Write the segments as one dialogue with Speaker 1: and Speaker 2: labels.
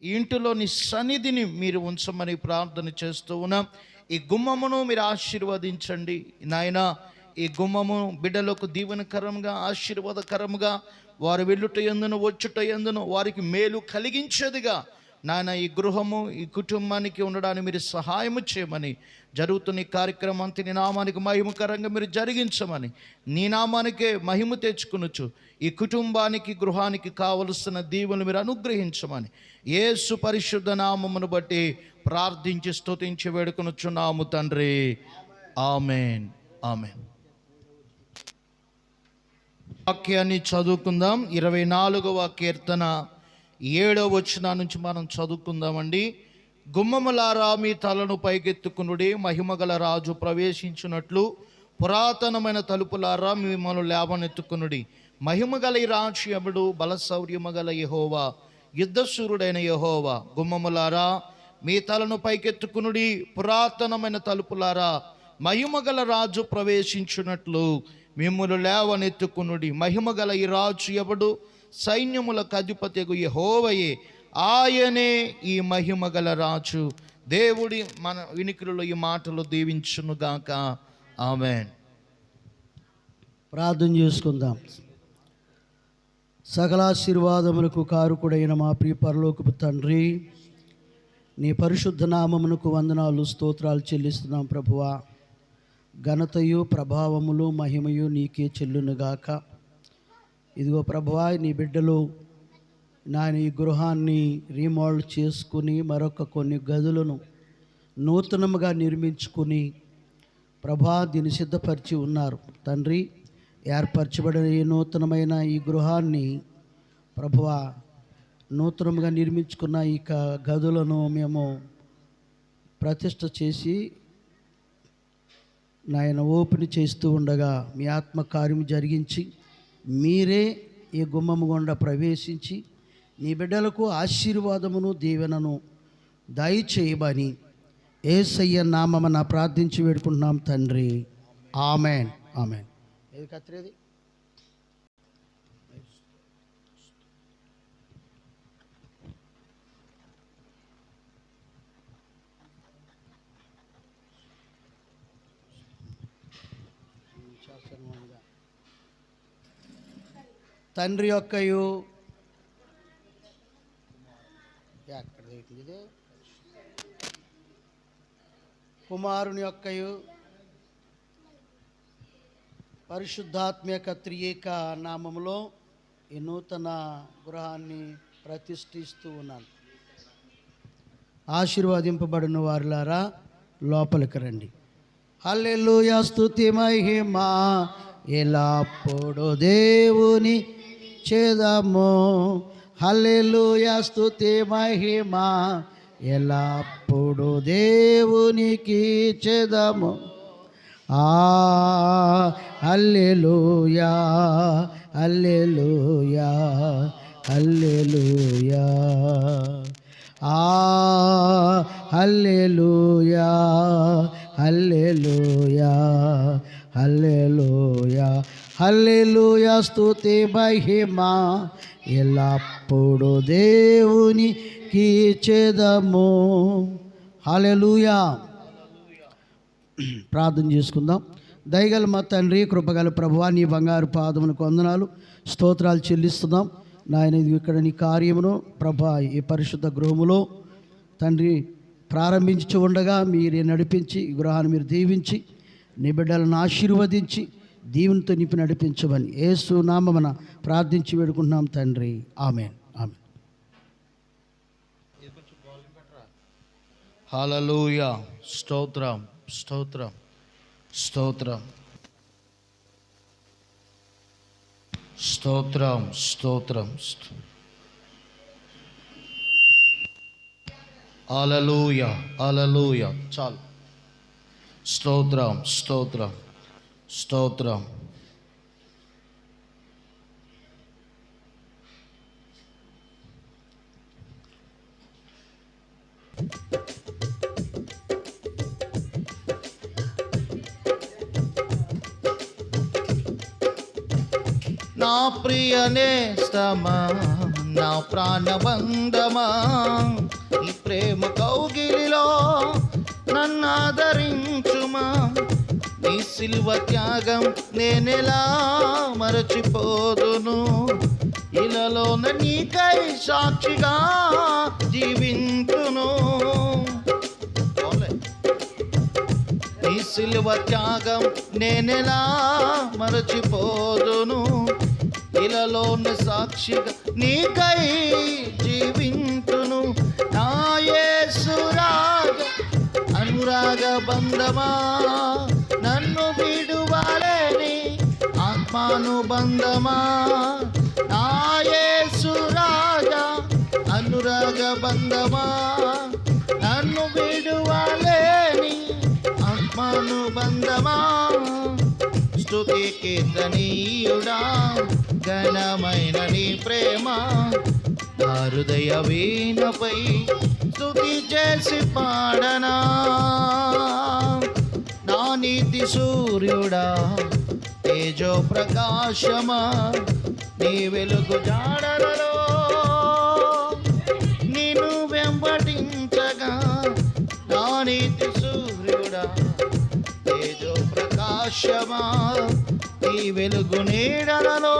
Speaker 1: ఈ ఇంటిలోని సన్నిధిని మీరు ఉంచమని ప్రార్థన చేస్తూ ఉన్నాం. ఈ గుమ్మమును మీరు ఆశీర్వదించండి నాయనా. ఈ గుమ్మము బిడ్డలకు దీవెనకరంగా, ఆశీర్వాదకరంగా, వారు వెళ్ళుట యందును వచ్చుట యందును వారికి మేలు కలిగించేదిగా నాయన ఈ గృహము, ఈ కుటుంబానికి ఉండడానికి మీరు సహాయము చేయమని, జరుగుతున్న ఈ కార్యక్రమం అంతా నీ నామానికి మహిమకరంగా మీరు జరిగించమని, నీ నామానికే మహిమ తెచ్చుకొనుచు ఈ కుటుంబానికి, గృహానికి కావలసిన దీవెనలు మీరు అనుగ్రహించమని యేసు పరిశుద్ధ నామమును బట్టి ప్రార్థించి స్తుతించి వేడుకొనుచున్నాము తండ్రి. ఆమేన్, ఆమేన్. వాక్యాన్ని చదువుకుందాం. 24వ కీర్తన 7వ వచనం నుంచి మనం చదువుకుందామండి. గుమ్మములారా మీ తలను పైకెత్తుకునుడి, మహిమగల రాజు ప్రవేశించినట్లు పురాతనమైన తలుపులారా మిమ్మల్ని లేవనెత్తుకునుడి. మహిమగల ఈ రాజు ఎవడు? బలశౌర్యమగల యెహోవా, యుద్ధశూరుడైన యెహోవా. గుమ్మములారా మీ తలను పైకెత్తుకునుడి, పురాతనమైన తలుపులారా మహిమగల రాజు ప్రవేశించినట్లు మిమ్ములు లేవనెత్తుకునుడి. మహిమగల ఈ రాజు ఎవడు? సైన్యములకు అధిపతియగు యెహోవాయే, ఆయనే ఈ మహిమగల రాజు. దేవుడి మన వినికిడిలో ఈ మాటలు దీవించునుగాక. ఆమేన్.
Speaker 2: ప్రార్థన చేసుకుందాం. సకలాశీర్వాదములకు కారుకుడైన మా ప్రియ పరలోకపు తండ్రి, నీ పరిశుద్ధ నామమునకు వందనాలు, స్తోత్రాలు చెల్లిస్తున్నాం ప్రభువా. ఘనతయు, ప్రభావములు, మహిమయు నీకే చెల్లునుగాక. ఇదిగో ప్రభువా, నీ బిడ్డలు నాయన ఈ గృహాన్ని రీమోడల్ చేసుకుని మరొక కొన్ని గదులను నూతనముగా నిర్మించుకుని ప్రభా దీన్ని సిద్ధపరిచి ఉన్నారు తండ్రి. ఏర్పరచబడిన ఈ నూతనమైన ఈ గృహాన్ని ప్రభువా, నూతనముగా నిర్మించుకున్న ఈ గదులను మేము ప్రతిష్ఠ చేసి నాయన ఓపెన్ చేస్తూ ఉండగా మీ ఆత్మకార్యం జరిగించి మీరే ఈ గుమ్మము గుండా ప్రవేశించి నీ బిడ్డలకు ఆశీర్వాదమును, దీవెనను దయచేయమని యేసయ్య నామమున ప్రార్థించి వేడుకుంటున్నాం తండ్రి. ఆమేన్, ఆమేన్. ఏది కత్తిరేది? తండ్రి యొక్కయు కుమారుని యొక్కయు పరిశుద్ధాత్మ యొక్క త్రియేక నామములో ఈ నూతన గృహాన్ని ప్రతిష్ఠిస్తూ ఉన్నాను. ఆశీర్వదింపబడిన వారులారా లోపలికి రండి. హల్లెలూయా, స్తుతి మహిమ ఎల్లప్పుడు దేవుని చేదము. హల్లెలూయా, స్తుతి మహిమ ఎల్లప్పుడు దేవునికి చేదము. హల్లెలూయా, హల్లెలూయా, హల్లెలూయా, హల్లెలూయా, హల్లెలూయా, హల్లెలూయా, హల్లెలూయా, స్తుతి మహిమ ఎల్లప్పుడు దేవునికి చేదము. హల్లెలూయా. ప్రార్థన చేసుకుందాం. దయగల మా తండ్రి, కృపగల ప్రభువా, నీ బంగారు పాదములకు వందనాలు, స్తోత్రాలు చెల్లిస్తున్నాం నాయన. ఇక్కడ నీ కార్యమును ప్రభా ఈ పరిశుద్ధ గృహములో తండ్రి ప్రారంభించి ఉండగా మీరే నడిపించి ఈ గృహాన్ని మీరు దీవించి నీ బిడ్డలను ఆశీర్వదించి దీవెనతో నింపి నడిపించమని యేసు నామమున ప్రార్థించి వేడుకుంటున్నాం తండ్రి. ఆమేన్, ఆమేన్.
Speaker 1: హల్లెలూయా. స్తోత్రం, స్తోత్రం, స్తోత్రం, స్తోత్రం, స్తోత్రం. హల్లెలూయా, హల్లెలూయా. చాలు. స్తోత్రం, స్తోత్రం, స్తోత్రం. నా ప్రియ నేస్తమా నా ప్రాణబంధమా, ఈ ప్రేమ కౌగిలిలో నన్ను ఆదరించుమా. నీ సిలువ త్యాగం నేనెలా మరచిపోదును, ఇలాలోన నీకై సాక్షిగా జీవించును. నీ సిలువ త్యాగం నేనెలా మరచిపోదును, ఇలాలోన సాక్షిగా నీకై జీవించును. నా యేసు రాజా అనురాగ బంధమా, నన్ను విడువలేని ఆత్మానుబంధమా. నా యేసు రాజా అనురాగ బంధమా, నన్ను విడువలేని ఆత్మానుబంధమా. స్తుతి కీర్తనీయుడా, ఘనమైన నీ ప్రేమ నా హృదయ వీణపై స్తుతి చేసి పాడనా. నా నీతి సూర్యుడా, తేజో ప్రకాశమా, నీ వెలుగు జాడలలో నిన్ను వెంబడించగా. నా నీతి సూర్యుడా, తేజో ప్రకాశమా, నీ వెలుగు నీడలలో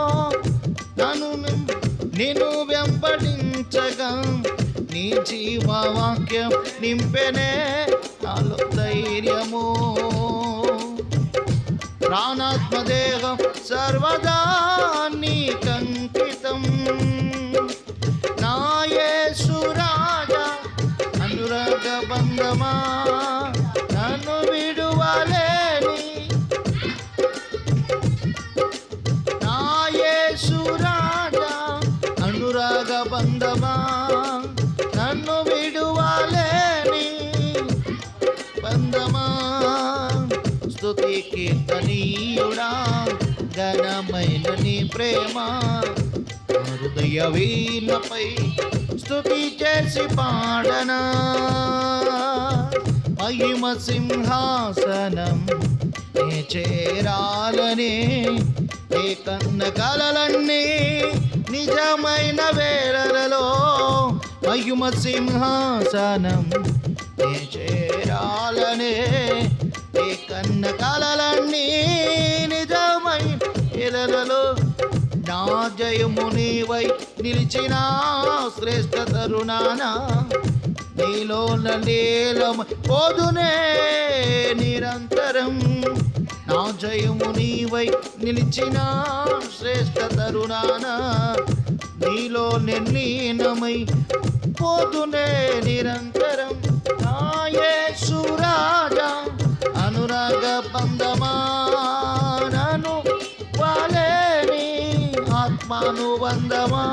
Speaker 1: నిన్ను వెంబడించగా. నీ జీవవాక్యం నింపెనే నాలో ధైర్యము, ప్రాణాత్మదేహం సర్వదా నీకంకితం. నా యేసు రాజా అనురాగ బంధమా, నన్ను విడువలేని. నా యేసు రాజా అనురాగ బంధమా, నన్ను విడువలేని బంధమా. స్తుతి కీర్తనీయుడా, ఘనమైన నీ ప్రేమ హృదయ వీణపై స్తుతి చేసి పాడనా. మహిమ సింహాసనం నే చేరాలని, ఏ కన్న కలలన్నీ నిజమైన వేళలలో. మహిమ సింహాసనం నే చేరాలని, ఏ కన్న కలలన్నీ నిజమైన వేళలలో. నా జయము నీవై నిలిచిన శ్రేష్ఠ తరుణాన, నీలోన నీలమ పోదునే నిరంతరం. నా జయము నీవై నిలిచిన శ్రేష్ఠ తరుణాన, నీలో నిర్లీనమై పోదునే నిరంతరం. నా యేసు రాజా అనురాగ బంధమా, నన్ను వాలేని ఆత్మానుబంధమా.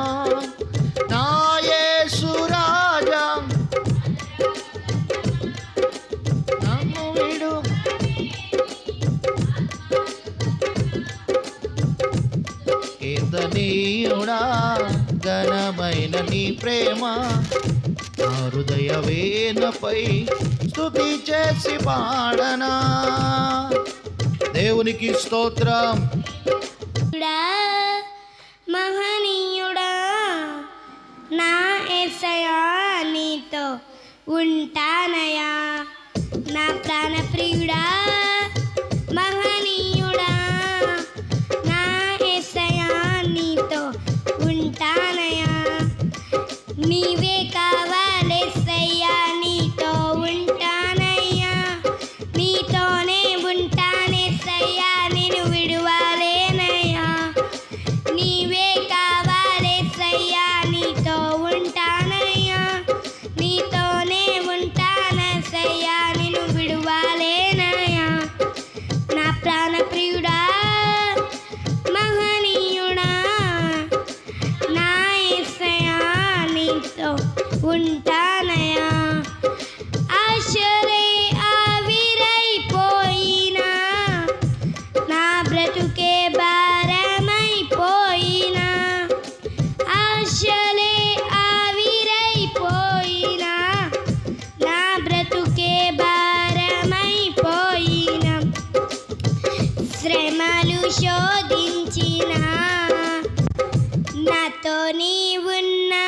Speaker 1: నా యేసు రాజా నన్ను విడు. కీర్తనీయుడా, ఘనమైన నీ ప్రేమ నా హృదయ వీణపై స్తుతి చేసి పాడనా. దేవునికి స్తోత్రం.
Speaker 3: మహనీయుడా, నా యేసయ్యా నీతో ఉంటానయా. నా ప్రాణప్రియుడా, మహనీయుడా, నా యేసయ్యా నీతో ఉంటానయా. నీవే కావాలేసయ్యా, నీతో ఉంటానయ్యా. నీతోనే ఉంటానేసయ్యా, నేను విడువలేనయ్యా. నీవే కావాలేసయ్యా, నీతో ఉంటానయ్యా. నీతోనే ఉంటానేసయ్యా, నేను విడువలేనయ్యా. నా ప్రాణప్రియుడా, మహనీయుడా, నా యేసయ్యా నీతో ఉంటానయ్యా. ఆశలే ఆవిరైపోయినా, నా బ్రతుకే భారమైపోయినా. ఆశలే ఆవిరైపోయినా, నా బ్రతుకే భారమైపోయినా. శ్రమలు శోధించినా, నాతో నీవున్నా.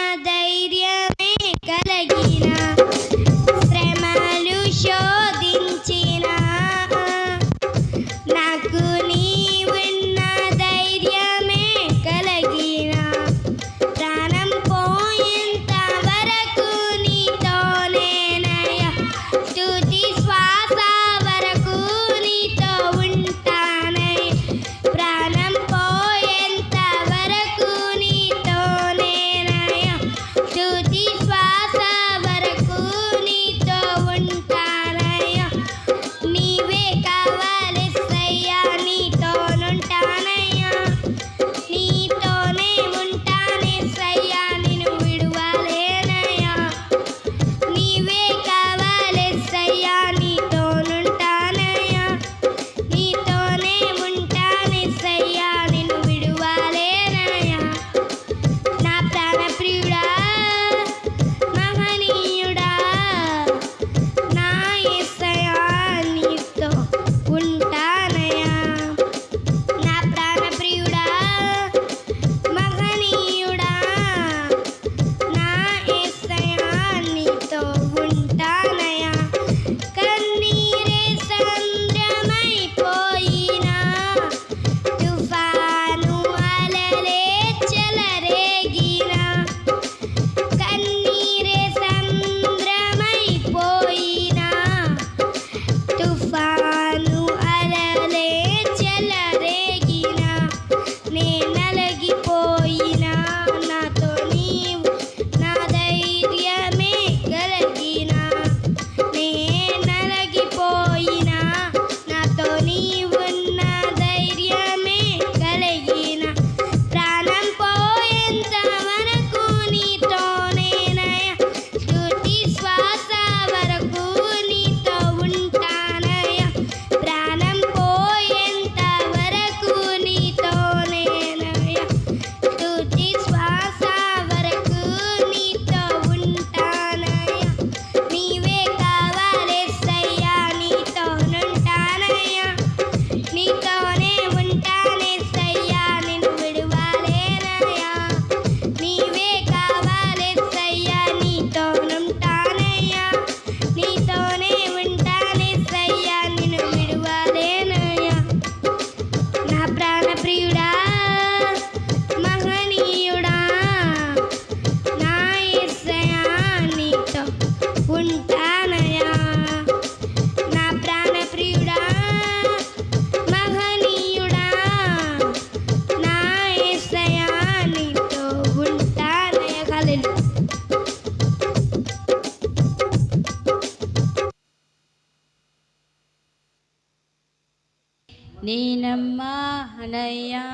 Speaker 4: నేనమ్మానయ్యా.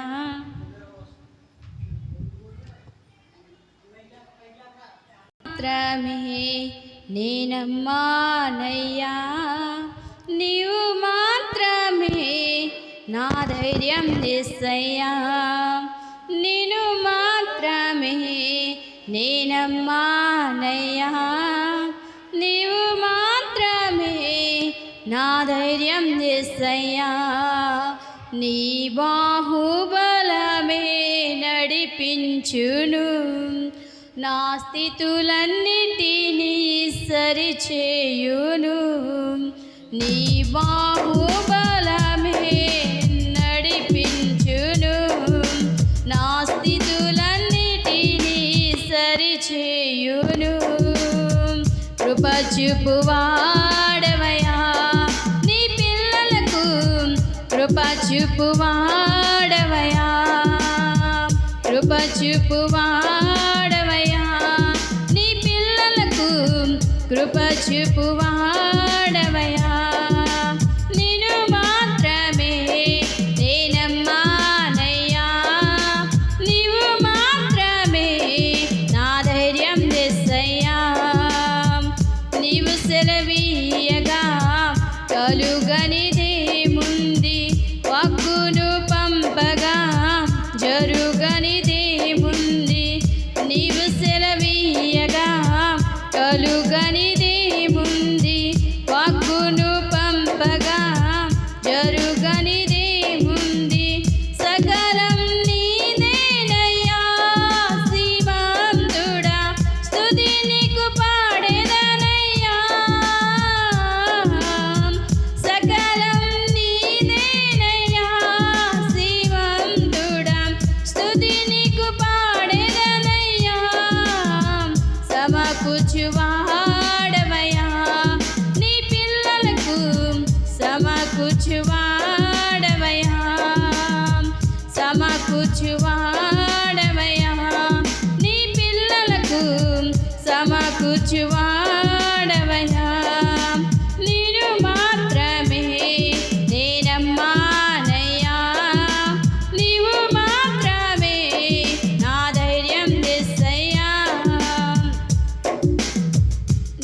Speaker 4: మాత్రమే నేనమ్మానయ్యా, నీవు మాత్రమే నా ధైర్యం యేసయ్యా. నిన్ను మాత్రమే నేనమ్మానయ్యా, నీవు మాత్రమే నా ధైర్యం యేసయ్యా. నీ బాహుబలమే నడిపించును, నా స్థితులన్నిటినీ సరిచేయును. నీ బాహుబలమే నడిపించును, నా స్థితులన్నిటినీ సరిచేయును. కృప చూపువాడవయ్యా నీ పిల్లలకు, కృప చూపువాడవయ్యా, కృప చూపువాడవయ్యా నీ పిల్లలకు, కృప చూపువాడవయ్యా. నిన్ను మాత్రమే నేనమ్మానయ్యా, నీవు మాత్రమే నా ధైర్యం యేసయ్యా. నీవు సెలవీయగా కలుగనిదేముంది, వాక్కును పంపగా జరుగనిదేముంది. నీవు సెలవీయగా కలుగనిదేముంది, వాక్కును పంపగా జరుగనిదేముంది. సకలం నీదేనయ్యా శ్రీమంతుడా, స్తుతి నీకు పాడెదనయ్యా. సకలం నీదేనయ్యా శ్రీమంతుడా, స్తుతి నీకు పాడెదనయ్యా. సమకూర్చువాడవయ్యా నీ పిల్లలకు, సమకూర్చువాడవయ్యా, సమకూర్చువాడవయ్యా నీ పిల్లలకు, సమకూర్చువాడవయ్యా. నిన్ను మాత్రమే నేనమ్మానయ్యా, నీవు మాత్రమే నా ధైర్యం యేసయ్యా.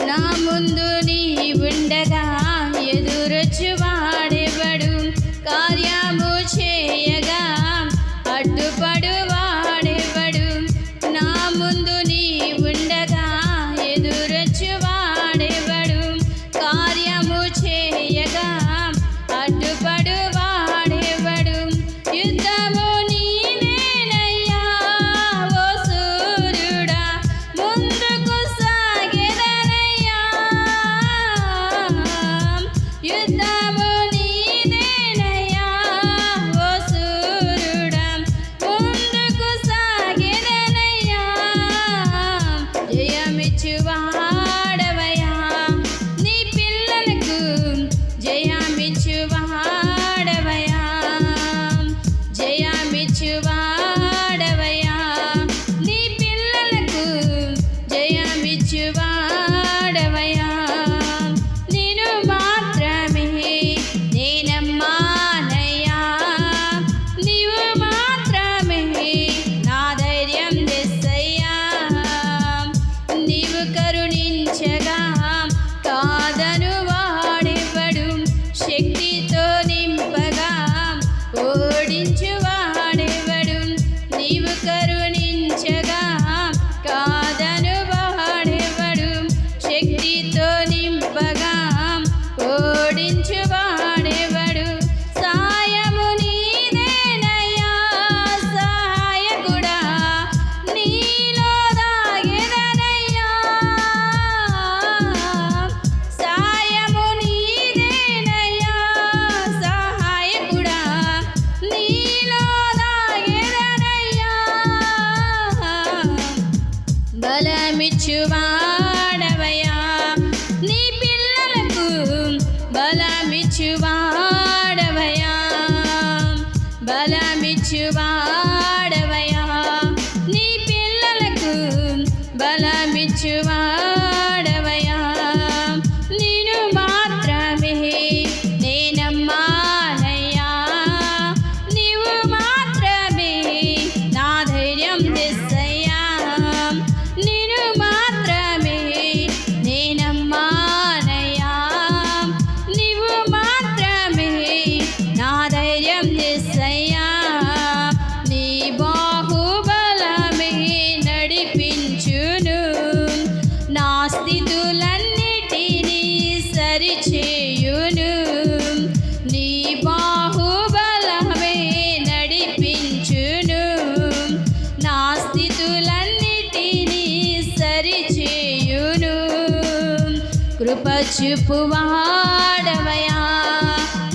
Speaker 4: నా ముందు నీ ఉండగా ఎదురొచ్చువాడెవడు, కార్యము చేయగా అడ్డుపడువాడెవడు. నా ముందు నీ ఉండగా ఎదురొచ్చువాడెవడు, కార్యము చేయగా అడ్డుపడువాడెవడు. యుద్ధము నీదేనయ్యా ఓ సూర్యుడా, ముందుకు సాగెదనయ్యా. యుద్ధము స్థితులన్నిటినీ సరిచేయును నీ బాహుబలమే నడిపించును నా స్థితులన్నిటినీ సరిచేయును కృప చూపువాడవయా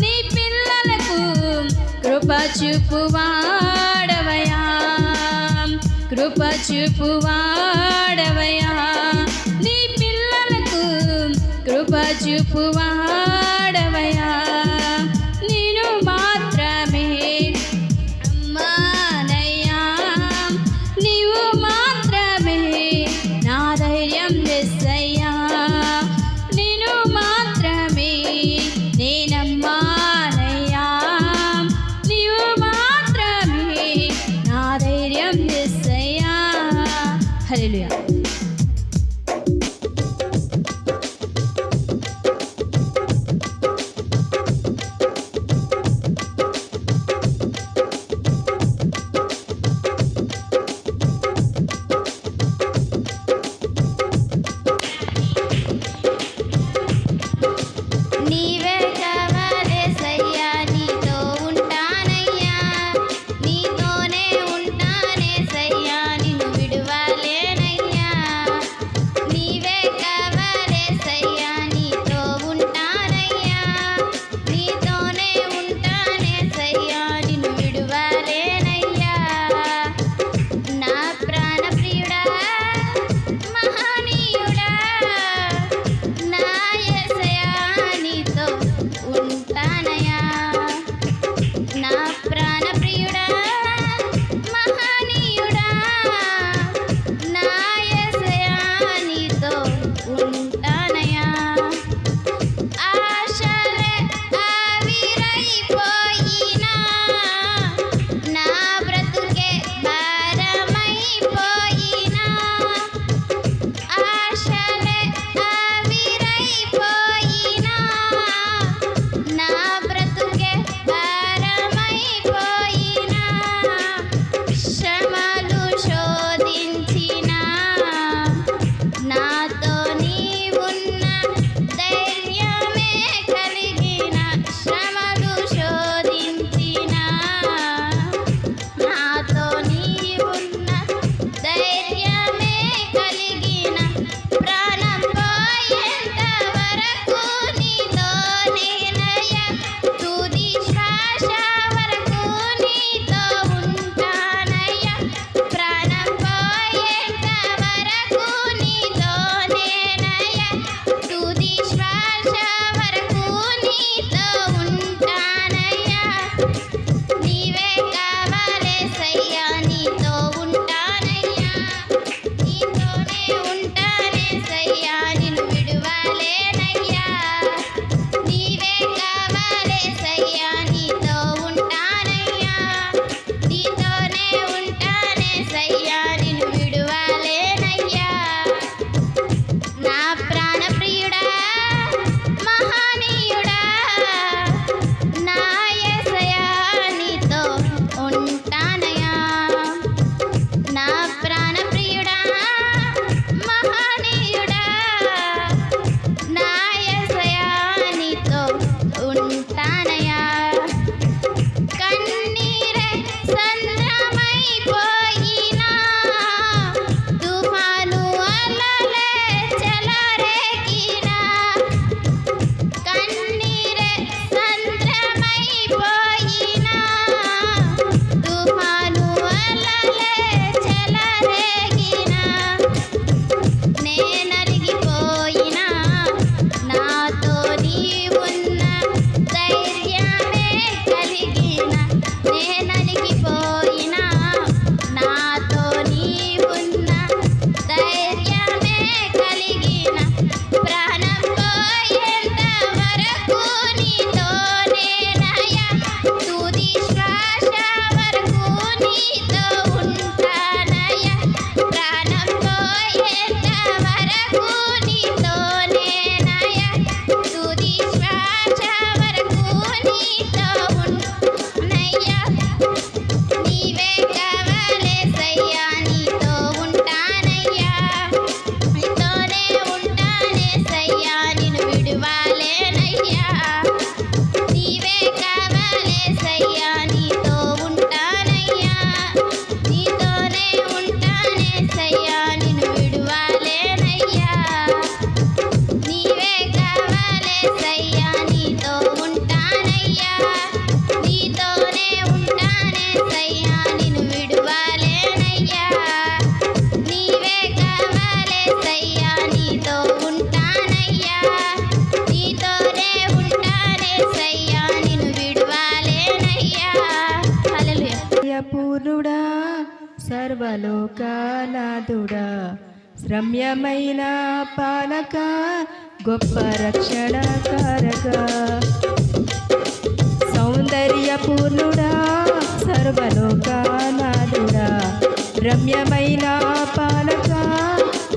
Speaker 4: నీ పిల్లలకు కృప చూపువాడవయా కృప చూపువాడవయా నీ పిల్లలకు కృప చూపువాడవయా నేను మాత్రమే అమ్మానయ్యా నీవు మాత్రమే నా ధైర్యం యేసయ్యా నేను మాత్రమే నేనమ్మానయ్యా నీవు మాత్రమే నా ధైర్యం యేసయ్యా హల్లెలూయా
Speaker 5: నాథుడా రమ్యమైన పాలక గొప్ప రక్షణకారక సౌందర్యపూర్ణుడా సర్వలోకనాథుడా రమ్యమైన పాలక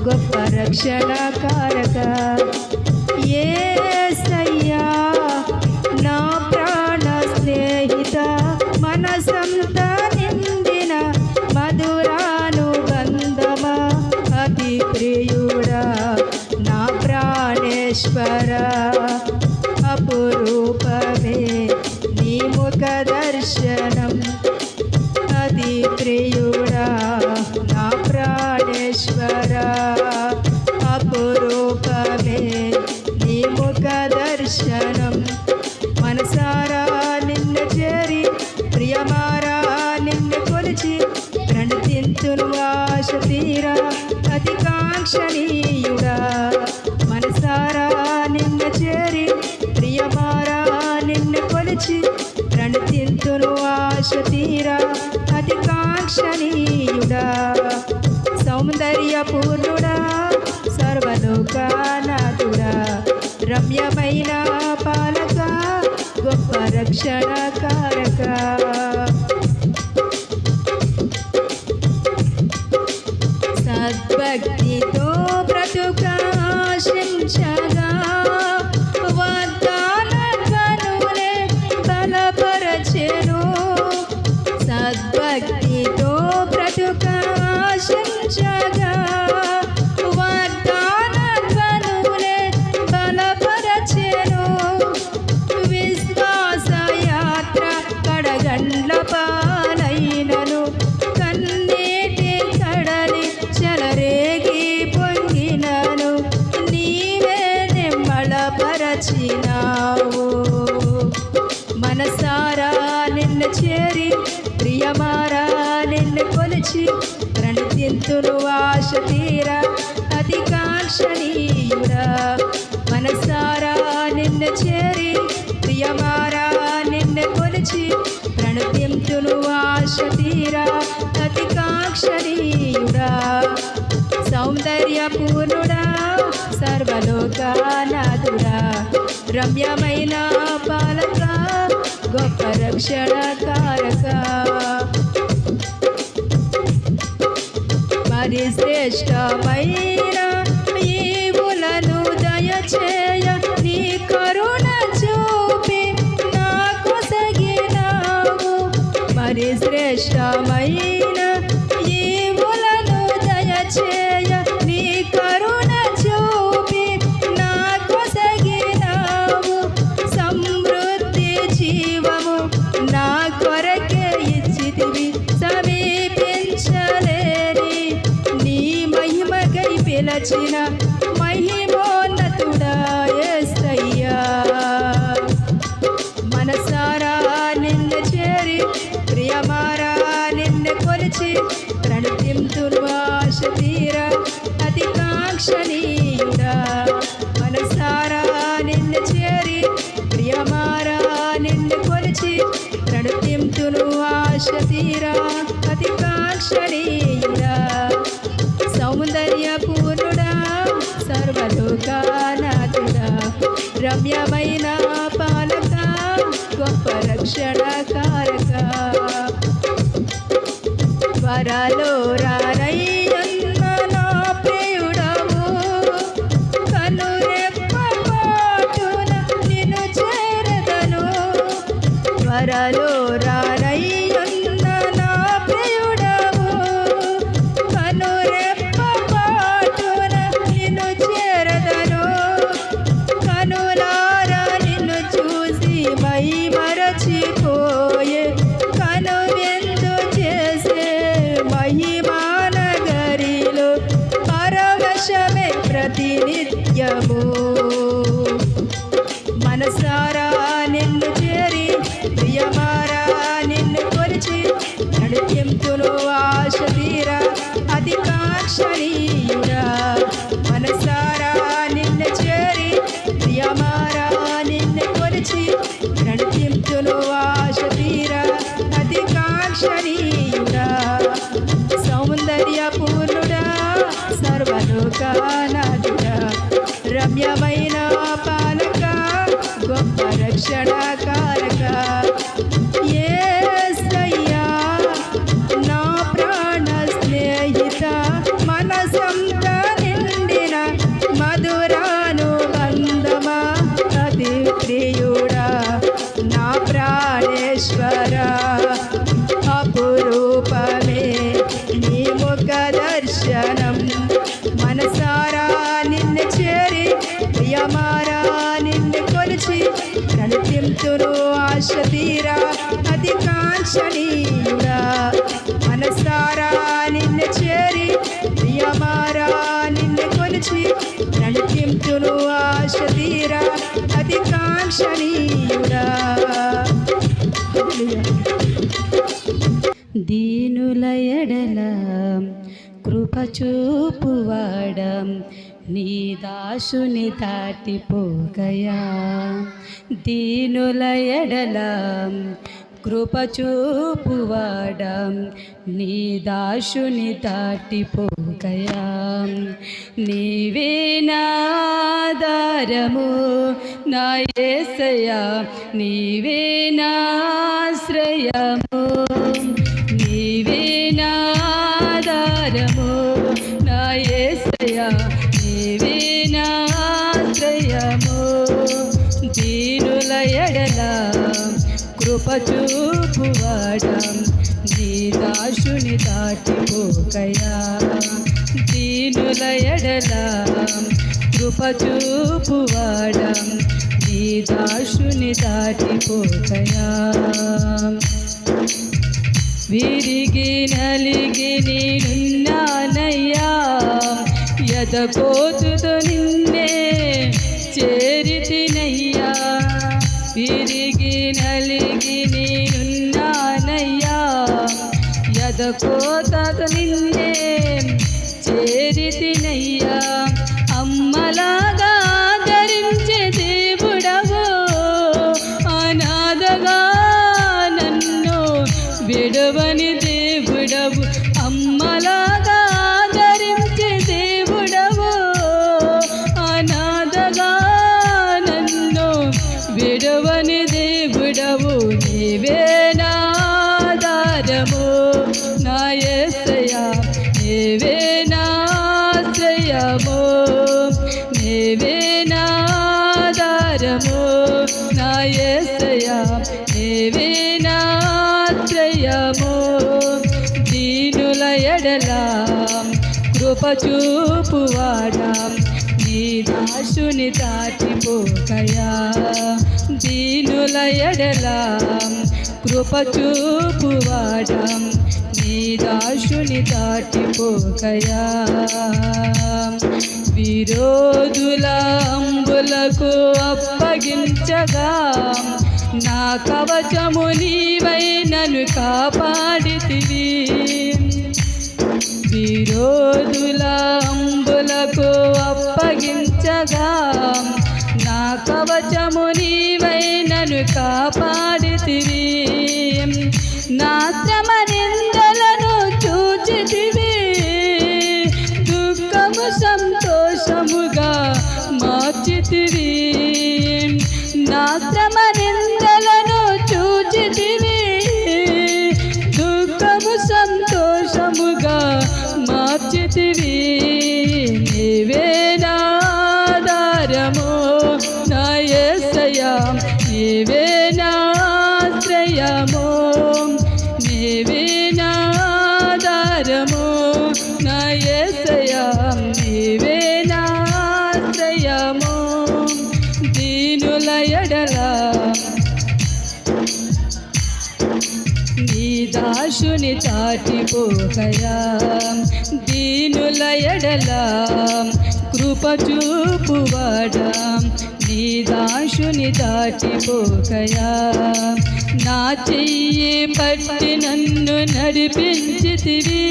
Speaker 5: గొప్ప రక్షణకారక యేసయ్యా నా ప్రాణ స్నేహిత మనసంత నిండిన మధురానుబంధమా అతి ప్రియుడా నా ప్రాణేశ్వర అపురూపమే నీ ముఖ దర్శనం అతి ప్రియుడా నా ప్రాణేశ్వర అపురూపమే నీ ముఖ దర్శనం మనసారా నిన్ను చేరి ప్రియమారా నిన్ను కొలిచి ప్రణతింతును ఆశ తీరా అతి కాంక్షణీయుడా మనసారా నిన్ను చేరి ప్రియమారా నిన్ను కొలిచి ప్రణతింతును ఆశ తీరా అతి కాంక్షణీయుడా సౌందర్యపూర్ణుడా సర్వలోకనాథుడా రమ్యమైన పాలక గొప్ప రక్షణకారక సద్భక్తితో బ్రతుకాశించగా వాగ్దాన కనులే బలపరచెను సద్భక్తితో బ్రతుకాశించగా వాగ్దాన కనులే బలపరచెను విశ్వాస యాత్ర కడగండ్ల పాలైనను కన్నీటి కడలి చెలరేగి పొంగినను నీవే నిమ్మళపరచినావు మనసారా నిన్ను చేరి ప్రియమారా నిన్ను కొలిచి ప్రణతింతును ఆశ తీరా అతి కాంక్షణీయుడా మనసారా నిన్ను చేరి ప్రియమారా నిన్ను కొలిచి ప్రణతింతును ఆశ తీరా అతి కాంక్షణీయుడా సౌందర్యపూర్ణుడా సర్వలోకనాథుడా రమ్యమైన పాలక గొప్ప రక్షణకారక మరి శ్రేష్టమైన ఈవులను దయచేయ నీ కరుణ చూపి నాకు సగినావు మరి శ్రేష్టమైన ఈవులను దయచేయ నీ కరుణ చూపి నాకు సగినావు సమృద్ధి జీవము నా కొరకే ఇచ్చితివి సమీపించలేని నీ మహిమకై పిలచిన మహిమోన్నతుడా యేసయ్యా మనసారా నిన్ను చేరి ప్రియమారా నిన్ను కొలిచి ప్రణతింతును ఆశ తీరా అతి కాంక్షణీయుడా మనసారా నిన్ను చేరి ప్రియమారా నిన్ను కొలిచి ప్రణతింతును ఆశ తీరా అతి కాంక్షణీయుడా సౌందర్యపూర్ణుడా సర్వలోకనాథుడా రమ్యమైన పాలక గొప్ప రక్షణకారక వరాలో రారయ్యన్న నా ప్రియుడవు కనురెప్ప పాటున నిన్ను చేరదను వరాలో రారయ్యన్న నా ప్రియుడవు కనురెప్ప పాటున నిన్ను చేరదను కనులారా నిన్ను చూసి మై మరచిపోయే కనువెందు చేసే మహిమానగరిలో పరవశమే ప్రతినిత్యము మనసారా నిన్ను చేరి ప్రియమారా నిన్ను కొలిచి నడిపింతును ఆశ తీరా అతి కాంక్షణీయుడా మనసారా నిన్ను చేరి ప్రియమారా నిన్ను కొలిచి నడిపింతును ఆశ తీరా అతి కాంక్షణీయుడా సౌందర్యపూర్ణుడా రమ్యమైన పాలక గొప్ప రక్షణకారక యేసయ్యా నా ప్రాణ స్నేహిత మనసంత నిండిన మధురానుబంధమా అతి ప్రియుడా నా ప్రాణేశ్వర అపురూపమే నీ ముఖ దర్శనం మనసారా నిన్ను చేరి ప్రియమారా నిన్ను కొలిచి నడిపింతును ఆశ తీరా అతి కాంక్షణీయుడా మనసారా నిన్ను చేరి ప్రియమారా నిన్ను కొలిచి నడిపింతును ఆశ తీరా అతి కాంక్షణీయుడా.
Speaker 4: దీనుల ఎడల కృప చూపువాడం నీ దాసుని దాటిపోకయా. దీనుల ఎడల కృప చూపువాడం నీ దాసుని దాటిపోకయా. నీవే నాధారము నా యేసయ్యా, నీవే నాశ్రయము, నీవే నాధారము నా యేసయ్యా, నీవే నాశ్రయము. దీనుల ఎడల కృప చూపువాడం నీ దాసుని దాటిపోకయా. దీనుల ఎడల కృప చూపువాడం నీ దాసుని దాటిపోకయా. విరిగి నలిగి నేనున్నానయ్యా, ఎదకోతుతో నిన్నే చేరితినయ్యా. విరిగి నలిగి నేనున్నానయ్యా, ఎదకోతతో నిన్నే చేరితినయ్యా. అమ్మలాగా ధరించే దేవుడవు, అనాథగా నన్ను విడవని దేవుడవు. అమ్మలాగా ధరించే దేవుడవు, అనాథగా నన్ను విడవని దేవుడవు. నీవే నాధారము నా యేసయ్యా, నీవే నాశ్రయము, నీవే నాధారము నా యేసయ్యా, నీవే నాశ్రయము. దీనుల ఎడల కృప చూపువాడా నీ దాసుని దాటిపోకయా. దీనుల ఎడల కృప చూపువాడా నీ దాసుని దాటిపోకయా. విరోధుల అంబులకు అప్పగించగా నా కవచము నీవై నన్ను కాపాడితివి. విరోధుల అంబులకు అప్పగించగా నా కవచము నీవై నన్ను కాపాడితివి. నా శ్రమ నిందలను చూచితివి, దుఃఖము సంతోషముగా మార్చితివి. నా శ్రమ నిందలను చూచితివి, దుఃఖము సంతోషముగా మార్చితివి. నీవే నాధారము నా యేసయ్యా, నీవే నాశ్రయము, నీవే నాధారము నా యేసయ్యా, నీవే నాశ్రయము. దీనుల ఎడల నీ దాసుని దాటిపోకయా. దీనుల ఎడల కృప చూపువాడా నీ దాసుని దాటిపోకయా. నా చెయ్యి పట్టి నన్ను నడిపించితివి,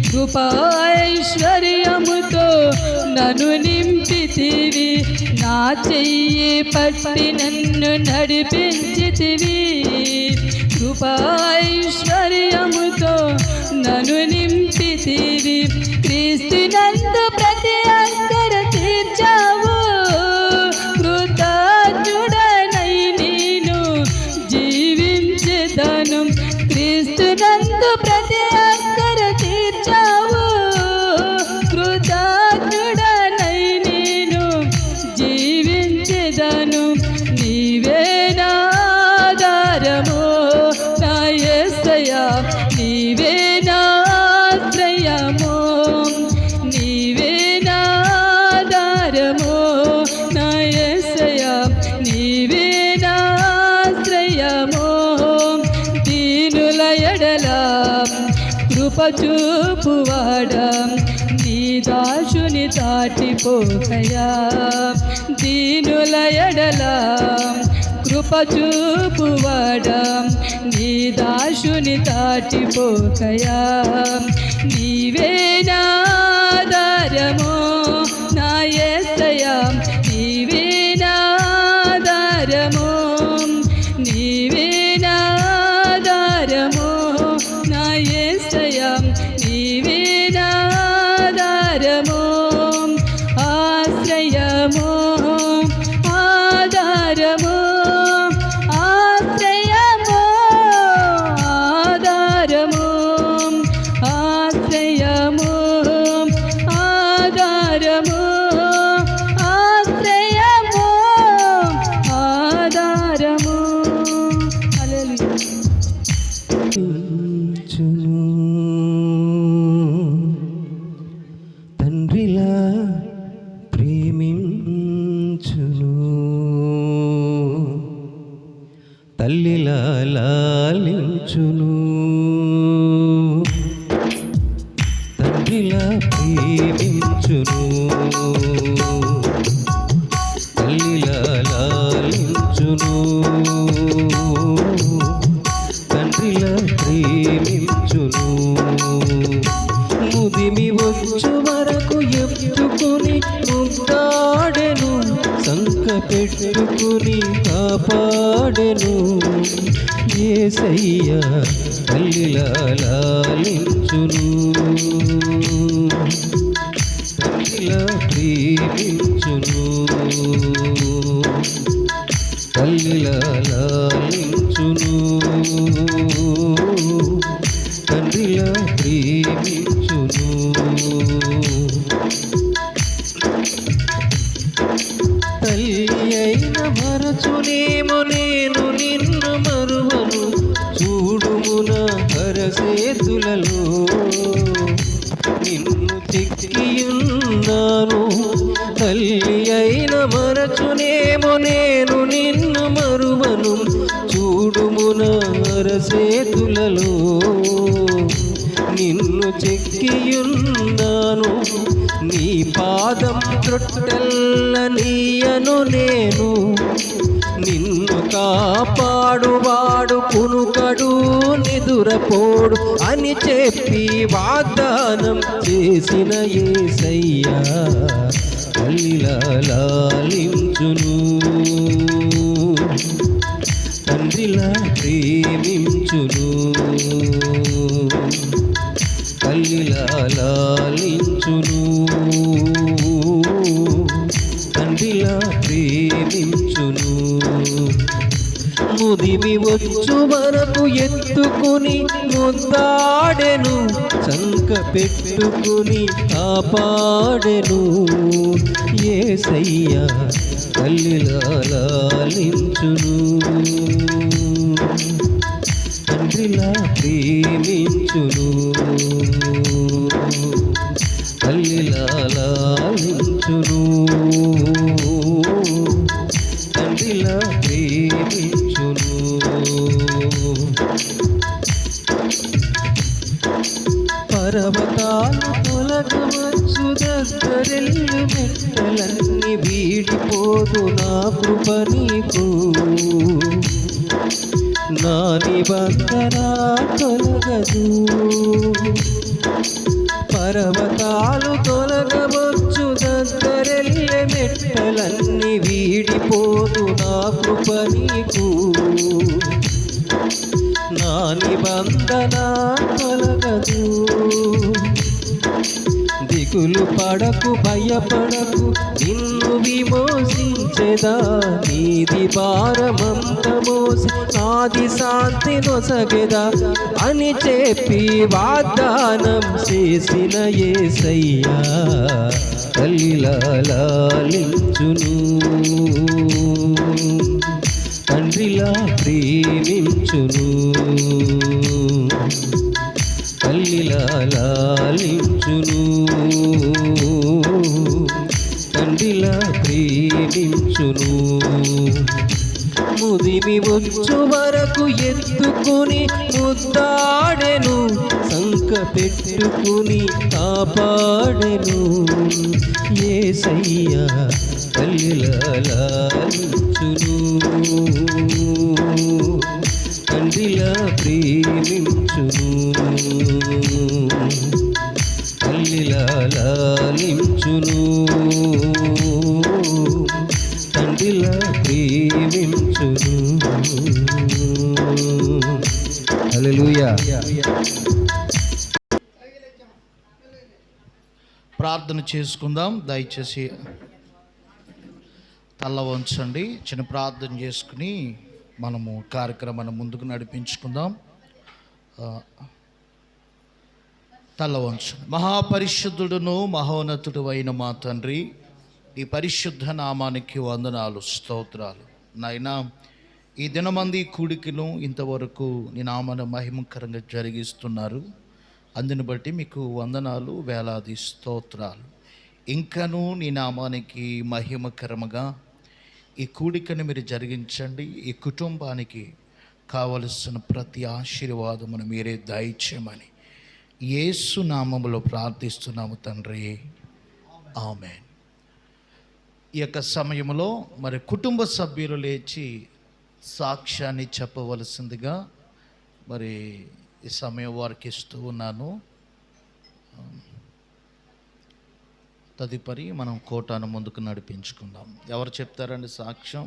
Speaker 4: కృపాైశ్వర్యముతో నన్ను నింపితివి. నా చెయ్యి పట్టి నన్ను నడిపించితివి, కృపాైశ్వర్యముతో నన్ను నింపితివి. క్రీస్తునందు ప్రతి అక్కర తీర్చావు, చేసేదను నీవే నాధారము నా యేసయ్యా నీవే నాశ్రయము నీవే నాధారము నా యేసయ్యా నీవే నాశ్రయము దీనుల ఎడల కృప చూపువాడా నీ దాసుని దాటిపోకయా దీనుల ఎడల కృప చూపువాడా నీ దాసుని దాటిపోకయా నీవే నాధారము నా యేసయ్యా నీవే నాధారము నీవే నాధారము నా యేసయ్యా నీవే నాధారము ఆశ్రయము ఆధారము ఆశ్రయము ఆధారము ఆశ్రయము ఆధారము ఆశ్రయము ఆధారము హల్లెలూయా
Speaker 6: తండ్రిలా ప్రేమించును తల్లిలా లాలించును తండ్రిలా ప్రేమించును తల్లిలా లాలించును తండ్రిలా ప్రేమించును ముదిమి వచ్చు వరకు ఎత్తుకుని ముద్దాడెను సంక పెట్టుకుని కాపాడెను యేసయ్య తల్లిలా లాలించును తల్లిలా ప్రేమించును తల్లిలా లాలించును తండ్రిలా ప్రేమించును తల్లి అయిన మరచునేమో నేను నిన్ను మరువను చూడుమున హరసేతులలో నిన్ను చెక్కియున్నాను తల్లి అయిన మరచునేమో నేను నిన్ను మరువను చూడుమున హరసేతులలో నిన్ను చెక్కియున్నాను నీ పాదం త్రొట్టెల్లనీయను నేను నిన్ను కాపాడువాడు కునుకడు నిదురపోడు అని చెప్పి వాగ్దానం చేసిన యేసయ్యా తల్లిలా లాలించును తండ్రిలా ప్రేమించును తల్లిలా లాలించును తండ్రిలా ప్రేమించును ముదిమి వచ్చు వరకు ఎత్తుకుని ముద్దాడెను సంక పెట్టుకుని కాపాడెను యేసయ్య తల్లిలా లాలించును తండ్రిలా ప్రేమించును తల్లిలా లాలించును తండ్రిలా ప్రేమించును పర్వతాలు తొలగవచ్చు దగ్గరెల్లు మెట్టలన్నీ వీడిపోదు నా కృప నీకు నా నిబంధన తొలగదు పర్వతాలు తొలగవచ్చు దగ్గరెల్లె మెట్టలన్నీ వీడిపోదు నా కృప నీకు నా నిబంధన తొలగదు దిగులు పడకు భయపడకు నిన్ను విమోచించెదా నీది భారమంత మోసి నాది శాంతి నొసగెదా అని చెప్పి వాగ్దానం చేసిన యేసయ్యా తల్లిలా లాలించును ప్రేమించును. ముదిమి వచ్చు వరకు ఎత్తుకుని ముద్దాడెను, సంక పెట్టుకుని కాపాడెను. యేసయ్యా తల్లిలా లాలించును, తండ్రిలా ప్రేమించును. తల్లిలా లాలించును, తండ్రిలా ప్రేమించును. హల్లెలూయా.
Speaker 1: ప్రార్థన చేసుకుందాం. దయచేసి తల్ల వంచండి. చిన్న ప్రార్థన చేసుకుని మనము కార్యక్రమాన్ని ముందుకు నడిపించుకుందాం. తల్ల వంచండి. మహాపరిశుద్ధుడును మహోన్నతుడు అయిన మా తండ్రి, ఈ పరిశుద్ధ నామానికి వందనాలు, స్తోత్రాలు. నాయనా, ఈ దినమంది కూడికను ఇంతవరకు నీ నామాన్ని మహిమకరంగా జరిగిస్తున్నారు. అందుని బట్టి మీకు వందనాలు, వేలాది స్తోత్రాలు. ఇంకనూ నీ నామానికి మహిమకరముగా ఈ కూడికను మీరు జరిగించండి. ఈ కుటుంబానికి కావలసిన ప్రతి ఆశీర్వాదమును మీరే దయచేయమని యేసు నామములో ప్రార్థిస్తున్నాము తండ్రి, ఆమేన్. ఈ యొక్క సమయంలో మరి కుటుంబ సభ్యులు లేచి సాక్ష్యాన్ని చెప్పవలసిందిగా మరి ఈ సమయం వారికి ఇస్తూ ఉన్నాను. తదుపరి మనం కోటాను ముందుకు నడిపించుకుందాం. ఎవరు చెప్తారండి సాక్ష్యం?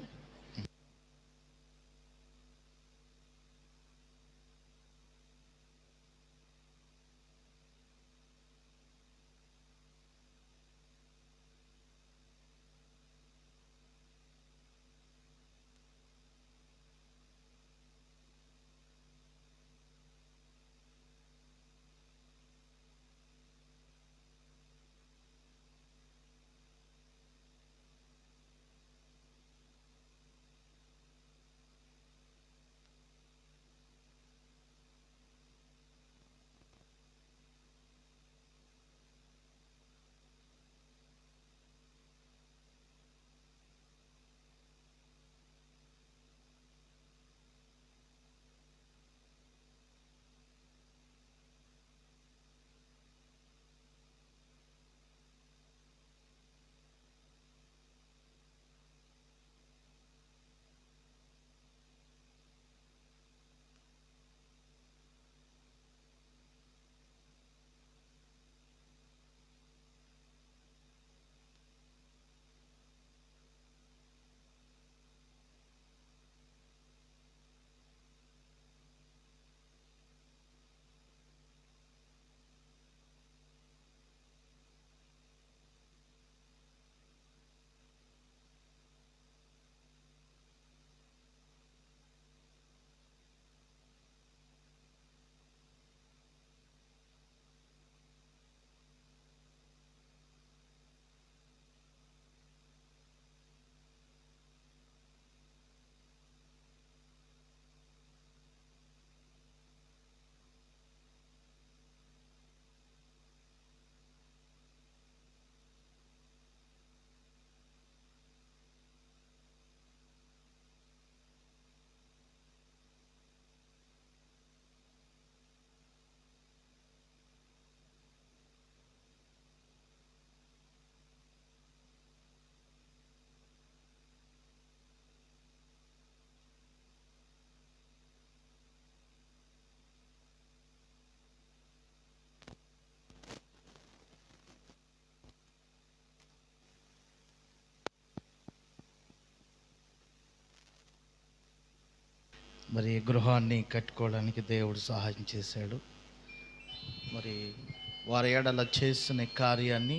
Speaker 1: మరి గృహాన్ని కట్టుకోవడానికి దేవుడు సహాయం చేశాడు. మరి వారి ఏడల చేసిన కార్యాన్ని,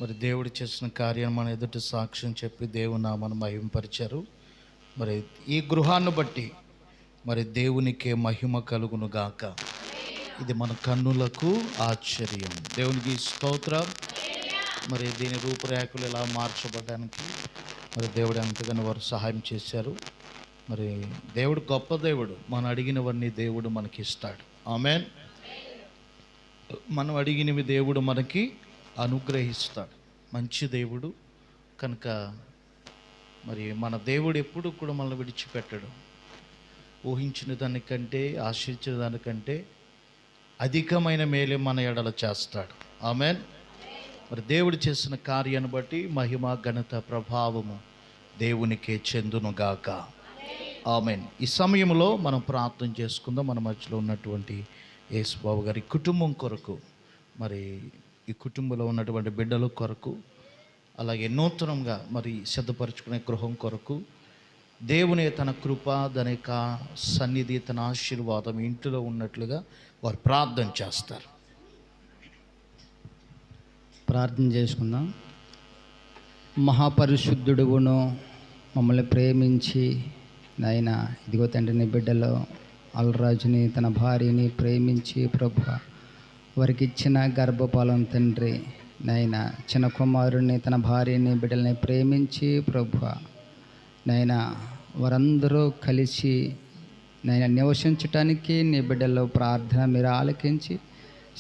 Speaker 1: మరి దేవుడు చేసిన కార్యాన్ని మన ఎదుటి సాక్ష్యం చెప్పి దేవుని నామాన్ని మహిమపరిచారు. మరి ఈ గృహాన్ని బట్టి మరి దేవునికే మహిమ కలుగును గాక. ఇది మన కన్నులకు ఆశ్చర్యం. దేవునికి స్తోత్రం. మరి దీని రూపురేఖలు ఇలా మార్చబడడానికి మరి దేవుడు ఎంతగానో వారు సహాయం చేశారు. మరి దేవుడు గొప్ప దేవుడు. మనం అడిగినవన్నీ దేవుడు మనకి ఇస్తాడు. ఆమేన్. మనం అడిగినవి దేవుడు మనకి అనుగ్రహిస్తాడు. మంచి దేవుడు, కనుక మరి మన దేవుడు ఎప్పుడు కూడా మనల్ని విడిచిపెట్టడు. ఊహించిన దానికంటే, ఆశించిన దానికంటే అధికమైన మేలే మన ఎడల చేస్తాడు. ఆమేన్. మరి దేవుడు చేసిన కార్యాన్ని బట్టి మహిమ, ఘనత, ప్రభావము దేవునికే చెందునుగాక. ఆమేన్. ఈ సమయంలో మనం ప్రార్థన చేసుకుందాం. మన మధ్యలో ఉన్నటువంటి యేసుబాబు గారి కుటుంబం కొరకు, మరి ఈ కుటుంబంలో ఉన్నటువంటి బిడ్డల కొరకు, అలాగే నూతనంగా మరి సిద్ధపరచుకునే గృహం కొరకు దేవుని తన కృప, దాని యొక్క సన్నిధి, తన ఆశీర్వాదం ఇంటిలో ఉన్నట్లుగా వారు ప్రార్థన చేస్తారు.
Speaker 7: ప్రార్థన చేసుకుందాం. మహాపరిశుద్ధుడువును మమ్మల్ని ప్రేమించి నాయన, ఇదిగో తండ్రి, నీ బిడ్డలో అల్రాజుని తన భార్యని ప్రేమించి ప్రభు వారికి ఇచ్చిన గర్భఫలం తండ్రి నాయన, చిన్న కుమారుడిని తన భార్యని బిడ్డల్ని ప్రేమించి ప్రభు నాయన, వారందరూ కలిసి నాయన నివసించటానికి నీ బిడ్డల్లో ప్రార్థన మీరు ఆలకించి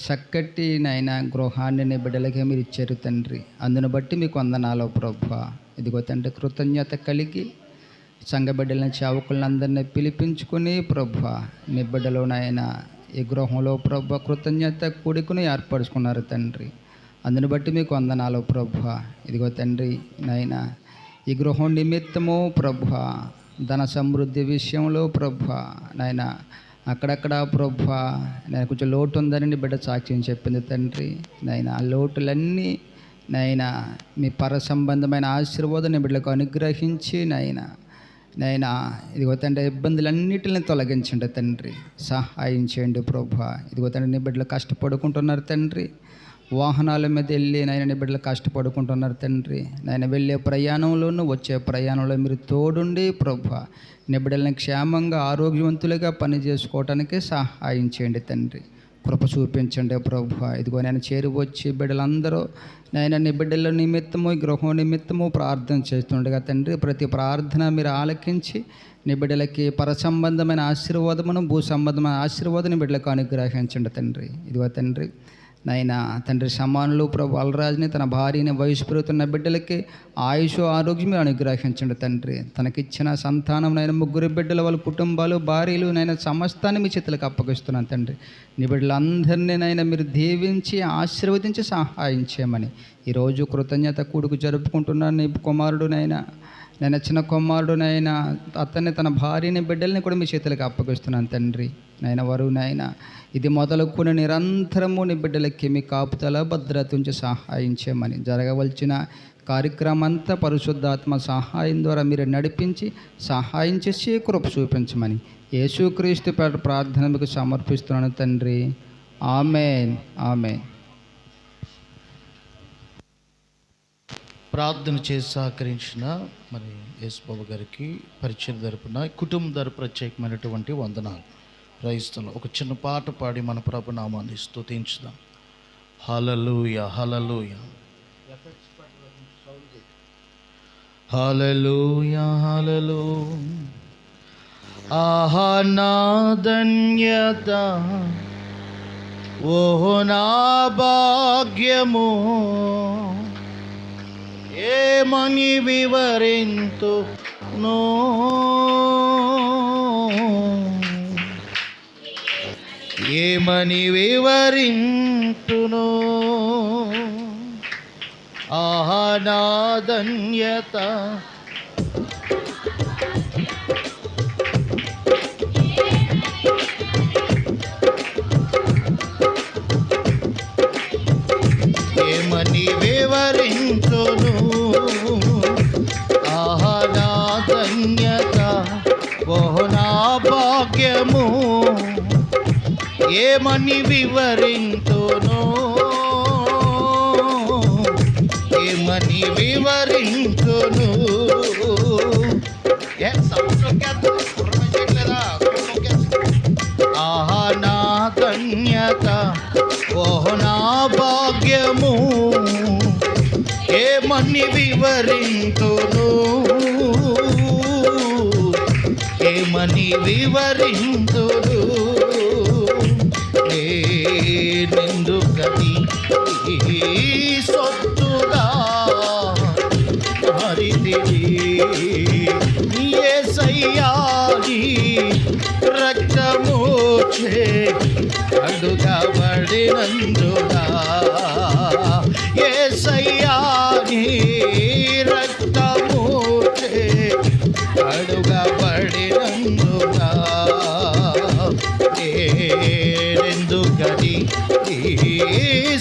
Speaker 7: చక్కటి నాయన గృహాన్ని నీ బిడ్డలకే మీరు ఇచ్చారు తండ్రి. అందును బట్టి మీకు వందనాలు ప్రభువా. ఇదిగో తండ్రి, కృతజ్ఞత కలిగి సంఘ బిడ్డలని, సేవకులందరినీ పిలిపించుకుని ప్రభువా నీ బిడ్డలో నాయన ఈ గృహంలో ప్రభువా కృతజ్ఞత కూడికను ఏర్పరచుకున్నారు తండ్రి. అందును బట్టి మీకు వందనాలు ప్రభువా. ఇదిగో తండ్రి నాయన, ఈ గృహం నిమిత్తము ప్రభువా ధన సమృద్ధి విషయంలో ప్రభువా నాయన అక్కడక్కడ ప్రభువా నేను కొంచెం లోటు ఉందని నీ బిడ్డ సాక్ష్యం చెప్పింది తండ్రి. నాయన ఆ లోటులన్నీ నాయన మీ పర సంబంధమైన ఆశీర్వాదం నీ బిడ్డలకు అనుగ్రహించి నాయన ఇదిగో తండ్రి, ఇబ్బందులన్నిటిని తొలగించండి తండ్రి, సహాయం చేయండి ప్రభువా. ఇదిగో తండ్రి, నీ బిడ్డలు కష్టపడుకుంటున్నారు తండ్రి, వాహనాల మీద వెళ్ళి నాయన నీ బిడ్డలు కష్టపడుకుంటున్నారు తండ్రి. నాయన వెళ్ళే ప్రయాణంలోనూ వచ్చే ప్రయాణంలో మీరు తోడుండి ప్రభువా నీ బిడ్డలని క్షేమంగా ఆరోగ్యవంతులుగా పని చేసుకోవటానికి సహాయం చేయండి తండ్రి. కృప చూపించండి ప్రభువా. ఇదిగో నేను చేరి వచ్చి బిడ్డలందరూ నాయన నీ బిడ్డల నిమిత్తము, గృహం నిమిత్తము ప్రార్థన చేస్తుండగా తండ్రి, ప్రతి ప్రార్థన మీరు ఆలకించి నీ బిడ్డలకి పర సంబంధమైన ఆశీర్వాదమును, భూ సంబంధమైన ఆశీర్వాదం నీ బిడ్డలకు అనుగ్రహించండి తండ్రి. ఇదిగో తండ్రి నాయన తండ్రి, సమానులు ప్రభు అల్రాజుని తన భార్యని, వయసు పెరుగుతున్న బిడ్డలకి ఆయుష్, ఆరోగ్యం మీరు అనుగ్రహించండి తండ్రి. తనకిచ్చిన సంతానం నైనా ముగ్గురు బిడ్డల వాళ్ళ కుటుంబాలు, భార్యలు నైనా సమస్తాన్ని మీ చేతులకు అప్పగిస్తున్నాను తండ్రి. నీ బిడ్డలందరినీ నైనా మీరు దీవించి ఆశీర్వదించి సహాయం చేయమని ఈరోజు కృతజ్ఞత కూడుకు జరుపుకుంటున్నాను. నీ కుమారుడు నేను చిన్న కుమారుడునైనా అతన్ని, తన భార్యని, బిడ్డల్ని కూడా మీ చేతులకు అప్పగిస్తున్నాను తండ్రి. నాయన వారు ఇది మొదలుకొని నిరంతరము నీ బిడ్డలకి మీ కాపుదల, భద్రత ఉంచి సహాయం చేయమని, జరగవలసిన కార్యక్రమం అంతా పరిశుద్ధాత్మ సహాయం ద్వారా మీరు నడిపించి సహాయం చేసి కృప చూపించమని యేసుక్రీస్తు పేట ప్రార్థన మీకు సమర్పిస్తున్నాను తండ్రి. ఆమేన్, ఆమేన్.
Speaker 1: ప్రార్థన చేసి సహకరించిన మరి యేసుబాబు గారికి పరిచయం తరపున, కుటుంబం తరపు ప్రత్యేకమైనటువంటి వందనాలు. క్రైస్తవులు ఒక చిన్న పాట పాడి మన ప్రభు నామాన్ని స్తుతించుదాం. హల్లెలూయా, హల్లెలూయా, హల్లెలూయా, హల్లెలూయా. ఆహా నా ధన్యత, ఓహో నా భాగ్యము, ఏమని వివరింతును, ఏమని వివరింతును. ఆహా నా ధన్యత, ఏమని వివరింతును. ఆహా నా ధన్యత, ఓహో నా భాగ్యము, ఏమని వివరింతును, ఏమని వివరింతును. ఆహా నా ధన్యత, ఓహో నా భాగ్యము, ఏమని వివరింతును, ఏమని వివరింతును. నేనెందుకని సొత్తుగా యేసయ్యా నీ రక్తమోచే అడుగబడినందునా యేసయ్యా నీ రక్తమోచే అడుగబడినందునా నేనెందుకని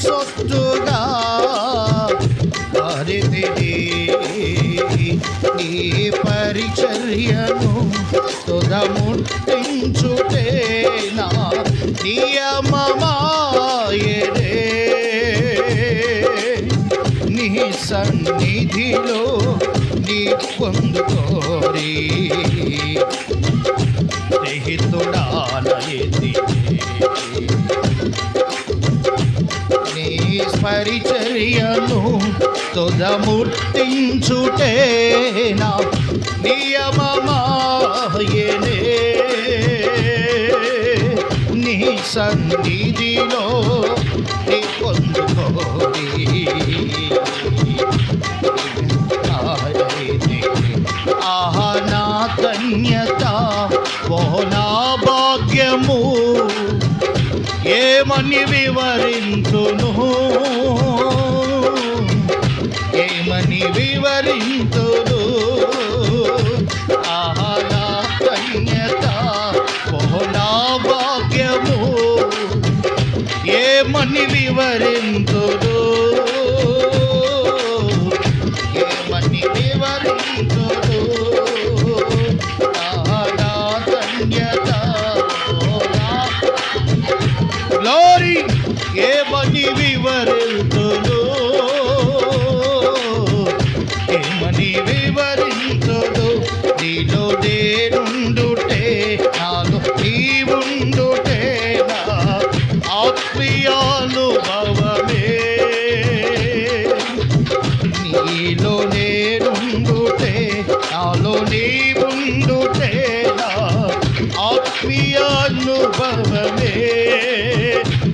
Speaker 1: సొత్తుగా పరితిని నీ పరిచర్యను తుదముట్టించుటే నా నియమమాయనే నీ సన్నిధిలో నీ పొందుకోరి స్నేహితుడాలయతి నీ పరిచర్యను తుదముట్టించుటే నా నియమమాయనే నీ సన్నిధిలో నీ పొందుకోరి ఆహా నా ధన్యత ఓ నా భాగ్యము ఏమని వివరింతును ఏమని వివరింతును ఆహా నా ధన్యత ఓ నా భాగ్యము ఏమని వివరింతును ఏమని వివరింతును ఆహా నా ధన్యత గ్లోరీ ఏమని వివరింతును ఏమని వివరింతును నీలో నేనుండుటే నాలో నీవుండుటే నా ఆత్మీయానుభవమే నీలో నేనుండుటే నాలో నీవుండుటే నా ఆత్మీయానుభవమే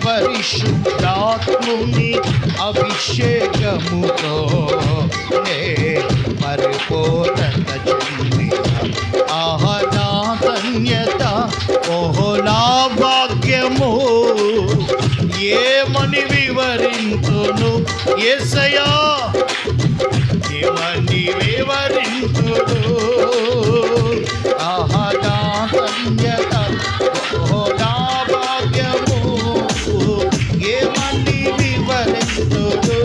Speaker 1: పరిశుద్ధాత్ముని అభిషేకముతో నే పరిపూర్ణత చెందిన ఆహా నా ధన్యత ఓహో నా భాగ్యము ఏమని వివరింతును యేసయ్యా ఏమని వివరింతును ఆహా నా ధన్యత ఓహో నా భాగ్యము ఏమని వివరింతును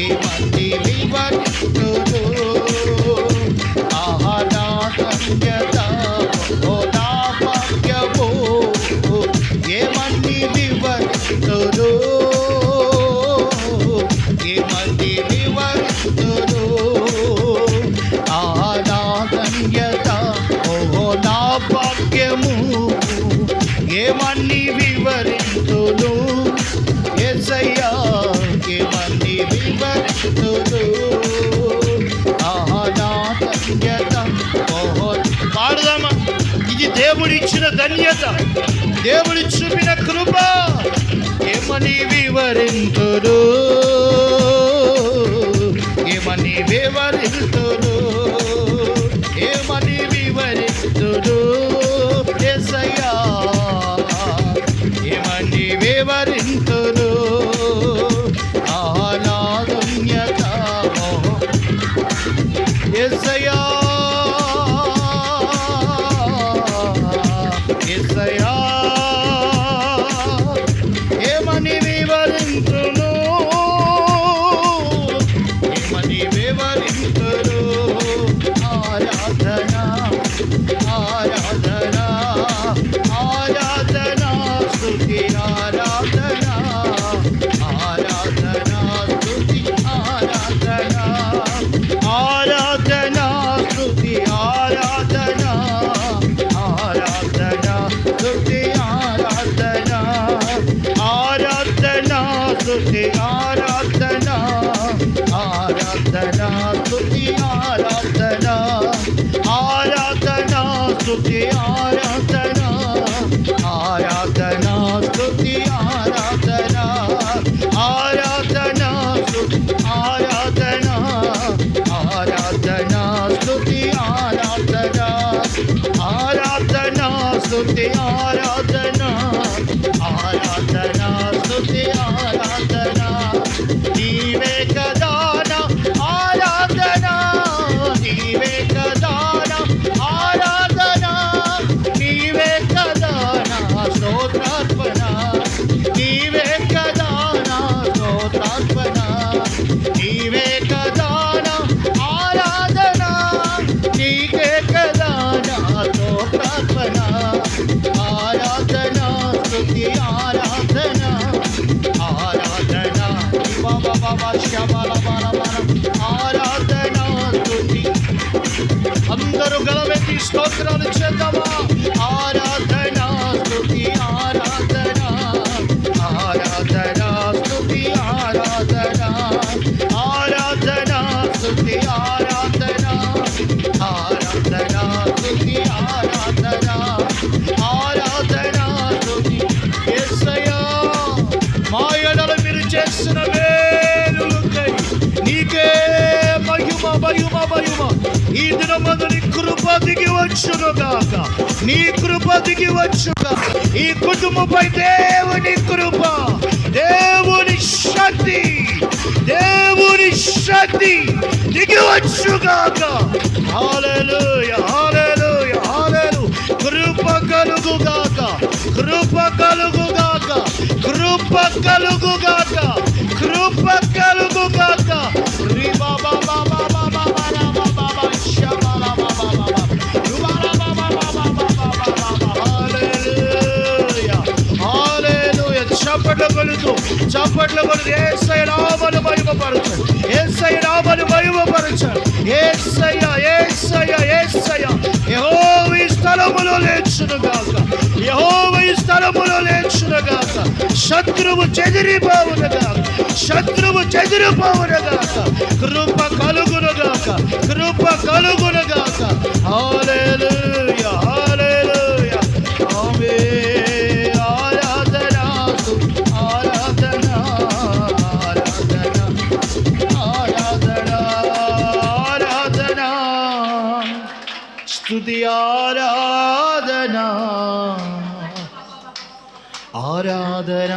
Speaker 1: ఏమని వివరింతును ఆహా నా ధన్యత ఓ నా భాగ్యము ఏమని వివరింతును ఏమని వివరింతును ఆహా నా ధన్యత ఓ నా భాగ్యము ఏమని వివరింతును యేసయ్యా ఏమని వివరింతును ఆహా నా ధన్యత ఓహో పాడదామా ఇది దేవుడిచ్చిన ధన్యత దేవుడి చూపిన కృప ఏమని వివరింతును ఏమని వివరింతును ఏమని వివరింతును యేసయ్యా ఏమని వివరింతును ఆహా నా ధన్యత యేసయ్యా యేసయ్యా ఏమని వివరింతును ఏమని వివరింతును ఆరాధన ఆరాధన ఆరాధన స్తుతి ఆరాధన ఆరాధన స్తుతి ఆరాధన ఆరాధన స్తుతి ఆరాధన ఆరాధన స్తుతి ఆరాధన ఆరాధన స్తుతి ఆరాధన ఆరాధన స్తుతి ఆరాధన ఆరాధన స్తుతి ఆరాధన ఆరాధన స్తుతి ఆరాధన ఆరాధన స్తుతి ఆరాధన స్తుతి ఆరాధన ఆరాధన స్తుతి ఆరాధన నీవే కదా నా ఆరాధన నీవే కదా నా ఆరాధన నీవే కదా నా స్తోత్రార్పణ నీవే కదా నా స్తోత్రార్పణ నీవే కదా నా ఆరాధన నీకే కదా నా స్తోత్రార్పణ ఆరాధన స్తుతి ఆరాధన ఆరాధన బాబా బాబా శ్యామల ఆరాధన స్తుతి అందరూ గలవెత్తి స్తోత్రాలు చేద్దామా ఆరాధన స్తుతి ఆరాధన ఆరాధన స్తుతి ఆరాధన ఆరాధన స్తుతి ఆరాధన ఆరాధన స్తుతి ఆరాధన ఆరాధన స్తుతి యేసయ్యా మా ఎడల మీరు చేసిన మేలులకై నీకే మహిమ మహిమ మహిమ ఈ దినమందు నీ కృప దిగి వచ్చునుగాక నీ కృప దిగి వచ్చుగా ఈ కుటుంబంపై దేవుని కృప దేవుని శక్తి దిగి వచ్చుగాక హల్లెలూయా హల్లెలూయా హల్లెలూయా కృప కలుగుగాక కృప కలుగుగాక కృప కలుగుగాక కృప కలుగుగాక రి బాబా బాబా బాబా బాబా బాబా శబల బాబా బాబా రుబారా బాబా బాబా బాబా హల్లెలూయా హల్లెలూయా చప్పట్లు కొలుతూ యేసయ్య నామమును మహిమపరచండి యేసయ్య నామమును మహిమపరచండి యేసయ్య యేసయ్య యేసయ్య యెహోవా ఈ స్థలములో లేచునుగాక యెహోవా ఈ స్థలములో లేచునుగాక శత్రువు చెదిరిపోవునుగాక శత్రువు చెదిరిపోవునుగాక కృప కలుగునుగాక కృప కలుగునుగాక హల్లెలూయా హల్లెలూయా ఆమేన్ ఆరాధన ఆరాధన ఆరాధన ఆరాధన స్తుతి ఆరాధన ఆరాధన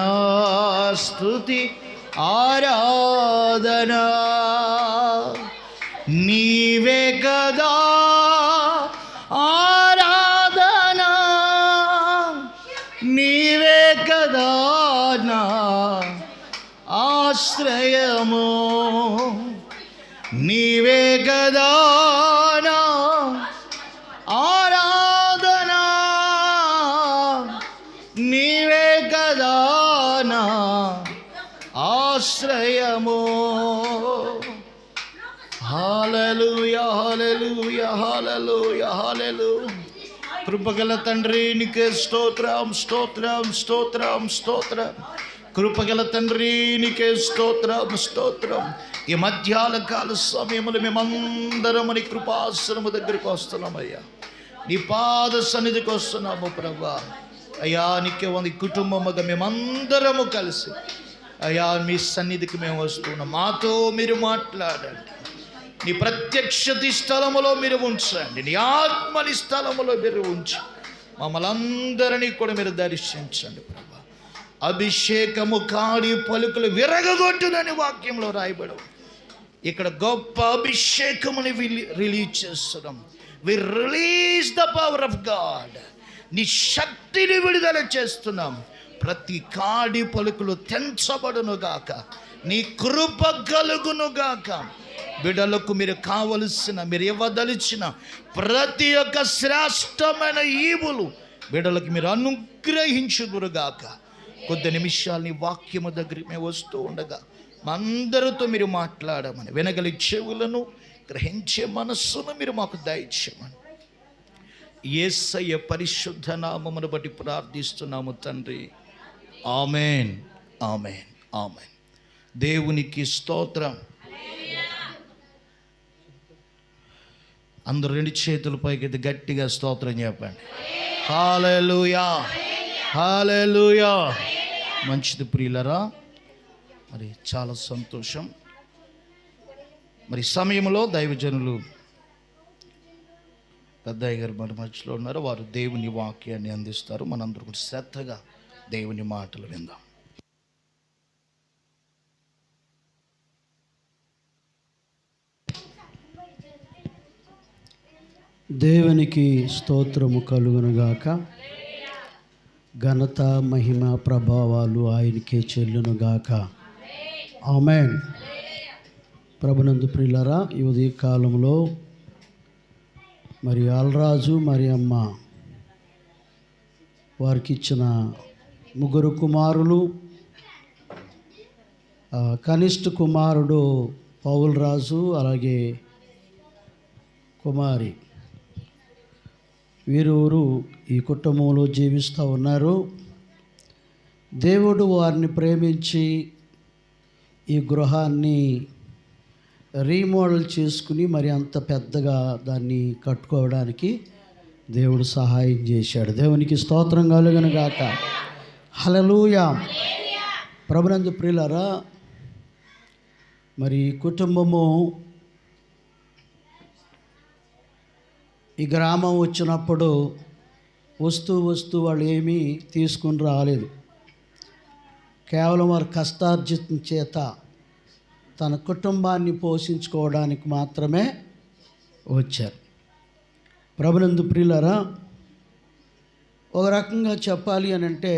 Speaker 1: స్తుతి ఆరాధన నీవే కదా ఆరాధన నీవే కదా నా ఆశ్రయము నీవే కదా నా ఆరాధన నీవే కదా నా ఆశ్రయము హల్లెలూయా హల్లెలూయా హల్లెలూయా హల్లెలూయా కృపగల తండ్రి నీకే స్తోత్రం స్తోత్రం స్తోత్రం స్తోత్రం కృపగల తండ్రి నీకే స్తోత్రం స్తోత్రం ఈ మధ్యాహ్న కాల సమయంలో మేమందరం నీ కృపాసనము దగ్గరికి వస్తున్నామయ్యా నీ పాద సన్నిధికి వస్తున్నాము ప్రభా అయ్యా నీకే ఉంది కుటుంబముగా మేమందరము కలిసి అయ్యా మీ సన్నిధికి మేము వస్తున్నాం మాతో మీరు మాట్లాడండి నీ ప్రత్యక్షతి స్థలములో మీరు ఉంచండి నీ ఆత్మని స్థలములో మీరు ఉంచి మమ్మల్ని అందరినీ కూడా మీరు దర్శించండి ప్రభా అభిషేకము కాడి పలుకులు విరగగొట్టునని వాక్యంలో రాయబడం ఇక్కడ గొప్ప అభిషేకముని రిలీజ్ చేస్తున్నాం we release the power of God నీ శక్తిని విడుదల చేస్తున్నాం ప్రతి కాడి పలుకులు తెంచబడునుగాక నీ కృప కలుగునుగాక బిడ్డలకు మీరు కావలసిన మీరు ఇవ్వదలిచిన ప్రతి ఒక్క శ్రేష్టమైన ఈవులు బిడ్డలకు మీరు అనుగ్రహించుదురుగాక కొద్ది నిమిషాలు నీ వాక్యము దగ్గరికి మేము వస్తూ ఉండగా మా అందరితో మీరు మాట్లాడమని వినగలి చెవులను గ్రహించే మనస్సును మీరు మాకు దయచేయమని యేసయ్య పరిశుద్ధ నామమును బట్టి ప్రార్థిస్తున్నాము తండ్రి ఆమేన్ ఆమేన్ ఆమేన్ దేవునికి స్తోత్రం అందరూ రెండు చేతుల పైకి గట్టిగా స్తోత్రం చెప్పండి హల్లెలూయా హల్లెలూయా మంచిది ప్రియులరా మరి చాలా సంతోషం మరి సమయంలో దైవజనులు పెద్దయ్య గారు మన మధ్యలో ఉన్నారు. వారు దేవుని వాక్యాన్ని అందిస్తారు. మనందరూ కూడా శ్రద్ధగా దేవుని మాటలు విందాం.
Speaker 2: దేవునికి స్తోత్రము కలుగునుగాక. ఘనత, మహిమ, ప్రభావాలు ఆయనకే చెల్లునుగాక. ఆమేన్. ప్రభునందు ప్రియులారా, ఈ ఉదయ కాలంలో మరి ఆల్రాజు మరి అమ్మ వారికి ఇచ్చిన 3 కుమారులు, కనిష్ఠ కుమారుడు పౌల్ రాజు, అలాగే కుమారి, వీరు ఈ కుటుంబంలో జీవిస్తూ ఉన్నారు. దేవుడు వారిని ప్రేమించి ఈ గృహాన్ని రీమోడల్ చేసుకుని మరి అంత పెద్దగా దాన్ని కట్టుకోవడానికి దేవుడు సహాయం చేశాడు. దేవునికి స్తోత్రం కలుగునుగాక. హల్లెలూయా. ప్రభునందు ప్రియులారా, మరి కుటుంబము ఈ గ్రామం వచ్చినప్పుడు వస్తూ వాళ్ళు ఏమీ తీసుకుని రాలేదు. కేవలం వారి కష్టార్జితం చేత తన కుటుంబాన్ని పోషించుకోవడానికి మాత్రమే వచ్చారు. ప్రభునందు ప్రియులారా, ఒక రకంగా చెప్పాలి అని అంటే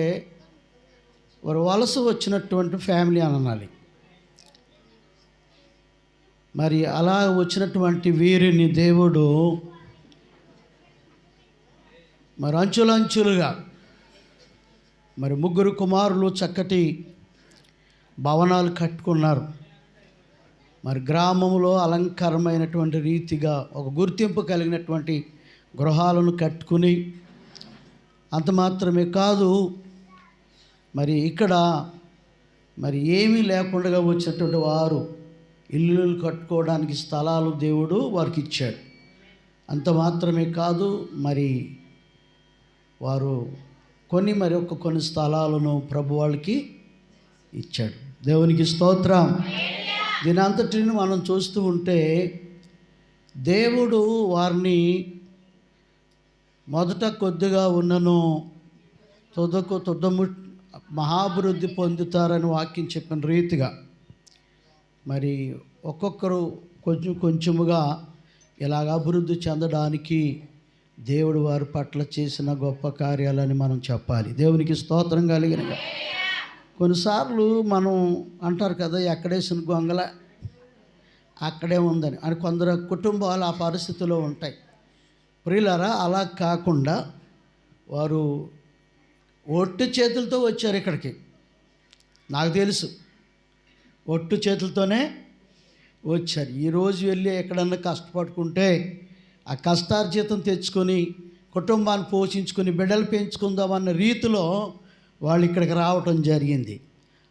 Speaker 2: వారు వలస వచ్చినటువంటి ఫ్యామిలీ అని అనాలి. మరి అలా వచ్చినటువంటి వీరిని దేవుడు మరి అంచులంచులుగా మరి 3 కుమారులు చక్కటి భవనాలు కట్టుకున్నారు. మరి గ్రామంలో అలంకారమైనటువంటి రీతిగా ఒక గుర్తింపు కలిగినటువంటి గృహాలను కట్టుకుని, అంత మాత్రమే కాదు, మరి ఇక్కడ మరి ఏమీ లేకుండా వచ్చినటువంటి వారు ఇల్లులు కట్టుకోవడానికి స్థలాలు దేవుడు వారికి ఇచ్చాడు. అంత మాత్రమే కాదు, మరి వారు కొన్ని స్థలాలను ప్రభు వాళ్ళకి ఇచ్చాడు. దేవునికి స్తోత్రం. దీని అంతటిని మనం చూస్తూ ఉంటే దేవుడు వారిని మొదట కొద్దిగా ఉన్నను తుదము మహాభివృద్ధి పొందుతారని వాక్యం చెప్పిన రీతిగా మరి ఒక్కొక్కరు కొంచెముగా ఇలాగ అభివృద్ధి చెందడానికి దేవుడు వారి పట్ల చేసిన గొప్ప కార్యాలని మనం చెప్పాలి. దేవునికి స్తోత్రం కలిగినగా. కొన్నిసార్లు మనం అంటారు కదా, ఎక్కడేసిన గొంగల అక్కడే ఉందని అని కొందరు కుటుంబాలు ఆ పరిస్థితిలో ఉంటాయి. ప్రియులారా, అలా కాకుండా వారు ఒట్టు చేతులతో వచ్చారు ఇక్కడికి. నాకు తెలుసు, ఒట్టు చేతులతోనే వచ్చారు. ఈరోజు వెళ్ళి ఎక్కడన్నా కష్టపడుకుంటే ఆ కష్టార్జితం తెచ్చుకొని కుటుంబాన్ని పోషించుకొని బిడ్డలు పెంచుకుందామన్న రీతిలో వాళ్ళు ఇక్కడికి రావటం జరిగింది.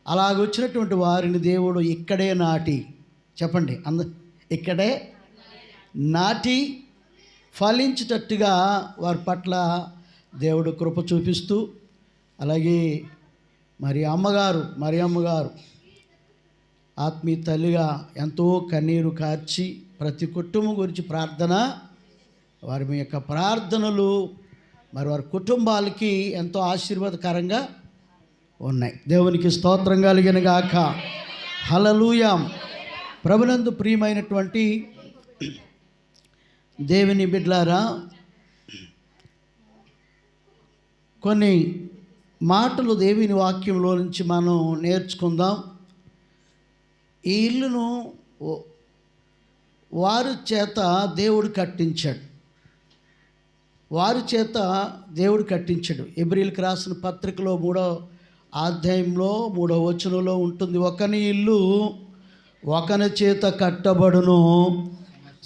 Speaker 2: అలాగ వచ్చినటువంటి వారిని దేవుడు ఇక్కడే నాటి, చెప్పండి, ఇక్కడే నాటి ఫలించేటట్టుగా వారి పట్ల దేవుడు కృప చూపిస్తూ, అలాగే మరి అమ్మగారు ఆత్మీయ తల్లిగా ఎంతో కన్నీరు కార్చి ప్రతి కుటుంబం గురించి ప్రార్థన, వారి యొక్క ప్రార్థనలు మరి వారి కుటుంబాలకి ఎంతో ఆశీర్వాదకరంగా ఉన్నాయి. దేవునికి స్తోత్రం కలిగిన గాక. హల్లెలూయా. ప్రభునందు ప్రియమైనటువంటి దేవుని బిడ్డలారా, కొన్ని మాటలు దేవుని వాక్యంలో నుంచి మనం నేర్చుకుందాం. ఈ ఇల్లును వారి చేత దేవుడు కట్టించాడు. హెబ్రీయులకు రాసిన పత్రికలో 3వ అధ్యాయంలో 3వ వచనంలో ఉంటుంది, ఒకని ఇల్లు ఒకని చేత కట్టబడును,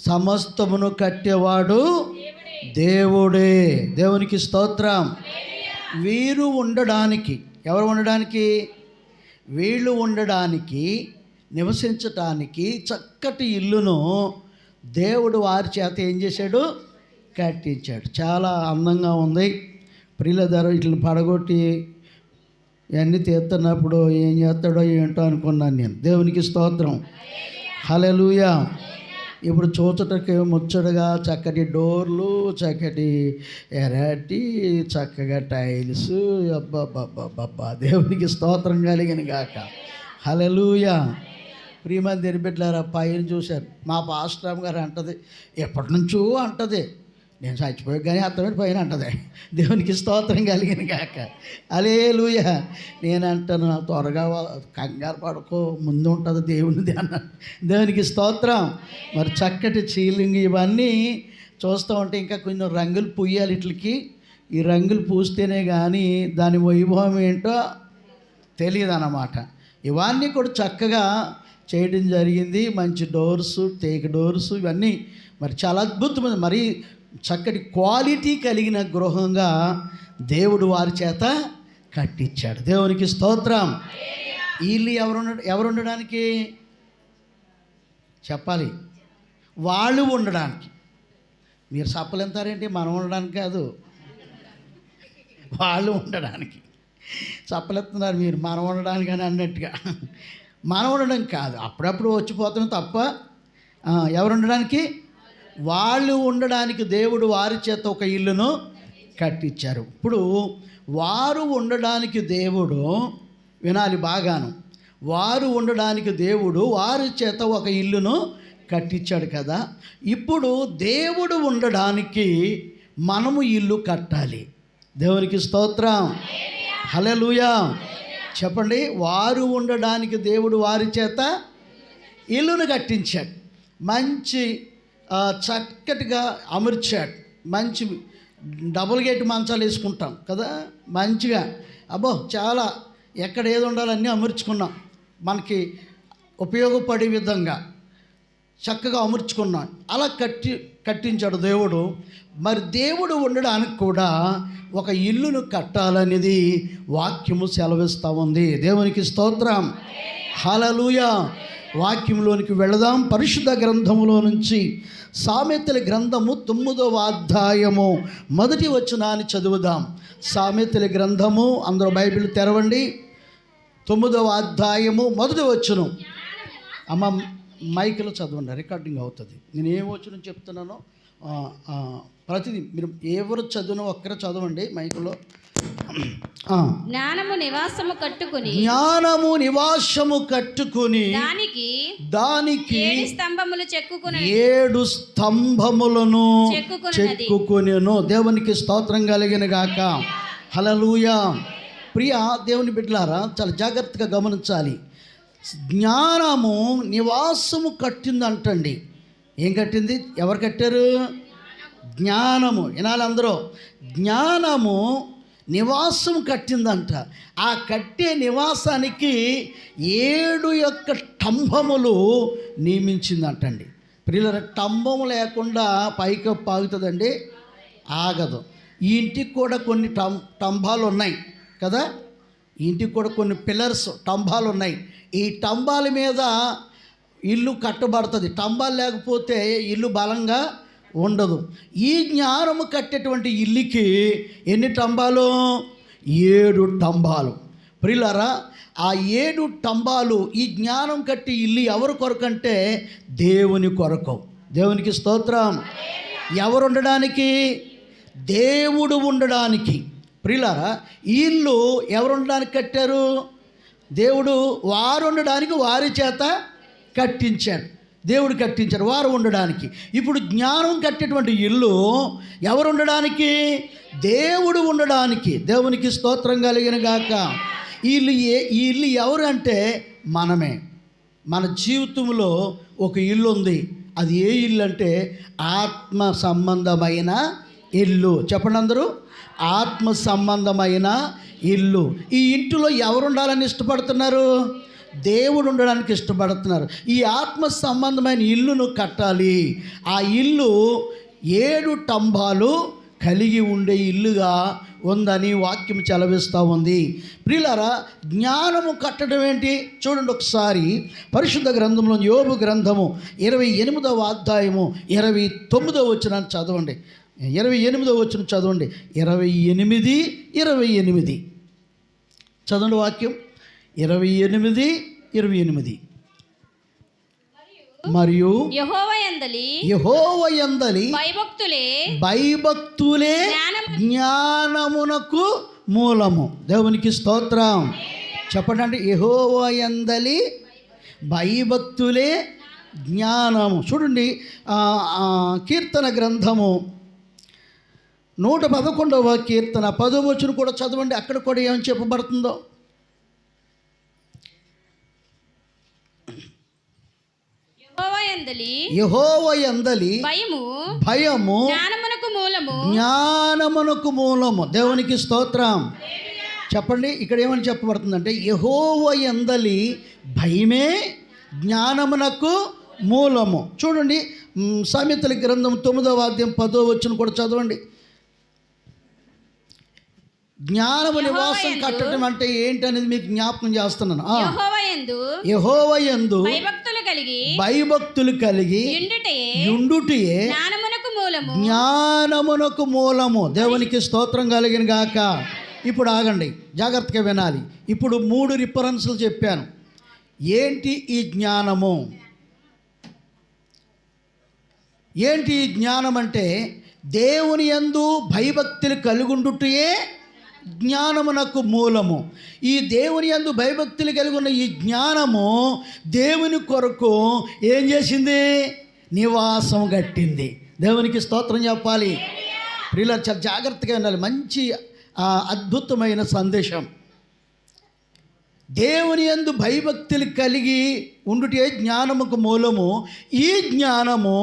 Speaker 2: సమస్తమును కట్టేవాడు దేవుడే. దేవునికి స్తోత్రం. వీరు ఉండడానికి, ఎవరు ఉండడానికి? వీళ్ళు ఉండడానికి, నివసించటానికి చక్కటి ఇల్లును దేవుడు వారి చేత ఏం చేశాడు? కట్టించాడు. చాలా అందంగా ఉంది. ప్రియుల ధర ఇట్లా పడగొట్టి ఇవన్నీ తీస్తున్నప్పుడు ఏం చేస్తాడో ఏంటో అనుకున్నాను నేను. దేవునికి స్తోత్రం. హల్లెలూయా. ఇప్పుడు చూచటకి ముచ్చటగా చక్కటి డోర్లు, చక్కటి ఎరాటి, చక్కగా టైల్స్, అబ్బా దేవునికి స్తోత్రం కలిగిన గాక. హల్లెలూయా. ప్రియమంది బిడ్డలారా, పైన చూశారు మా పాస్టర్ గారు అంటది, ఎప్పటి నుంచో అంటది, నేను చచ్చిపోయి కానీ అర్థమైతే పైన అంటది. దేవునికి స్తోత్రం కలిగిన గాక. హల్లెలూయా. నేను అంటాను, త్వరగా కంగారు పడుకో, ముందు ఉంటుంది దేవునిది అన్న. దేవునికి స్తోత్రం. మరి చక్కటి సీలింగ్ ఇవన్నీ చూస్తూ ఉంటే ఇంకా కొంచెం రంగులు పూయాలి వీటికి. ఈ రంగులు పూస్తేనే కానీ దాని వైభవం ఏంటో తెలియదు అన్నమాట. ఇవన్నీ కూడా చక్కగా చేయడం జరిగింది. మంచి డోర్స్, టేక్ డోర్స్, ఇవన్నీ మరి చాలా అద్భుతమైన, మరి చక్కటి క్వాలిటీ కలిగిన గృహంగా దేవుడు వారి చేత కట్టించాడు. దేవునికి స్తోత్రం. వీళ్ళు ఎవరు ఉండడానికి చెప్పాలి? వాళ్ళు ఉండడానికి. మీరు సప్పలెంతారేంటి? మనం ఉండడానికి కాదు, వాళ్ళు ఉండడానికి. చప్పలెత్తున్నారు మీరు, మనం ఉండడానికి అని అన్నట్టుగా. మనం ఉండడం కాదు, అప్పుడప్పుడు వచ్చిపోతాం తప్ప. ఎవరు ఉండడానికి? వాళ్ళు ఉండడానికి దేవుడు వారి చేత ఒక ఇల్లును కట్టించారు. ఇప్పుడు వారు ఉండడానికి దేవుడు, వినాలి బాగాను, వారు ఉండడానికి దేవుడు వారి చేత ఒక ఇల్లును కట్టించాడు కదా. ఇప్పుడు దేవుడు ఉండడానికి మనము ఇల్లు కట్టాలి. దేవునికి స్తోత్రం. హల్లెలూయా. చెప్పండి. వారు ఉండడానికి దేవుడు వారి చేత ఇల్లును కట్టించాడు. మంచి చక్కటిగా అమర్చాడు. మంచి డబుల్ గేట్ మంచాలు వేసుకుంటాం కదా, మంచిగా అబ్బో చాలా ఎక్కడ ఏది ఉండాలో అన్నీ అమర్చుకున్నాం. మనకి ఉపయోగపడే విధంగా చక్కగా అమర్చుకున్నాం. అలా కట్టించాడు దేవుడు. మరి దేవుడు ఉండడానికి కూడా ఒక ఇల్లును కట్టాలనేది వాక్యము సెలవిస్తూ ఉంది. దేవునికి స్తోత్రం. హల్లెలూయా. వాక్యంలోనికి వెళదాం. పరిశుద్ధ గ్రంథములో నుంచి సామెతల గ్రంథము 9వ అధ్యాయము 1వ వచనాన్ని చదువుదాం. సామెతల గ్రంథము, అందరూ బైబిల్ తెరవండి. 9వ అధ్యాయము 1వ వచనం. అమ్మ మైక్లో చదవండి, రికార్డింగ్ అవుతుంది. నేను ఏ వచనం చెప్తున్నానో ప్రతిదీ మీరు ఎవరు చదివినా ఒక్కరే చదవండి మైకులో.
Speaker 8: జ్ఞానము నివాసము కట్టుకుని దానికి 7 స్తంభములు చెక్కుకుని
Speaker 2: 7 స్తంభములను చెక్కుకొనెను. దేవునికి స్తోత్రం కలిగిన గాక. హల్లెలూయా. ప్రియ దేవుని బిడ్డలారా, చాలా జాగ్రత్తగా గమనించాలి. జ్ఞానము నివాసము కట్టింది అంటండి. ఏం కట్టింది? ఎవరు కట్టారు? జ్ఞానము. వినాలి అందరూ. జ్ఞానము నివాసం కట్టిందంట. ఆ కట్టే నివాసానికి 7 స్తంభములు నియమించిందంటండి. ప్రియుల, స్తంభము లేకుండా పైకి పాగుతుందండి? ఆగదు. ఈ ఇంటికి కూడా కొన్ని స్తంభాలు ఉన్నాయి కదా, ఈ ఇంటికి కూడా కొన్ని పిల్లర్స్, స్తంభాలు ఉన్నాయి. ఈ స్తంభాల మీద ఇల్లు కట్టబడుతుంది. స్తంభాలు లేకపోతే ఇల్లు బలంగా ఉండదు. ఈ జ్ఞానము కట్టేటువంటి ఇల్లుకి ఎన్ని స్తంభాలు? 7 స్తంభాలు. ప్రియులారా, ఆ 7 స్తంభాలు ఈ జ్ఞానం కట్టి ఇల్లు ఎవరు కొరకంటే దేవుని కొరకు. దేవునికి స్తోత్రం. ఎవరు ఉండడానికి? దేవుడు ఉండడానికి. ప్రియులారా, ఈ ఇల్లు ఎవరు ఉండడానికి కట్టారు? దేవుడు. వారు ఉండడానికి వారి చేత కట్టించాడు. దేవుడు కట్టించారు వారు ఉండడానికి. ఇప్పుడు జ్ఞానం కట్టేటువంటి ఇల్లు ఎవరు ఉండడానికి? దేవుడు ఉండడానికి. దేవునికి స్తోత్రం కలిగిన గాక. ఈ ఇల్లు ఎవరు అంటే మనమే. మన జీవితంలో ఒక ఇల్లు ఉంది. అది ఏ ఇల్లు అంటే ఆత్మ సంబంధమైన ఇల్లు. చెప్పండి అందరూ. ఆత్మ సంబంధమైన ఇల్లు. ఈ ఇంటిలో ఎవరు ఉండాలని ఇష్టపడుతున్నారు? దేవుడు ఉండడానికి ఇష్టపడుతున్నారు. ఈ ఆత్మ సంబంధమైన ఇల్లును కట్టాలి. ఆ ఇల్లు 7 స్తంభాలు కలిగి ఉండే ఇల్లుగా ఉందని వాక్యం చెలవిస్తూ ఉంది. ప్రియులారా, జ్ఞానము కట్టడం ఏంటి? చూడండి ఒకసారి పరిశుద్ధ గ్రంథంలో యోబు గ్రంథము 28వ అధ్యాయము 29వ వచనాన్ని చదవండి. 28వ వచనం చదవండి. 28 చదవండి వాక్యం. 28. మరియు
Speaker 8: యెహోవా యందలి
Speaker 2: భయభక్తులే జ్ఞానమునకు మూలము. దేవునికి స్తోత్రం. చెప్పండి అంటే యెహోవా యందలి భయభక్తులే జ్ఞానము. చూడండి కీర్తన గ్రంథము 111వ కీర్తన 10వ వచనం కూడా చదవండి. అక్కడ కూడా ఏమని చెప్పబడుతుందో. యెహోవా యందలి భయము జ్ఞానమునకు మూలము. దేవునికి స్తోత్రం. చెప్పండి ఇక్కడ ఏమని చెప్పబడుతుందంటే యెహోవా యందలి భయమే జ్ఞానమునకు మూలము. చూడండి సామెతల గ్రంథం 9వ అధ్యాయం 10వ వచనం కూడా చదవండి. జ్ఞానము నివాసం కట్టడం అంటే ఏంటనేది మీకు జ్ఞాపకం చేస్తున్నాను. యెహోవా యందు భయభక్తులు కలిగి యుండుటయే జ్ఞానమునకు మూలము. దేవునికి స్తోత్రం కలిగిన గాక. ఇప్పుడు ఆగండి, జాగ్రత్తగా వినాలి. ఇప్పుడు 3 రిఫరెన్సులు చెప్పాను. ఏంటి ఈ జ్ఞానము? ఏంటి ఈ జ్ఞానం అంటే దేవుని యందు భయభక్తులు కలిగుండుటయే జ్ఞానమునకు మూలము. ఈ దేవుని యందు భయభక్తులు కలిగి ఉన్న ఈ జ్ఞానము దేవుని కొరకు ఏం చేసింది? నివాసం కట్టింది. దేవునికి స్తోత్రం చెప్పాలి. ప్రియులారా చాలా జాగ్రత్తగా ఉండాలి. మంచి అద్భుతమైన సందేశం. దేవుని యందు భయభక్తులు కలిగి ఉండుటే జ్ఞానముకు మూలము. ఈ జ్ఞానము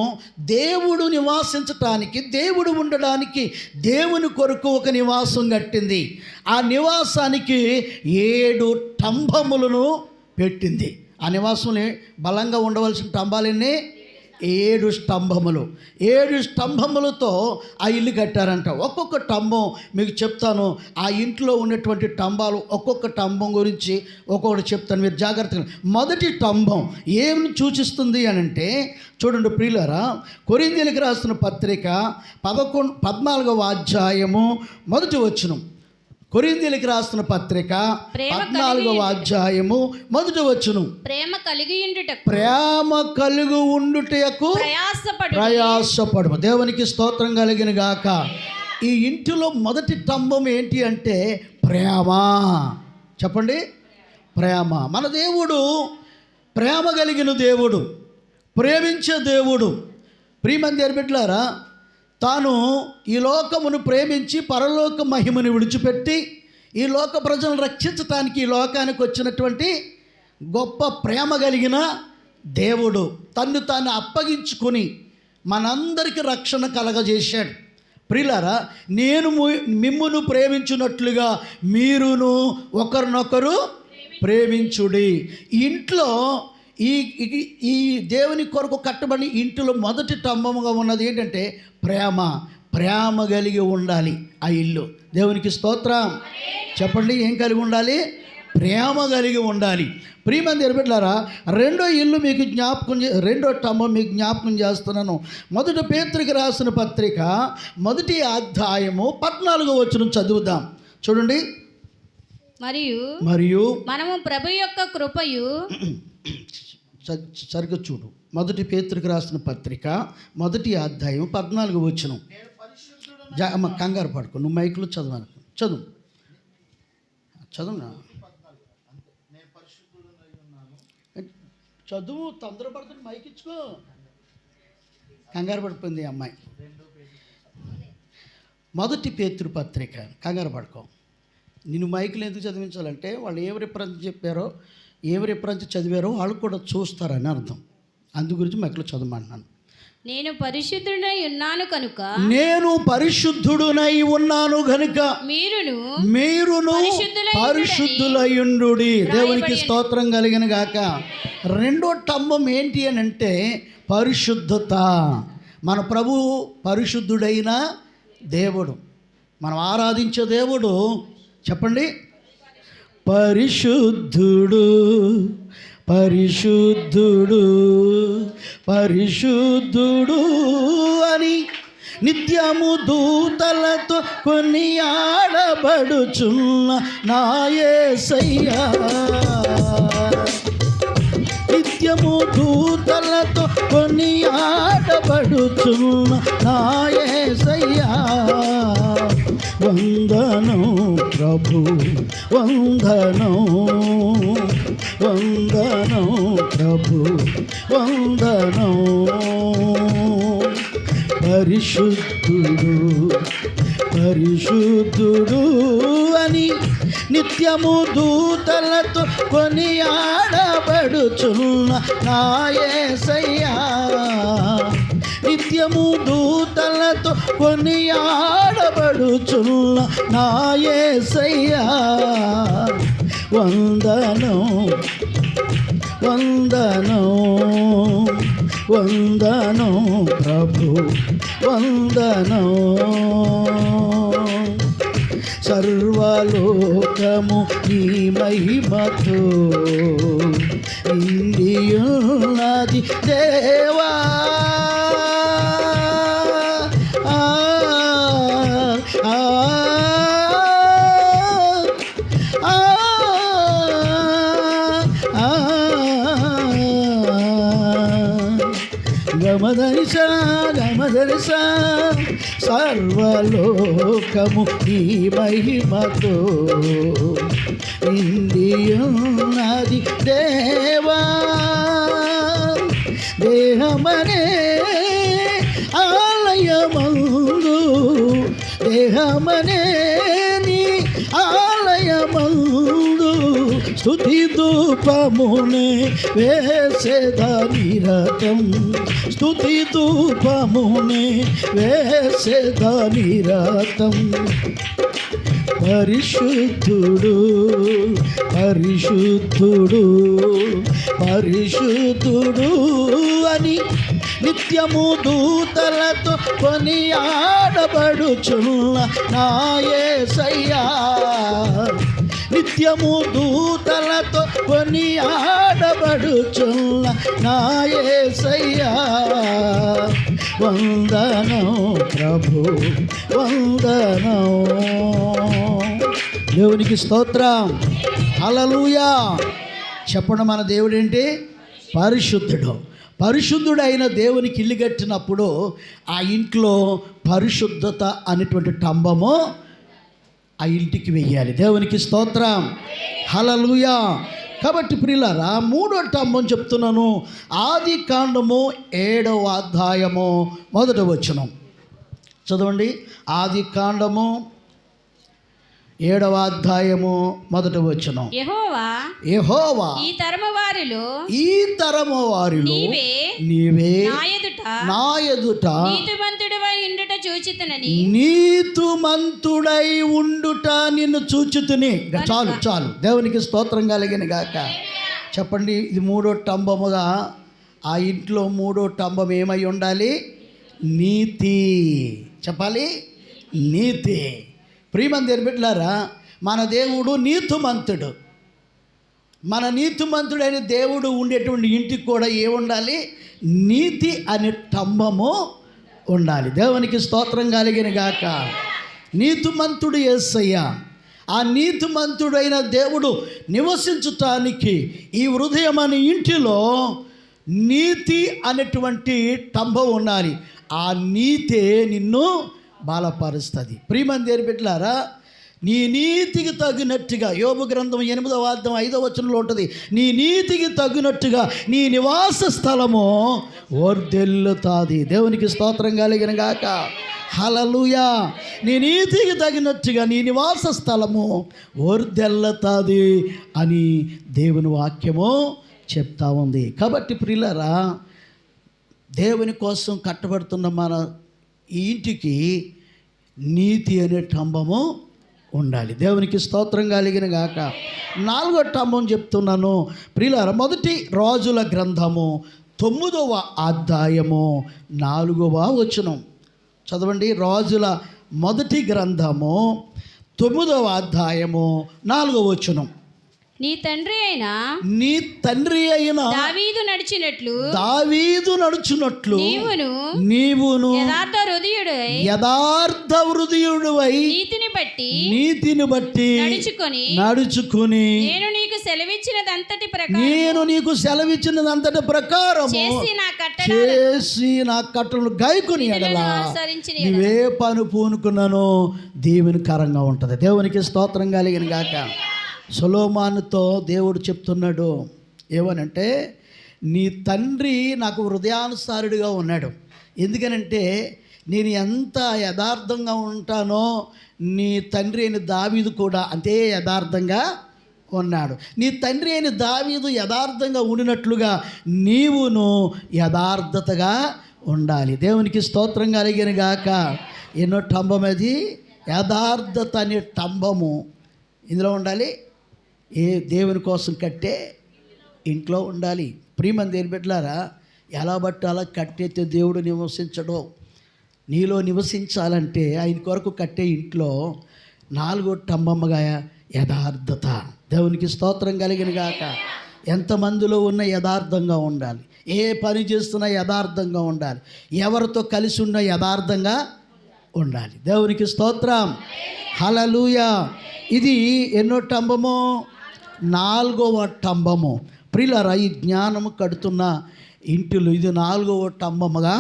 Speaker 2: దేవుడు నివాసించటానికి, దేవుడు ఉండడానికి దేవుని కొరకు ఒక నివాసం కట్టింది. ఆ నివాసానికి 7 స్తంభములను పెట్టింది. ఆ నివాసంలో బలంగా ఉండవలసిన స్తంభాలన్నీ 7 స్తంభములు. 7 స్తంభములతో ఆ ఇల్లు కట్టారంట. ఒక్కొక్క స్తంభం మీకు చెప్తాను. ఆ ఇంట్లో ఉన్నటువంటి స్తంభాలు ఒక్కొక్క స్తంభం గురించి ఒక్కొక్కటి చెప్తాను, మీరు జాగ్రత్తగా. మొదటి స్తంభం ఏమి సూచిస్తుంది అని అంటే చూడండి ప్రియులారా, కొరింథీయులకు రాసిన పత్రిక 14వ అధ్యాయము 1వ వచనం. కొరింథీయులకు రాసిన పత్రిక 14వ అధ్యాయము 1వ వచనం. ప్రేమ కలిగి ఉండుటకు ప్రయాసపడు. దేవునికి స్తోత్రం కలిగిన గాక. ఈ ఇంటిలో మొదటి స్తంభం ఏంటి అంటే ప్రేమ. చెప్పండి, ప్రేమ. మన దేవుడు ప్రేమ కలిగిన దేవుడు, ప్రేమించే దేవుడు. ప్రియమంది బిడ్డలారా, తాను ఈ లోకమును ప్రేమించి పరలోక మహిమను విడిచిపెట్టి ఈ లోక ప్రజలను రక్షించటానికి ఈ లోకానికి వచ్చినటువంటి గొప్ప ప్రేమ కలిగిన దేవుడు. తన్ను తాను అప్పగించుకొని మనందరికీ రక్షణ కలగజేశాడు. ప్రియులారా, నేను మిమ్మును ప్రేమించున్నట్లుగా మీరును ఒకరినొకరు ప్రేమించుడి. ఇంట్లో ఈ దేవుని కొరకు కట్టబడి ఇంటిలో మొదటి స్తంభముగా ఉన్నది ఏంటంటే ప్రేమ కలిగి ఉండాలి ఆ ఇల్లు. దేవునికి స్తోత్రం. చెప్పండి, ఏం కలిగి ఉండాలి? ప్రేమ కలిగి ఉండాలి. ప్రియమంది బిడ్డలారా, రెండో ఇల్లు మీకు రెండో స్తంభం మీకు జ్ఞాపకం చేస్తున్నాను. 1 పేతురుకు రాసిన పత్రిక 1వ అధ్యాయము 14వ వచనం చదువుదాం. చూడండి. మరియు
Speaker 8: మనము ప్రభు యొక్క కృపయు
Speaker 2: సరిగ్గా చూడు. 1 పేతురుకు రాసిన పత్రిక 1వ అధ్యాయం 14వ వచనం. కంగారు పడుకో, నువ్వు మైకులో చదువు. చదువు తొందరపడుతుంది, మైక్ ఇచ్చుకో. కంగారు పడిపోయింది ఈ అమ్మాయి. 1 పేతురు పత్రిక, కంగారు పడుకో. నేను మైకులు ఎందుకు చదివించాలంటే వాళ్ళు ఏ రిఫరెన్స్ చెప్పారో, ఏ రిఫరెన్స్ చదివారో వాళ్ళు కూడా చూస్తారని అర్థం. అందు గురించి మైకులో చదవమంటున్నాను.
Speaker 8: నేను పరిశుద్ధుడై ఉన్నాను కనుక
Speaker 2: మీరును పరిశుద్ధులయుండుడి. దేవునికి స్తోత్రం కలిగిన గాక. రెండో స్తంభం ఏంటి అని అంటే పరిశుద్ధత. మన ప్రభువు పరిశుద్ధుడైన దేవుడు, మనం ఆరాధించే దేవుడు. చెప్పండి, పరిశుద్ధుడు పరిశుద్ధుడు పరిశుద్ధుడు అని నిత్యము దూతలతో కొనియాడబడుచున్న నా యేసయ్యా. నిత్యము దూతలతో కొనియాడబడుచున్న నా యేసయ్యా వందనం ప్రభు వందనం వందనం ప్రభు వందనం పరిశుద్ధుడు పరిశుద్ధుడు అని నిత్యము దూతలతో కొనియాడబడుచున్న నా యేసయ్యా నిత్యము దూతలతో కొనియాడబడుచున్న నా యేసయ్యా వందనం వందనం వందనం ప్రభు వందనం సర్వలోకము నీ మహిమతో నిండియున్నది దేవా ఆ, ఆ, ఆ, ఆ, గమదనిసా గమదనిసా సర్వలోకము ఈ మహిమతో నిండియున్నది దేవా దేహమనే ఆలయమందు దేహమనే నీ ఆలయమందు స్తుతి ధూపమునే వేసేదా నిరతం స్తుతి ధూపమునే వేసేదా నిరతం పరిశుద్ధుడు పరిశుద్ధుడు పరిశుద్ధుడు అని నిత్యము దూతలతో కొనియాడబడుచున్న నా యేసయ్యా నిత్యము దూతలతో కొనియాడబడుచున్న నా యేసయ్యా వందనం ప్రభు వందనం దేవునికి స్తోత్రం హల్లెలూయా చెప్పండి మన దేవుడు ఏంటి పరిశుద్ధుడు పరిశుద్ధుడైన దేవునికి ఇల్లు కట్టినప్పుడు ఆ ఇంట్లో పరిశుద్ధత అనేటువంటి స్తంభము ఆ ఇంటికి వెయ్యాలి దేవునికి స్తోత్రం హల్లెలూయా కాబట్టి ప్రియులారా మూడో స్తంభం చెప్తున్నాను ఆది కాండము 7వ అధ్యాయము 1వ వచనం చదవండి ఆది కాండము 7వ అధ్యాయము 1వ వచనం యెహోవా
Speaker 8: ఈ తరము వారిలో
Speaker 2: నీవే
Speaker 8: నా ఎదుట నీతిమంతుడవై ఉండుట చూచితినని
Speaker 2: నీతిమంతుడై ఉండుట నిన్ను చూచితిని చాలు చాలు దేవునికి స్తోత్రం కలిగిన గాక చెప్పండి ఇది మూడో స్తంభముగా ఆ ఇంట్లో మూడో స్తంభం ఏమై ఉండాలి నీతి చెప్పాలి నీతి ప్రియమంది బిడ్డలారా మన దేవుడు నీతిమంతుడు మన నీతిమంతుడైన దేవుడు ఉండేటువంటి ఇంటికి కూడా ఏముండాలి నీతి అనే స్తంభము ఉండాలి దేవునికి స్తోత్రం కలిగిన గాక నీతిమంతుడు యేసయ్య ఆ నీతిమంతుడైన దేవుడు నివసించటానికి ఈ హృదయం అనే ఇంటిలో నీతి అనేటువంటి స్తంభం ఉండాలి ఆ నీతే నిన్ను బలపరుస్తుంది ప్రియమంది బిడ్డలారా నీ నీతికి తగినట్టుగా యోబు గ్రంథం 8వ అధ్యాయం 5వ వచనంలో ఉంటుంది నీ నీతికి తగినట్టుగా నీ నివాస స్థలము వర్ధిల్లుతాది దేవునికి స్తోత్రం కలిగిన గాక హల్లెలూయా నీ నీతికి తగినట్టుగా నీ నివాస స్థలము వర్ధిల్లుతాది అని దేవుని వాక్యము చెప్తా ఉంది కాబట్టి ప్రియులారా దేవుని కోసం కట్టబడుతున్న మన ఈ ఇంటికి నీతి అనే స్తంభము ఉండాలి దేవునికి స్తోత్రం కలిగిన గాక 4వ స్తంభం చెప్తున్నాను ప్రియులారా మొదటి రాజుల గ్రంథము 9వ అధ్యాయము 4వ వచనం చదవండి రాజుల మొదటి గ్రంథము 9వ అధ్యాయము 4వ వచనం
Speaker 8: నీ తండ్రి అయిన దావీదు నడిచినట్లు
Speaker 2: నీవును
Speaker 8: యథార్థ హృదయుడు
Speaker 2: యథార్థ హృదయుడువై నీతిని బట్టి నడుచుకొని
Speaker 8: నేను నీకు సెలవిచ్చినదంతటి ప్రకారం
Speaker 2: చేసి నా కట్టలను గైకొని ఎడలా నువ్వే పని పూనుకున్నానో దేవునికరంగా ఉంటుంది. దేవునికి స్తోత్రం కలిగిన గాక. సొలొమోనుతో దేవుడు చెప్తున్నాడు ఏమనంటే, నీ తండ్రి నాకు హృదయానుసారుడిగా ఉన్నాడు. ఎందుకనంటే నేను ఎంత యథార్థంగా ఉంటానో నీ తండ్రి అయిన దావీదు కూడా అంతే యథార్థంగా ఉన్నాడు. నీ తండ్రి అయిన దావీదు యథార్థంగా ఉండినట్లుగా నీవును యథార్థతగా ఉండాలి. దేవునికి స్తోత్రం కలిగిన గాక. ఎన్నో టంబం అది యథార్థత అనే టంబము ఇందులో ఉండాలి. ఏ దేవుని కోసం కట్టే ఇంట్లో ఉండాలి. ప్రియమైన దేవుని బిడ్డలారా, ఎలా బట్టి అలా కట్టేస్తే దేవుడు నివసించడో. నీలో నివసించాలంటే ఆయన కొరకు కట్టే ఇంట్లో 4వ టంబమ్మగా యథార్థత. దేవునికి స్తోత్రం కలిగిన గాక. ఎంతమందిలో ఉన్న యథార్థంగా ఉండాలి. ఏ పని చేస్తున్నా యథార్థంగా ఉండాలి. ఎవరితో కలిసి ఉన్న యథార్థంగా ఉండాలి. దేవునికి స్తోత్రం. హల్లెలూయా. ఇది ఎన్నో టంబము? 4వ టంబము. ప్రియులారా, ఈ జ్ఞానము కడుతున్న ఇంటిలో ఇది 4వ టంబముగా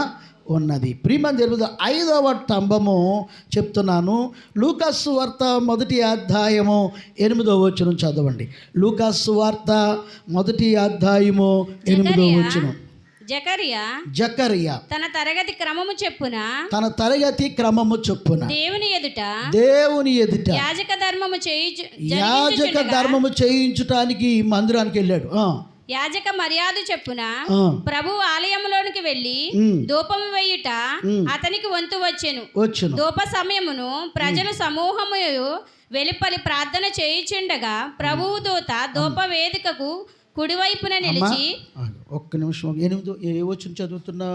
Speaker 2: ఉన్నది. ప్రియమైన దేవుడు 5వ టంబము చెప్తున్నాను. లూకాసు వార్త 1వ అధ్యాయము 8వ వచనం చదవండి. లూకాసు వార్త 1వ అధ్యాయము 8వ వచనం. జకరియా
Speaker 8: తన తరగతి
Speaker 2: క్రమము చొప్పున దేవుని ఎదుట యాజక ధర్మము చేయించటానికి మందిరానికి వెళ్ళాడు.
Speaker 8: యాజక మర్యాద చెప్పున ప్రభు ఆలయంలోనికి వెళ్ళి ధూపము వేయుట అతనికి వంతు వచ్చెను. ధూప సమయమును ప్రజలు సమూహము వెలుపలి ప్రార్థన చేయుచుండగా ప్రభువు దూత ధూప వేదికకు కుడివైపున నిలిచి,
Speaker 2: ఒక్క నిమిషం, 8వ వచనం చదువుతున్నా?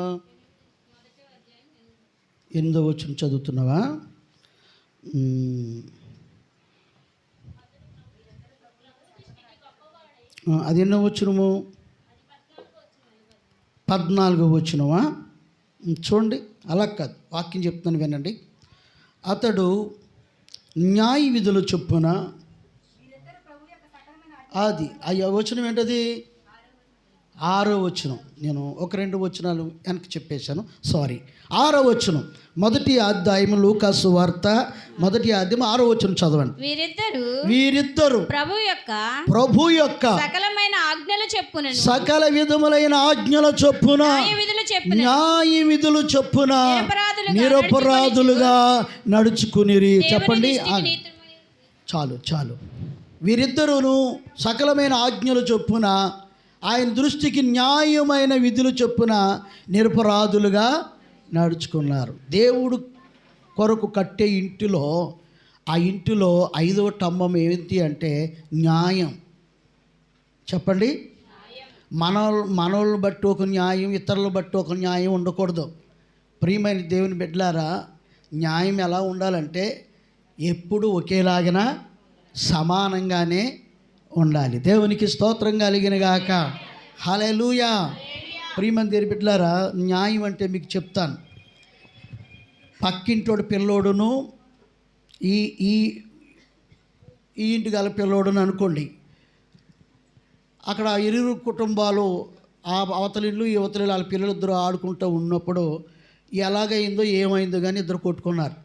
Speaker 2: 8వ వచనం చదువుతున్నావా? అది ఎన్నో వచనము? 14వ వచనమా? చూడండి, అలా కాదు, వాక్యం చెప్తాను వినండి. అతడు న్యాయ విధుల చొప్పున అది ఆ వచనం ఏంటది? 6వ వచనం. నేను 1-2 వచనాలు వెనక్కి చెప్పేశాను, సారీ. 6వ వచనం 1వ అధ్యాయం లూకాసు వార్త 1వ అధ్యాయం 6వ వచనం చదవండి. వీరిద్దరు ప్రభు యొక్క సకల విధములైన ఆజ్ఞల చొప్పున న్యాయ విధులు చొప్పున నిరపరాధులుగా నడుచుకునిరి. చెప్పండి, చాలు. వీరిద్దరూను సకలమైన ఆజ్ఞల చొప్పున ఆయన దృష్టికి న్యాయమైన విధులు చొప్పున నిరపరాధులుగా నడుచుకున్నారు. దేవుడు కొరకు కట్టే ఇంటిలో, ఆ ఇంటిలో 5వ టంబం ఏంటి అంటే న్యాయం. చెప్పండి, మనల్ని బట్టి ఒక న్యాయం, ఇతరులను బట్టి ఒక న్యాయం ఉండకూడదు. ప్రియమైన దేవుని బిడ్డలారా, న్యాయం ఎలా ఉండాలంటే ఎప్పుడు ఒకేలాగిన సమానంగానే ఉండాలి. దేవునికి స్తోత్రం కలిగిన గాక. హల్లెలూయా. ప్రియమైన దేవుని బిడ్డలారా, న్యాయం అంటే మీకు చెప్తాను. పక్కింటోడు పిల్లోడును ఈ ఇంటి గల పిల్లోడును అనుకోండి. అక్కడ ఇరువురు కుటుంబాలు, ఆ అవతలిల్లు ఈ అవతలిల్లు, వాళ్ళ పిల్లలిద్దరూ ఆడుకుంటూ ఉన్నప్పుడు ఎలాగైందో ఏమైందో కానీ ఇద్దరు కొట్టుకున్నారు.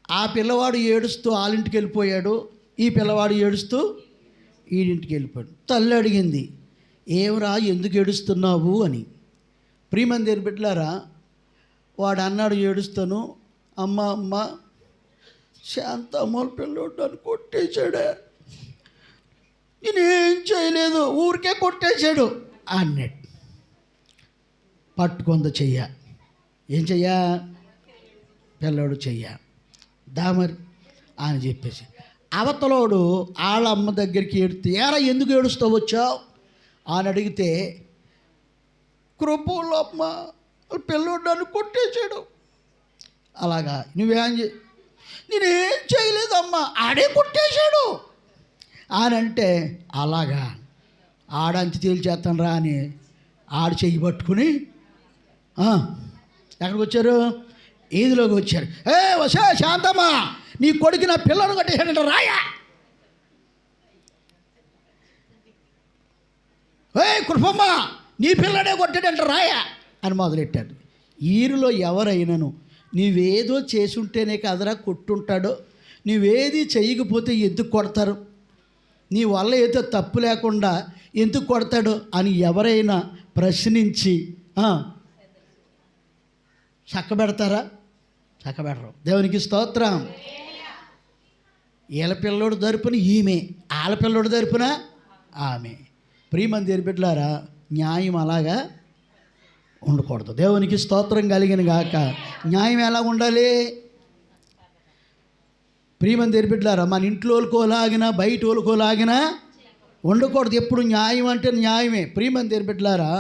Speaker 2: ఆ పిల్లవాడు ఏడుస్తూ వాళ్ళింటికి వెళ్ళిపోయాడు, ఈ పిల్లవాడు ఏడుస్తూ వీడింటికి వెళ్ళిపోయాడు. తల్లి అడిగింది, ఏమరా ఎందుకు ఏడుస్తున్నావు అని. ప్రియమైన దేవుని బిడ్డలారా, వాడు అన్నాడు ఏడుస్తాను, అమ్మ శాంతమ్మ పిల్లోడు నన్ను కొట్టేశాడే, నేనేం చేయలేదు, ఊరికే కొట్టేశాడు అన్నాడు. పట్టుకొంద చెయ్య, ఏం చెయ్యా, పిల్లోడు చెయ్య దామరి అని చెప్పేసి అవతలోడు వాళ్ళ అమ్మ దగ్గరికి ఏడుస్తే, ఏరా ఎందుకు ఏడుస్తూ వచ్చావు అని అడిగితే, కృపలో అమ్మ పిల్లోడు నన్ను కొట్టేశాడు. అలాగా నేనేం చేయలేదమ్మా, ఆడే కొట్టేశాడు అని అంటే, అలాగా ఆడంతి తేల్చేస్తాను రా అని ఆడు చెయ్యి పట్టుకుని ఎక్కడికి వచ్చారు? ఈదిలోకి వచ్చారు. వసే శాంతమ్మా, నీ కొడుకు నా పిల్లను కొట్టేసాడంట, రాయా. కృపమ్మ, నీ పిల్లడే కొట్టాడంట, రాయా అని మొదలెట్టాడు. వీరిలో ఎవరైనాను నీవేదో చేసి ఉంటేనే కదరా కొట్టుంటాడో, నువ్వేది చేయకపోతే ఎందుకు కొడతారు, నీ వల్ల ఏదో తప్పు లేకుండా ఎందుకు కొడతాడు అని ఎవరైనా ప్రశ్నించి చక్కబెడతారా? చక్కబెడరు. దేవునికి స్తోత్రం. వీళ్ళ పిల్లోడు తరపున ఈమె, వాళ్ళ పిల్లోడు తరపున ఆమె. ప్రియమంది బిడ్డలారా, న్యాయం అలాగా ఉండకూడదు. దేవునికి స్తోత్రం కలిగిన గాక. న్యాయం ఎలా ఉండాలి? ప్రియమంది బిడ్డలారా, మన ఇంట్లో వాళ్ళకోలాగినా బయట వాళ్ళకోలాగినా ఉండకూడదు. ఎప్పుడు న్యాయం అంటే న్యాయమే. ప్రియమంది బిడ్డలారా,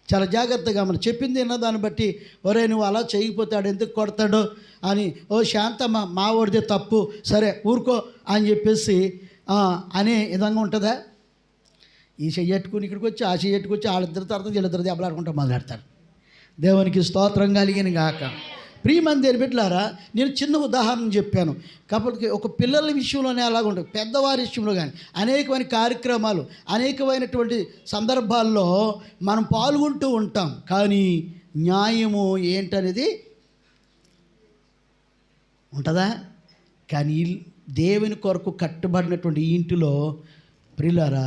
Speaker 2: చాలా జాగ్రత్తగా మనం చెప్పింది విన్న దాన్ని బట్టి, ఒరే నువ్వు అలా చేయకపోతాడు ఎందుకు కొడతాడో అని, ఓ శాంతమ్మ మా వాడిదే తప్పు, సరే ఊరుకో అని చెప్పేసి అనే విధంగా ఉంటుందా? ఈ చెయ్యట్టుకుని ఇక్కడికి వచ్చి ఆ చెయ్యట్టుకొచ్చి వాళ్ళిద్దరి తర్వాత వీళ్ళిద్దరు దెబ్బలాడుకుంటూ మొదలెడతారు. దేవునికి స్తోత్రం కలిగిన గాక. ప్రియమంది బిడ్డలారా, నేను చిన్న ఉదాహరణ చెప్పాను కాబట్టి ఒక పిల్లల విషయంలోనే అలాగ ఉంటుంది, పెద్దవారి విషయంలో కానీ అనేకమైన కార్యక్రమాలు అనేకమైనటువంటి సందర్భాల్లో మనం పాల్గొంటూ ఉంటాం. కానీ న్యాయము ఏంటనేది ఉంటుందా? కానీ దేవుని కొరకు కట్టుబడినటువంటి ఈ ఇంటిలో ప్రియులారా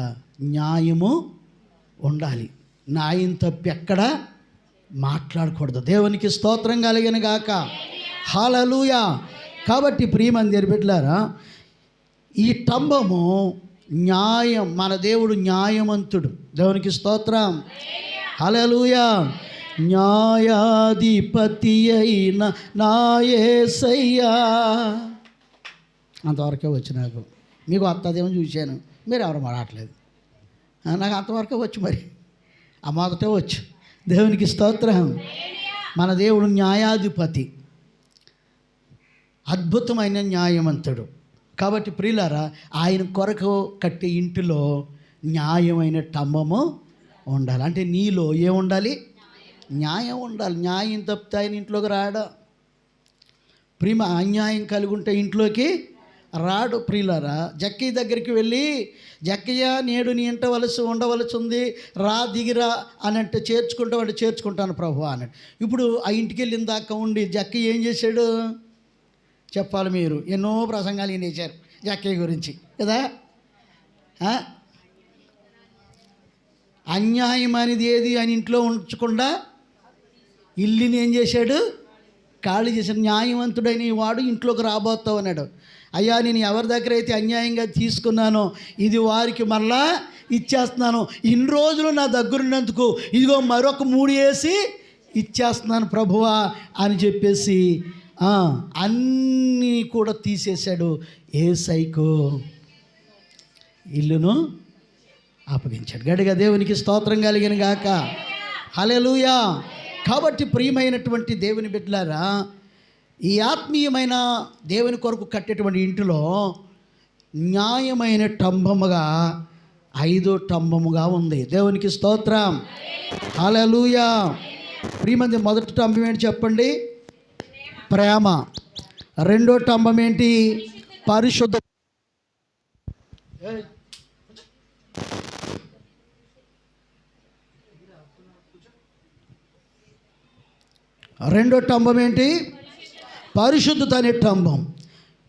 Speaker 2: న్యాయము ఉండాలి. న్యాయం తప్పి ఎక్కడ మాట్లాడకూడదు. దేవునికి స్తోత్రం కలిగిన గాక. హల్లెలూయా. కాబట్టి ప్రియమంది బిడ్డలారా, ఈ స్తంభము న్యాయం, మన దేవుడు న్యాయవంతుడు. దేవునికి స్తోత్రం. హల్లెలూయా. న్యాయాధిపతి అయిన నా యేసయ్యా. అంతవరకే వచ్చు నాకు. మీకు వస్తుందేమో చూశాను, మీరు ఎవరు మాట్లాడలేదు. నాకు అంతవరకే వచ్చు, మరి ఆ మొదటే వచ్చు. దేవునికి స్తోత్రం. మన దేవుడు న్యాయాధిపతి, అద్భుతమైన న్యాయవంతుడు. కాబట్టి ప్రియులారా, ఆయన కొరకు కట్టే ఇంటిలో న్యాయమైన స్తంభము ఉండాలి. అంటే నీలో ఏముండాలి? న్యాయం ఉండాలి. న్యాయం తప్పితే ఆయన ఇంట్లోకి రాడు. ప్రియమ అన్యాయం కలిగి ఉంటే ఇంట్లోకి రాడు. ప్రియులారా, జక్కయ్య దగ్గరికి వెళ్ళి, జక్కయ్య నేడు నీ ఇంట ఉండవలసి ఉంది, రా దిగిరా అని అంటే చేర్చుకుంటామంటే చేర్చుకుంటాను ప్రభు అన్నాడు. ఇప్పుడు ఆ ఇంటికి వెళ్ళిన దాకా ఉండి జక్కయ్య ఏం చేశాడు చెప్పాలి. మీరు ఎన్నో ప్రసంగాలు వినేశారు జక్కయ్య గురించి కదా. అన్యాయం అనేది ఏది అని ఇంట్లో ఉంచకుండా ఇల్లుని ఏం చేశాడు? ఖాళీ చేశాడు. న్యాయవంతుడైన వాడు ఇంట్లోకి రాబోతావు అన్నాడు. అయ్యా, నేను ఎవరి దగ్గర అయితే అన్యాయంగా తీసుకున్నానో ఇది వారికి మళ్ళా ఇచ్చేస్తున్నాను. ఇన్ని రోజులు నా దగ్గరున్నందుకు ఇదిగో మరొక 3 వేసి ఇచ్చేస్తున్నాను ప్రభువా అని చెప్పేసి అన్నీ కూడా తీసేశాడు. యేసయ్యకు ఇల్లును అప్పగించాడు. గడిగా దేవునికి స్తోత్రం కలిగిన గాక. హల్లెలూయా. కాబట్టి ప్రియమైనటువంటి దేవుని బిడ్డలారా, ఈ ఆత్మీయమైన దేవుని కొరకు కట్టేటువంటి ఇంటిలో న్యాయమైన స్తంభముగా 5వ స్తంభముగా ఉంది. దేవునికి స్తోత్రం. హల్లెలూయా. ప్రియమంది, మొదటి స్తంభం ఏంటి చెప్పండి? ప్రేమ. 2వ స్తంభం ఏంటి? పరిశుద్ధ. 2వ స్తంభం ఏంటి? పరిశుద్ధత అనే స్తంభం.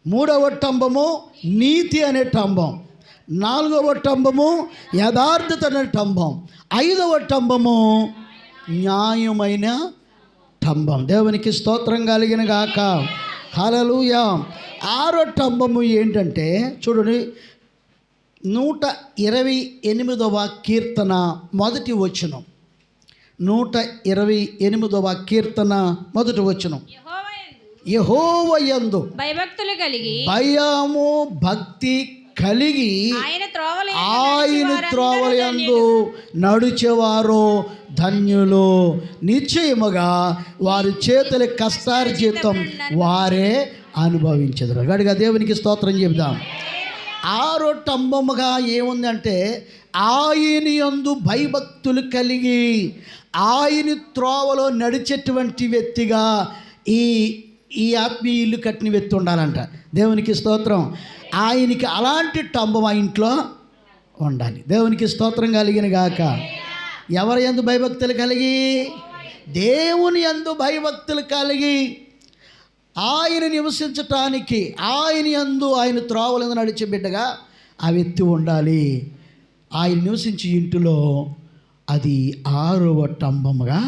Speaker 2: 3వ స్తంభము నీతి అనే స్తంభం. 4వ స్తంభము యథార్థత అనే స్తంభం. 5వ స్తంభము న్యాయమైన స్తంభం. దేవునికి స్తోత్రం కలిగిన గాక. హల్లెలూయా. 6వ స్తంభము ఏంటంటే చూడండి, 128వ కీర్తన మొదటి వచనం. 128వ కీర్తన మొదటి వచనం. యెహోవా యందు
Speaker 8: భయభక్తులు కలిగి,
Speaker 2: భయము భక్తి కలిగి ఆయన త్రోవల యందు నడిచేవారు ధన్యులు. నిశ్చయముగా వారి చేతుల కష్టార్జితం వారే అనుభవించెదరు. గడిగా దేవునికి స్తోత్రం చెబుదాం. 6వ స్తంభముగా ఏముందంటే ఆయన యందు భయభక్తులు కలిగి ఆయన త్రోవలో నడిచేటువంటి వ్యక్తిగా ఈ ఆత్మీయ ఇల్లు కట్టిన వ్యక్తి ఉండాలంట. దేవునికి స్తోత్రం. ఆయనకి అలాంటి టంబం ఆ ఇంట్లో ఉండాలి. దేవునికి స్తోత్రం కలిగిన గాక. ఎవరి యందు భయభక్తులు కలిగి? దేవుని యందు భయభక్తులు కలిగి ఆయన నివసించటానికి ఆయన యందు ఆయన త్రోవలందు నడిచే బిడ్డగా ఆ వ్యక్తి ఉండాలి. ఆయన నివసించే ఇంటిలో అది 6వ స్తంభముగా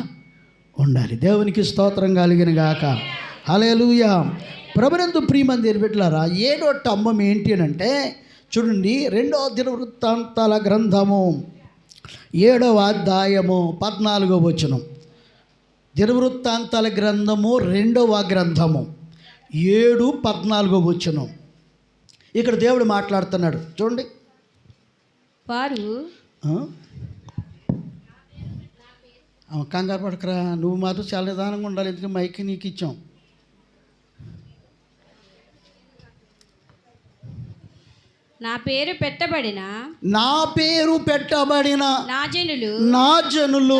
Speaker 2: ఉండాలి. దేవునికి స్తోత్రం కలిగిన గాక. హల్లెలూయా. ప్రభునందు ప్రియమంది బిడ్డలారా, 7వ స్తంభం ఏంటి అని అంటే చూడండి, 2వ దినవృత్తాంతాల గ్రంథము 7వ అధ్యాయము 14వ వచనం. దినవృత్తాంతాల గ్రంథము 2వ గ్రంథము 7:14 వచనం. ఇక్కడ దేవుడు మాట్లాడుతున్నాడు చూడండి.
Speaker 8: వారు
Speaker 2: కంగారు పడకరా, నువ్వు మాత్రం చాలా నిదానంగా ఉండాలి, ఎందుకంటే మైక్ నీకు ఇచ్చాం.
Speaker 8: నా పేరు పెట్టబడిన నా జనులు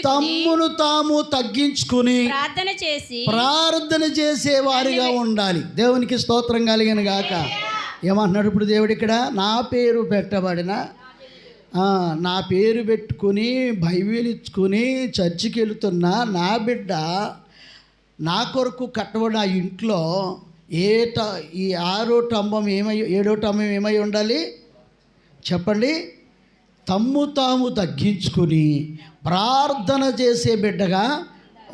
Speaker 8: తమ్మును తాము తగ్గించుకుని ప్రార్థన చేసే వారిగా ఉండాలి. దేవునికి స్తోత్రం కలిగిన గాక. ఏమంటున్నాడు ఇప్పుడు దేవుడు ఇక్కడ? నా పేరు పెట్టబడిన, నా పేరు పెట్టుకుని బైబిల్ ఇచ్చుకుని చర్చికి వెళుతున్న నా బిడ్డ నా కొరకు కట్టబడిన ఆ ఇంట్లో ఈ 6వ స్తంభం 7వ స్తంభం ఏమై ఉండాలి చెప్పండి? తాము తగ్గించుకుని ప్రార్థన చేసే బిడ్డగా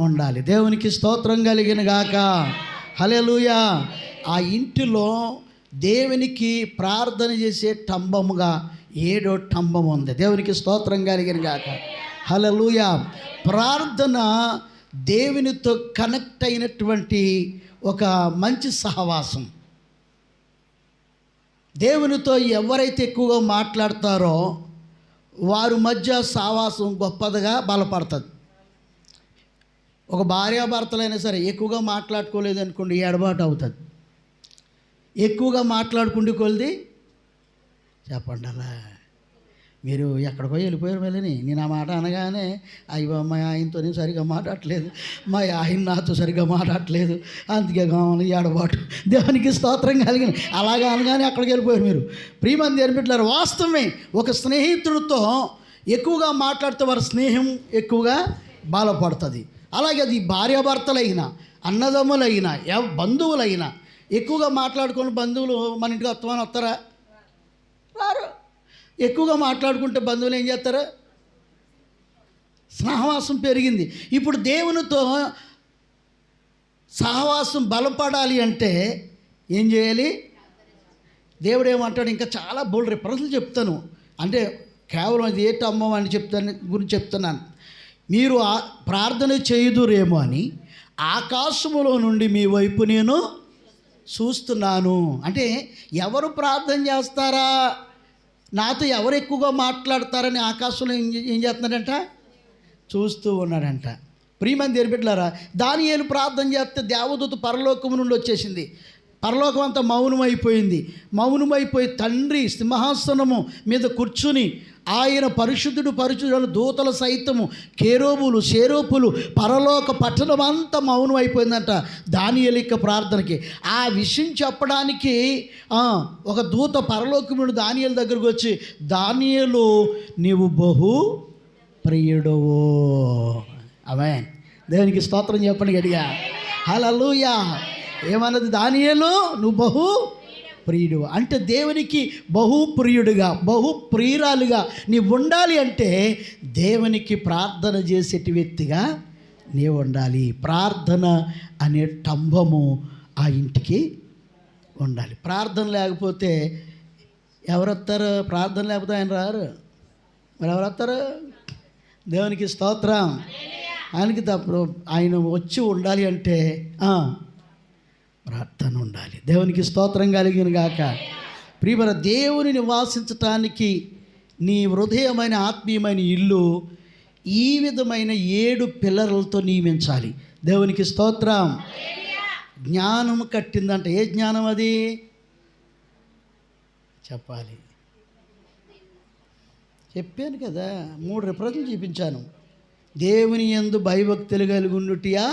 Speaker 8: ఉండాలి. దేవునికి స్తోత్రం కలిగిన గాక. హల్లెలూయా. ఆ ఇంటిలో దేవునికి ప్రార్థన చేసే స్తంభముగా 7వ స్తంభం ఉంది. దేవునికి స్తోత్రం కలిగిన గాక. హల్లెలూయా. ప్రార్థన దేవునితో కనెక్ట్ అయినటువంటి ఒక మంచి సహవాసం. దేవునితో ఎవరైతే ఎక్కువగా మాట్లాడతారో వారి మధ్య సహవాసం గొప్పదిగా బలపడుతుంది. ఒక భార్యాభర్తలైనా సరే ఎక్కువగా మాట్లాడుకోలేదు అనుకోండి, ఎడబాటు అవుతుంది. ఎక్కువగా మాట్లాడుకుంటూ కొలిది చెప్పండి, అలా మీరు ఎక్కడికో వెళ్ళిపోయారు మళ్ళీ. నేను ఆ మాట అనగానే అయ్యో మా ఆయనతో సరిగ్గా మాట్లాడట్లేదు, మా ఆయన నాతో సరిగ్గా మాట్లాడట్లేదు, అందుకే కావాలి ఎడబాటు. దేవునికి స్తోత్రం కలిగిన అలాగా అనగానే అక్కడికి వెళ్ళిపోయారు మీరు. ప్రియమంది అనిపెట్టారు. వాస్తవమే, ఒక స్నేహితుడితో ఎక్కువగా మాట్లాడితే వారి స్నేహం ఎక్కువగా బలపడుతుంది. అలాగే అది భార్యాభర్తలైనా అన్నదమ్ములైనా బంధువులైనా ఎక్కువగా మాట్లాడుకుని బంధువులు మన ఇంటికి వస్తారా? రారు. ఎక్కువగా మాట్లాడుకుంటే బంధువులు ఏం చేస్తారు? సహవాసం పెరిగింది. ఇప్పుడు దేవునితో సహవాసం బలపడాలి అంటే ఏం చేయాలి? దేవుడు ఏమంటాడు? ఇంకా చాలా బోల్డ్ రిఫరెన్స్లు చెప్తాను, అంటే కేవలం అది ఏంటి అమ్మం అని గురించి చెప్తున్నాను. మీరు ప్రార్థన చేయుదురేమో అని ఆకాశములో నుండి మీ వైపు నేను చూస్తున్నాను. అంటే ఎవరు ప్రార్థన చేస్తారా, నాతో ఎవరు ఎక్కువగా మాట్లాడతారని ఆకాశంలో ఏం చేస్తున్నాడంట? చూస్తూ ఉన్నాడంట. ప్రియమంది బిడ్డలారా, దానియేలు ప్రార్థన చేస్తే దేవదూత పరలోకం నుండి వచ్చేసింది. పరలోకం అంతా మౌనమైపోయి తండ్రి సింహాసనము మీద కూర్చుని ఆయన పరిశుద్ధుడు దూతల సైతము కేరోబులు షేరోపులు పరలోక పట్టణం అంతా మౌనం అయిపోయిందంట దానియేలు యొక్క ప్రార్థనకి. ఆ విషయం చెప్పడానికి ఒక దూత పరలోకముడు దానియేలు దగ్గరకు వచ్చి, దానియేలు నీవు బహు ప్రియుడవు. ఆమేన్. దేవునికి స్తోత్రం చెప్పండి గట్టిగా. హల్లెలూయా. ఏమన్నది? దానియేలు నువ్వు బహు ప్రియుడు. అంటే దేవునికి బహు ప్రియుడుగా బహు ప్రియురాలుగా నీవు ఉండాలి అంటే దేవునికి ప్రార్థన చేసేటి వ్యక్తిగా నీవు ఉండాలి. ప్రార్థన అనే స్తంభము ఆ ఇంటికి ఉండాలి. ప్రార్థన లేకపోతే ఎవరు వస్తారు? ప్రార్థన లేకపోతే ఆయన రారు. మరి ఎవరు వస్తారు? దేవునికి స్తోత్రం. ఆయనకి తప్పుడు ఆయన వచ్చి ఉండాలి అంటే ప్రార్థన ఉండాలి. దేవునికి స్తోత్రం కలిగిన గాక. ప్రియమైన దేవుని నివాసించటానికి నీ హృదయమైన ఆత్మీయమైన ఇల్లు ఈ విధమైన 7 పిల్లర్లతో నియమించాలి. దేవునికి స్తోత్రం. జ్ఞానం కట్టిందంట. ఏ జ్ఞానం అది చెప్పాలి?
Speaker 2: చెప్పాను కదా, 3 రిఫరెన్స్ చూపించాను. దేవుని యందు భయభక్తులు కలిగి ఉండుటియా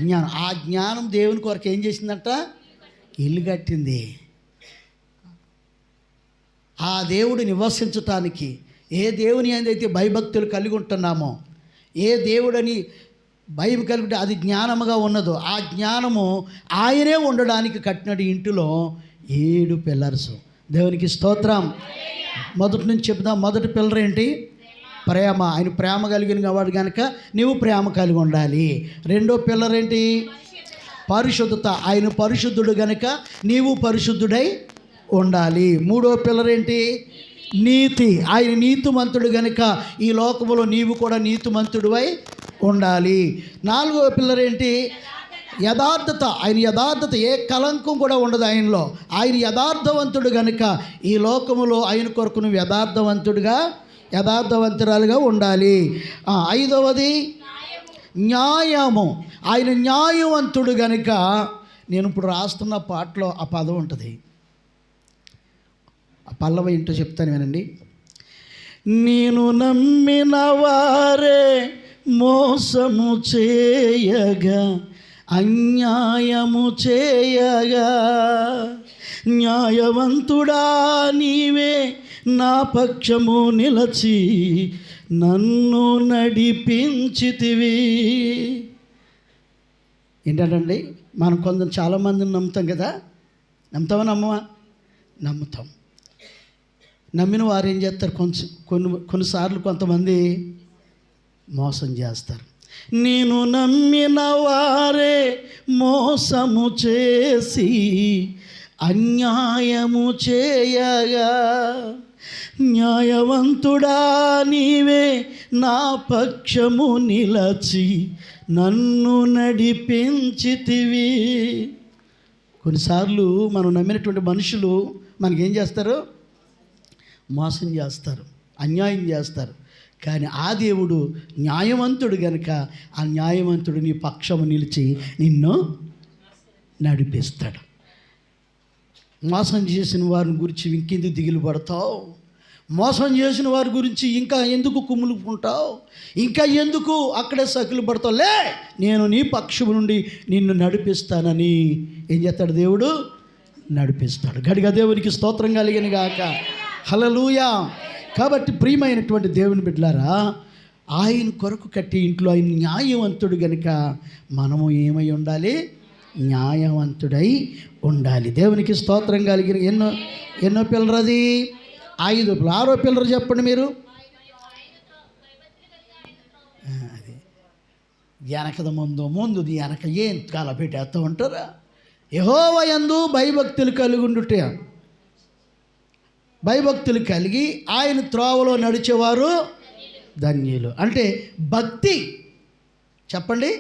Speaker 2: జ్ఞానం. ఆ జ్ఞానం దేవుని కొరకు ఏం చేసిందంట? ఇల్లు కట్టింది. ఆ దేవుడు నివసించటానికి ఏ దేవుని అయితే భయభక్తులు కలిగి ఉంటున్నామో, ఏ దేవుడని భయం కలిగి అది జ్ఞానముగా ఉన్నదో, ఆ జ్ఞానము ఆయనే ఉండడానికి కట్టినడు ఇంటిలో 7 పిల్లర్స్. దేవునికి స్తోత్రం. మొదటి నుంచి చెప్దాం. మొదటి పిల్లర్ ఏంటి? ప్రేమ. ఆయన ప్రేమ కలిగిన వాడు కనుక నీవు ప్రేమ కలిగి ఉండాలి. రెండో పిల్లర్ ఏంటి? పరిశుద్ధత. ఆయన పరిశుద్ధుడు కనుక నీవు పరిశుద్ధుడై ఉండాలి. మూడో పిల్లర్ ఏంటి? నీతి. ఆయన నీతిమంతుడు కనుక ఈ లోకములో నీవు కూడా నీతిమంతుడివై ఉండాలి. నాలుగో పిల్లర్ ఏంటి? యథార్థత. ఆయన యథార్థత, ఏ కలంకం కూడా ఉండదు ఆయనలో. ఆయన యథార్థవంతుడు కనుక ఈ లోకములో ఆయన కొరకు నువ్వు యథార్థవంతురాలుగా ఉండాలి. ఐదవది న్యాయము. ఆయన న్యాయవంతుడు కనుక, నేను ఇప్పుడు రాస్తున్న పాటలో ఆ పదం ఉంటుంది, ఆ పల్లవి ఏంటో చెప్తాను వినండి. నేను నమ్మిన వారే మోసము చేయగా, అన్యాయము చేయగా, న్యాయవంతుడా నీవే నా పక్షము నిలచి నన్ను నడిపించితివి. ఏంటండి, మనం కొంచెం చాలామందిని నమ్ముతాం కదా. నమ్ముతామా నమ్మవా? నమ్ముతాం. నమ్మిన వారు ఏం చేస్తారు? కొన్నిసార్లు కొంతమంది మోసం చేస్తారు. నేను నమ్మిన వారే మోసము చేసి అన్యాయము చేయగా, న్యాయవంతుడా నీవే నా పక్షము నిలచి నన్ను నడిపించితివి. కొన్నిసార్లు మనం నమ్మినటువంటి మనుషులు మనకేం చేస్తారు? మోసం చేస్తారు, అన్యాయం చేస్తారు. కానీ ఆ దేవుడు న్యాయవంతుడు కనుక ఆ న్యాయవంతుడు నీ పక్షము నిలిచి నిన్ను నడిపిస్తాడు. మోసం చేసిన వారిని గురించి ఇంకెందుకు దిగులు పడతావు? మోసం చేసిన వారి గురించి ఇంకా ఎందుకు కుమ్ములుకుంటావు? ఇంకా ఎందుకు అక్కడే సకులు పడతావు? లే, నేను నీ పక్షము నుండి నిన్ను నడిపిస్తానని ఏం చేస్తాడు? దేవుడు నడిపిస్తాడు. గడిగా దేవునికి స్తోత్రం కలిగిన గాక. హల్లెలూయా. కాబట్టి ప్రియమైనటువంటి దేవుని బిడ్డలారా, ఆయన కొరకు కట్టి ఇంట్లో ఆయన న్యాయవంతుడు కనుక మనము ఏమై ఉండాలి? న్యాయవంతుడై ఉండాలి. దేవునికి స్తోత్రం కలిగిన. ఎన్నో పిల్లరు అది? 5. 6వ పిల్లరు చెప్పండి మీరు. అది వెనకద ముందుది వెనక ఏం కాల పెట్టేస్తూ ఉంటారా? యెహోవా యందు భయభక్తులు కలిగి ఉండుట. భయభక్తులు కలిగి ఆయన త్రోవలో నడిచేవారు ధన్యులు. అంటే భక్తి. చెప్పండి,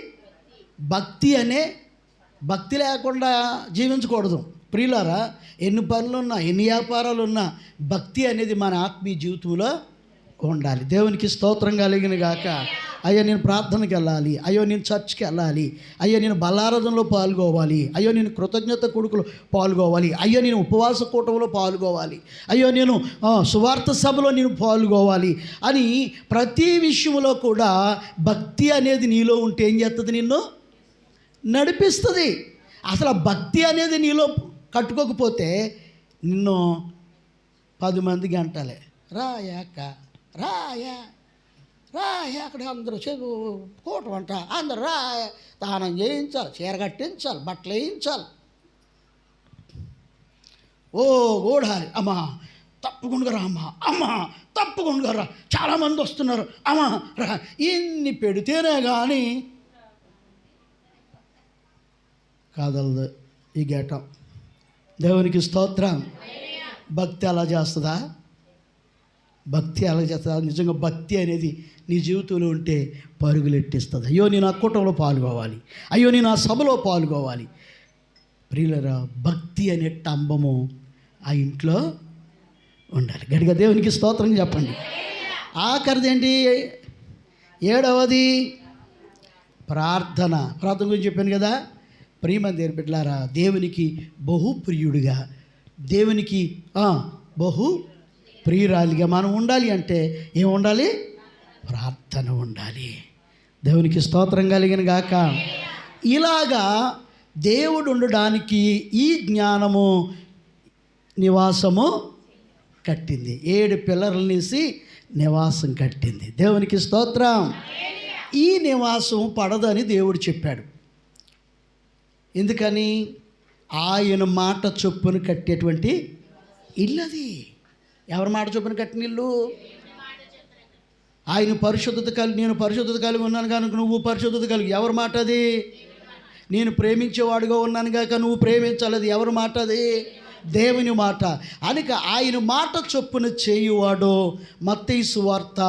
Speaker 2: భక్తి లేకుండా జీవించకూడదు. ప్రియులారా, ఎన్ని పనులున్నా, ఎన్ని వ్యాపారాలున్నా భక్తి అనేది మన ఆత్మీయ జీవితంలో ఉండాలి. దేవునికి స్తోత్రం కలిగిన గాక. అయ్యో నేను ప్రార్థనకి వెళ్ళాలి, అయ్యో నేను చర్చ్కి వెళ్ళాలి, అయ్యో నేను బల్లారాధనలో పాల్గొవాలి, అయ్యో నేను కృతజ్ఞత కొడుకులు పాల్గొవాలి, అయ్యో నేను ఉపవాస కూటంలో పాల్గొవాలి, అయ్యో నేను సువార్త సభలో నేను పాల్గొవాలి అని ప్రతి విషయంలో కూడా భక్తి అనేది నీలో ఉంటే ఏం చేస్తుంది? నిన్ను నడిపిస్తుంది. అసలు ఆ భక్తి అనేది నీలో కట్టుకోకపోతే నిన్ను 10 మందికి అంటాలే, రాయాక రాయా అక్కడ అందరూ కూటం అంట, అందరూ స్నానం చేయించాలి, చీర కట్టించాలి, బట్టలు వేయించాలి, ఓ గోడాలి, అమ్మా తప్పకుండా రా, అమ్మా తప్పకుండా రా, చాలామంది వస్తున్నారు, అమ్మా రా. ఇన్ని పెడితేనే కానీ కాదలదు ఈ గేటం. దేవునికి స్తోత్రం. భక్తి అలా చేస్తుందా? భక్తి అలా చేస్తుందా? నిజంగా భక్తి అనేది నీ జీవితంలో ఉంటే పరుగులెట్టిస్తుంది. అయ్యో నేను ఆ కూటంలో పాల్గొవాలి, అయ్యో నేను ఆ సభలో పాల్గొవాలి. ప్రియులరా, భక్తి అనే తంబము ఆ ఇంట్లో ఉండాలి. గడిగా దేవునికి స్తోత్రం చెప్పండి. ఆఖరిది ఏంటి? 7వది ప్రార్థన. ప్రార్థన గురించి చెప్పాను కదా. ప్రియమైన దేవుని బిడ్డలారా, దేవునికి బహుప్రియుడిగా, దేవునికి ప్రియురాలిగా మనం ఉండాలి అంటే ఏం ఉండాలి? ప్రార్థన ఉండాలి. దేవునికి స్తోత్రం కలిగిన గాక. ఇలాగా దేవుడు ఉండడానికి ఈ జ్ఞానము నివాసము కట్టింది. 7 పిల్లర్లనేసి నివాసం కట్టింది. దేవునికి స్తోత్రం. ఈ నివాసం పడదని దేవుడు చెప్పాడు. ఎందుకని? ఆయన మాట చొప్పున కట్టేటువంటి ఇల్లు అది. ఎవరి మాట చొప్పున కట్టిన ఇల్లు? ఆయన పరిశుద్ధత కలిగి, నేను పరిశుద్ధత కలిగి ఉన్నాను కనుక నువ్వు పరిశుద్ధత కలిగి. ఎవరి మాట అది? నేను ప్రేమించేవాడుగా ఉన్నాను కనుక నువ్వు ప్రేమించాలి. ఎవరి మాట అది? దేవుని మాట. అనక ఆయన మాట చొప్పున చేయువాడు. మత్తయి సువార్త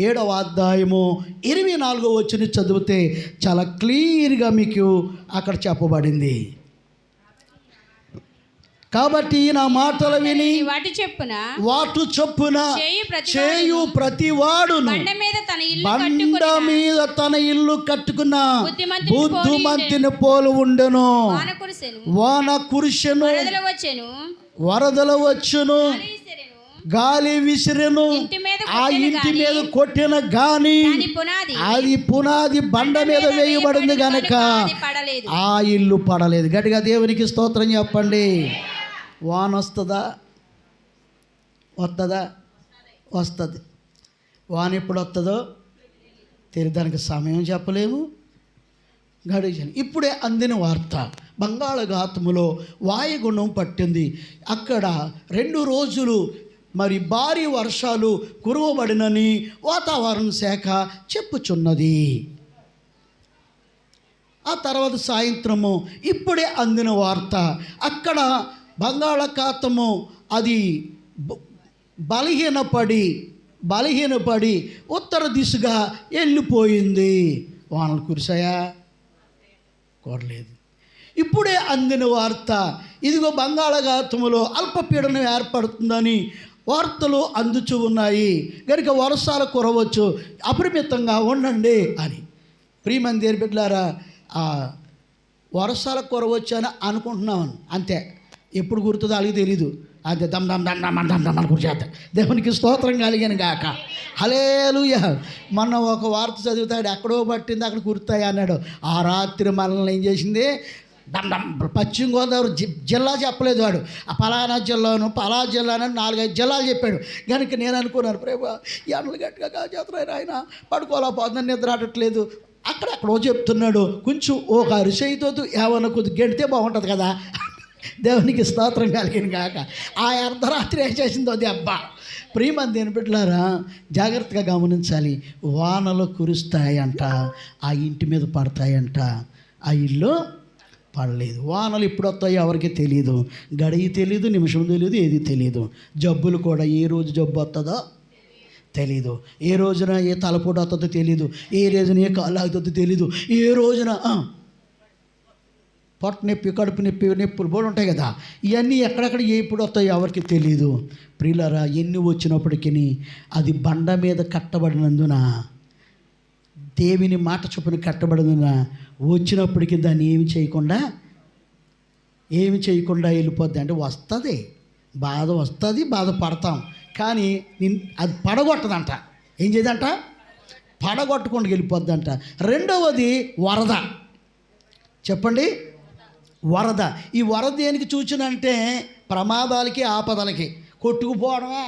Speaker 2: 7వ అధ్యాయము 24వ వచనం చదివితే చాలా క్లియర్గా మీకు అక్కడ చెప్పబడింది. కాబట్టి నా మాటలు విని
Speaker 3: వాటి
Speaker 2: చొప్పున చేయు ప్రతివాడును బండ మీద తన ఇల్లు కట్టుకున్న బుద్ధిమంతుని పోలు ఉండెను. వాన కురిసెను, వరదలు వచ్చును, గాలి విసిరెను, ఆ ఇంటి మీద కొట్టిన గాని అది పునాది బండ మీద వేయబడింది గనక ఆ ఇల్లు పడలేదు. గట్టిగా దేవునికి స్తోత్రం చెప్పండి. వాన వస్తుందా? వస్తుంది. వాన ఎప్పుడు వస్తుందో తెలియదు. దానికి సమయం చెప్పలేము, గడిచిన. ఇప్పుడే అందిన వార్త, బంగాళాఖాతములో వాయుగుండం పట్టింది. అక్కడ 2 రోజులు మరి భారీ వర్షాలు కురవబడినని వాతావరణ శాఖ చెప్పుచున్నది. ఆ తర్వాత సాయంత్రము ఇప్పుడే అందిన వార్త, అక్కడ బంగాళాఖాతము అది బలహీనపడి ఉత్తర దిశగా వెళ్ళిపోయింది. వానలు కురిసాయా? కోరలేదు. ఇప్పుడే అందిన వార్త, ఇదిగో బంగాళాఖాతములో అల్పపీడనం ఏర్పడుతుందని వార్తలు అందుచూ ఉన్నాయి కనుక వర్షాలు కురవచ్చు, అపరిమితంగా ఉండండి అని. ప్రియమైన దేవుని బిడ్డలారా, వర్షాలు కురవచ్చు అని అనుకుంటున్నాను అంతే. ఎప్పుడు గుర్తుందో అలాగే తెలీదు. అంతే దమ్ దమ్ దమ్ దమ్ దమ్ దమ్ అని గుర్చేద్దాం. దేవునికి స్తోత్రం కలిగాను గాక. హల్లెలూయా. మొన్న ఒక వార్త చదువుతాడు, ఎక్కడో పట్టింది అక్కడ గుర్తాయి అన్నాడు. ఆ రాత్రి మనల్ని ఏం చేసింది? దమ్ దమ్. పశ్చిమ గోదావరి జిల్లా చెప్పలేదు వాడు, ఆ పలానా జిల్లాను 4-5 జిల్లాలు చెప్పాడు. కనుక నేను అనుకున్నాను, ప్రేమ ఎండలు గట్టిగా కాచేస్తున్నాయి, ఆయన పడుకోలేకపోతున్నాను, నిద్ర ఆడట్లేదు. అక్కడెక్కడో చెప్తున్నాడు. కొంచెం ఒక అరిసెయ్యతో ఏమన్నా కొద్దిగా గెడితే బాగుంటుంది కదా. దేవునికి స్తోత్రం కలిగిన కాక. ఆ అర్ధరాత్రి ఏం చేసిందో అది అబ్బా. ప్రియమైన దేవుని బిడ్డలారా, జాగ్రత్తగా గమనించాలి. వానలు కురుస్తాయంట, ఆ ఇంటి మీద పడతాయంట, ఆ ఇల్లు పడలేదు. వానలు ఎప్పుడు వస్తాయో ఎవరికి తెలియదు, గడియ తెలియదు, నిమిషం తెలియదు, ఏది తెలియదు. జబ్బులు కూడా ఏ రోజు జబ్బు వస్తుందో తెలీదు, ఏ రోజున ఏ తలపోటు వస్తుందో తెలీదు, ఏ రోజున ఏ కాలు అవుతుందో తెలీదు, ఏ రోజున పొట్ట నొప్పి, కడుపు నొప్పులు కూడా ఉంటాయి కదా. ఇవన్నీ ఎక్కడెక్కడ ఎప్పుడు వస్తాయో ఎవరికి తెలియదు. ప్రియులారా, ఎన్ని వచ్చినప్పటికీ అది బండ మీద కట్టబడినందున, దేవుని మాట చొప్పున కట్టబడినందున వచ్చినప్పటికీ దాన్ని ఏమి చేయకుండా వెళ్ళిపోద్ది. అంటే వస్తుంది, బాధ వస్తుంది, బాధపడతాం, కానీ అది పడగొట్టదంట. ఏం చేయదంట? పడగొట్టకుండా వెళ్ళిపోద్దంట. రెండవది వరద. చెప్పండి, వరద. ఈ వరద దేనికి సూచనంటే ప్రమాదాలకి, ఆపదలకి, కొట్టుకుపోవడమే.